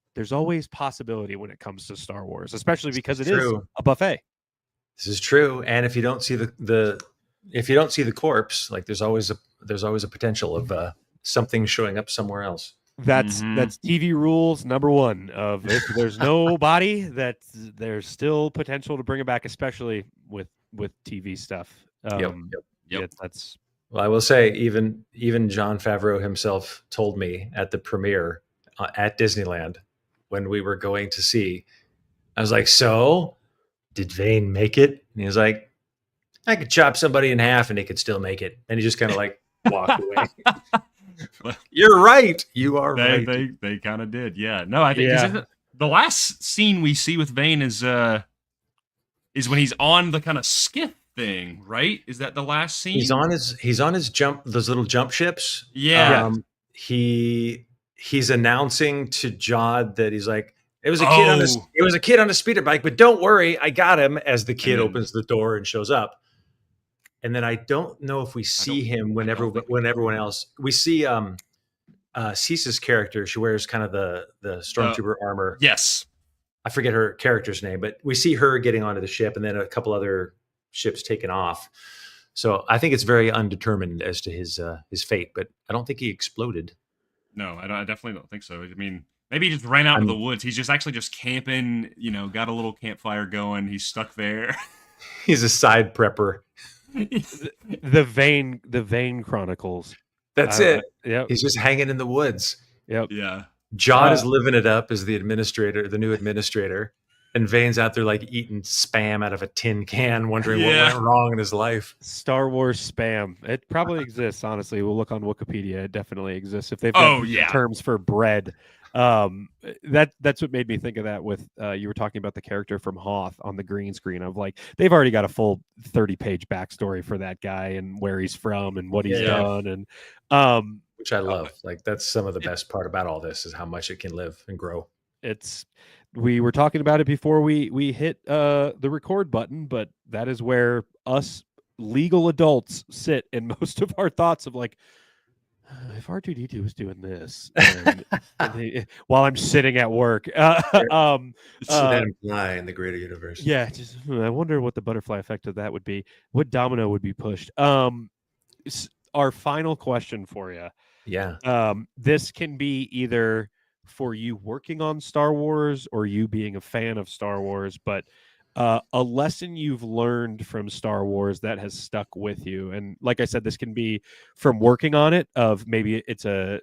possibility when it comes to Star Wars, especially because it is a buffet. This is true, and if you don't see the corpse, like there's always a potential of something showing up somewhere else. That's TV rules number one. Of if there's no body, that there's still potential to bring it back, especially with TV stuff. Yep. That's. Well, I will say, even Jon Favreau himself told me at the premiere at Disneyland when we were going to see. I was like, so. Did Vane make it? And he was like, I could chop somebody in half and he could still make it. And he just kind of like walked away. You're right. You are right. They kind of did. Yeah. No, I think the last scene we see with Vane is when he's on the kind of skiff thing, right? Is that the last scene? He's on his jump, those little jump ships. Yeah. He's announcing to Jod that he's like, It was a kid on a speeder bike, but don't worry, I got him. As the kid opens the door and shows up, and then I don't know if we see him when everyone else. We see Cease's character. She wears kind of the stormtrooper armor. Yes, I forget her character's name, but we see her getting onto the ship, and then a couple other ships taken off. So I think it's very undetermined as to his fate, but I don't think he exploded. No, I definitely don't think so. I mean. Maybe he just ran out into the woods. He's just camping, you know, got a little campfire going. He's stuck there. He's a side prepper. The Vane Chronicles. That's it. Yeah. He's just hanging in the woods. Yep. Yeah. Jod is living it up as the administrator, the new administrator, and Vane's out there like eating spam out of a tin can, wondering what went wrong in his life. Star Wars spam. It probably exists, honestly. We'll look on Wikipedia. It definitely exists. If they've got terms for bread. That's what made me think of that with you were talking about the character from Hoth on the green screen. Of like, they've already got a full 30-page backstory for that guy and where he's from and what he's done. And which I love. Like, that's some of the best part about all this is how much it can live and grow. We were talking about it before we hit the record button, but that is where us legal adults sit in most of our thoughts of like, if R2D2 was doing this while I'm sitting at work, that imply in the greater universe. Yeah, just I wonder what the butterfly effect of that would be. What domino would be pushed? Our final question for you. Yeah. This can be either for you working on Star Wars or you being a fan of Star Wars, but a lesson you've learned from Star Wars that has stuck with you. And like I said, this can be from working on it, of maybe it's an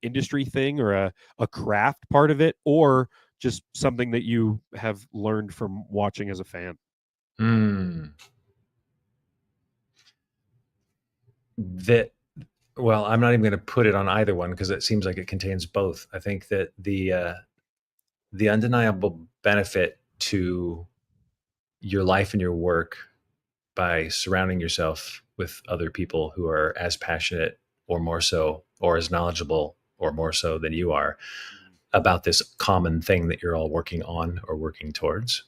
industry thing or a craft part of it, or just something that you have learned from watching as a fan. Well, I'm not even going to put it on either one because it seems like it contains both. I think that the undeniable benefit to your life and your work by surrounding yourself with other people who are as passionate or more so, or as knowledgeable or more so than you are about this common thing that you're all working on or working towards.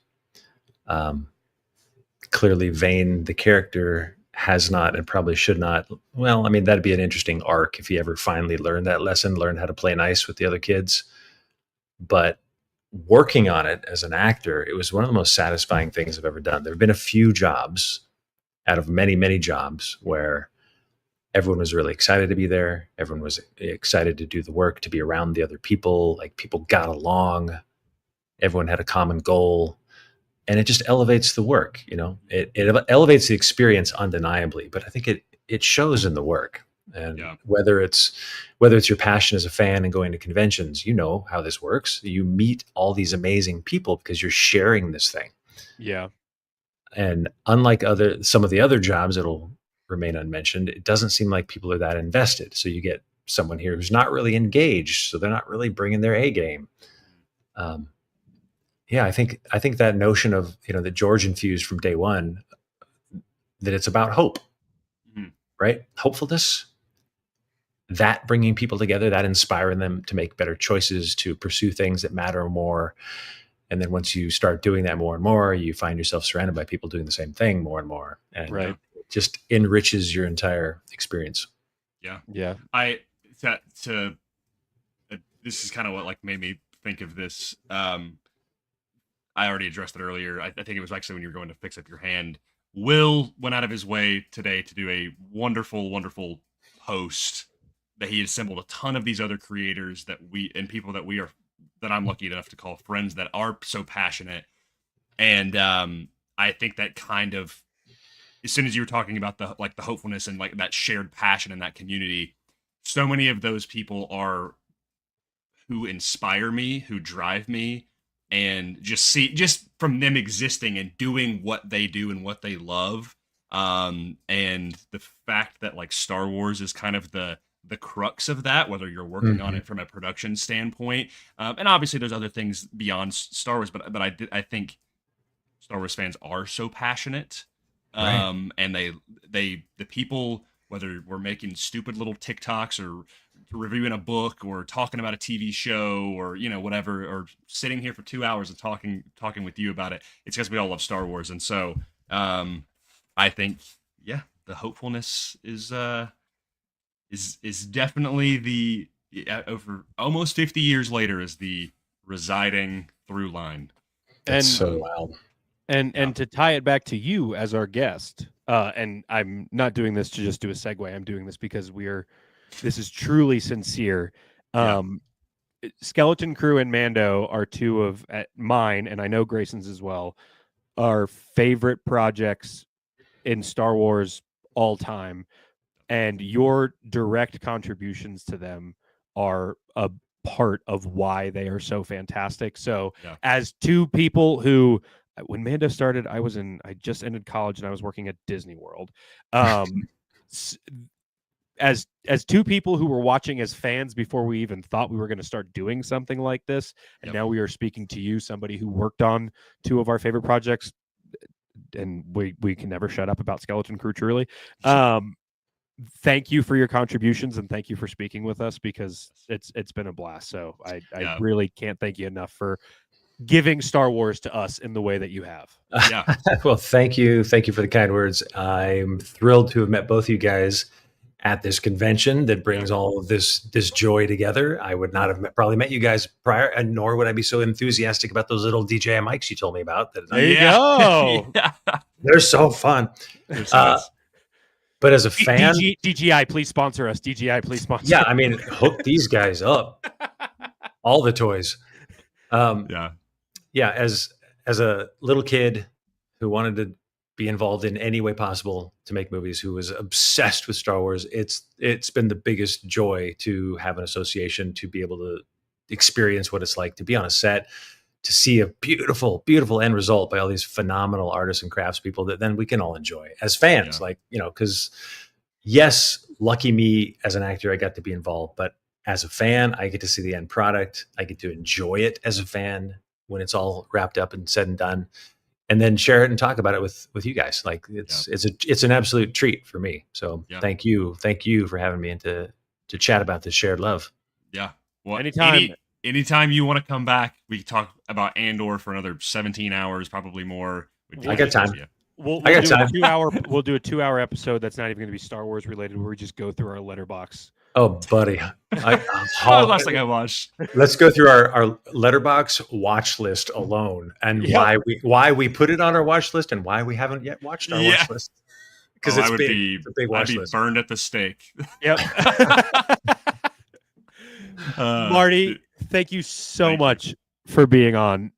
Clearly, Vane, the character, has not and probably should not. Well, I mean, that'd be an interesting arc if he ever finally learned that lesson, learned how to play nice with the other kids. But working on it as an actor, it was one of the most satisfying things I've ever done. There have been a few jobs out of many, many jobs where everyone was really excited to be there. Everyone was excited to do the work, to be around the other people. Like, people got along. Everyone had a common goal. And it just elevates the work, you know. It elevates the experience undeniably, but I think it shows in the work. And whether it's your passion as a fan and going to conventions, you know how this works. You meet all these amazing people because you're sharing this thing. Yeah. And unlike some of the other jobs that'll remain unmentioned, it doesn't seem like people are that invested. So you get someone here who's not really engaged, so they're not really bringing their A game. Yeah, I think that notion of, you know, that George infused from day one, that it's about hope, right? Hopefulness, that bringing people together, that inspiring them to make better choices, to pursue things that matter more. And then once you start doing that more and more, you find yourself surrounded by people doing the same thing more and more. And it just enriches your entire experience. Yeah. Yeah. This is kind of what like made me think of this. I already addressed it earlier. I think it was actually when you were going to fix up your hand. Will went out of his way today to do a wonderful, wonderful post that he assembled a ton of these other creators that I'm lucky enough to call friends that are so passionate. And I think that kind of, as soon as you were talking about the hopefulness and like that shared passion in that community, so many of those people are who inspire me, who drive me. And just from them existing and doing what they do and what they love, and the fact that like Star Wars is kind of the crux of that, whether you're working on it from a production standpoint, and obviously there's other things beyond Star Wars, but I think Star Wars fans are so passionate, and the people, whether we're making stupid little TikToks or reviewing a book or talking about a TV show or, you know, whatever, or sitting here for 2 hours and talking with you about it, it's because we all love Star Wars. And so I think, the hopefulness is definitely over almost 50 years later is the residing through line. That's so wild. And to tie it back to you as our guest, and I'm not doing this to just do a segue. I'm doing this because this is truly sincere. Skeleton Crew and Mando are two of mine, and I know Grayson's as well, are favorite projects in Star Wars all time. And your direct contributions to them are part of why they are so fantastic. So as two people who, when Mando started, I just ended college and I was working at Disney World. As two people who were watching as fans before we even thought we were going to start doing something like this, and now we are speaking to you, somebody who worked on two of our favorite projects, and we can never shut up about Skeleton Crew, truly. Thank you for your contributions, and thank you for speaking with us, because it's been a blast. So I really can't thank you enough for giving Star Wars to us in the way that you have. Yeah. Well, thank you for the kind words. I'm thrilled to have met both you guys at this convention that brings all of this joy together. I would not have probably met you guys prior, and nor would I be so enthusiastic about those little DJI mics you told me about. There you go. They're so fun. But as a fan, DJI, please sponsor us. DJI, please sponsor. Yeah, I mean, hook these guys up. All the toys. Yeah. As a little kid who wanted to be involved in any way possible to make movies, who was obsessed with Star Wars, it's been the biggest joy to have an association, to be able to experience what it's like to be on a set, to see a beautiful, beautiful end result by all these phenomenal artists and craftspeople that then we can all enjoy as fans. Like, because yes, lucky me as an actor, I got to be involved, but as a fan, I get to see the end product. I get to enjoy it as a fan when it's all wrapped up and said and done, and then share it and talk about it with you guys. Like it's an absolute treat for me. So thank you for having me and to chat about this shared love. Yeah. Well, anytime you want to come back, we can talk about Andor for another 17 hours, probably more. I got time. We'll do a 2-hour episode that's not even going to be Star Wars related, where we just go through our letterbox. Oh, buddy. Last thing I watched. Let's go through our Letterbox watch list alone, and why we put it on our watch list, and why we haven't yet watched our watch list. Because it's a big watch list. Burned at the stake. Yep. Marty, thank you so much for being on.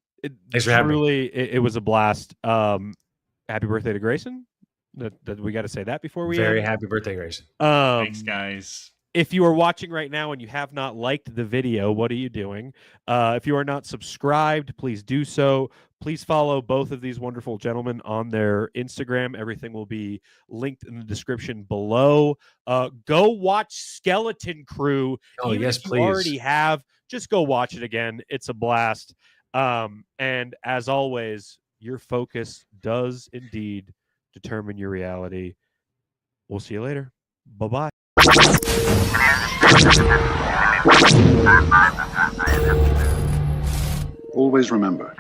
Thanks for having me. It was a blast. Happy birthday to Grayson. That we got to say that before we Very happy birthday, Grayson. Thanks, guys. If you are watching right now and you have not liked the video, what are you doing? If you are not subscribed, please do so. Please follow both of these wonderful gentlemen on their Instagram. Everything will be linked in the description below. Go watch Skeleton Crew. Oh, yes, if you please. already have, just go watch it again. It's a blast. And as always, your focus does indeed determine your reality. We'll see you later. Bye-bye. Always remember.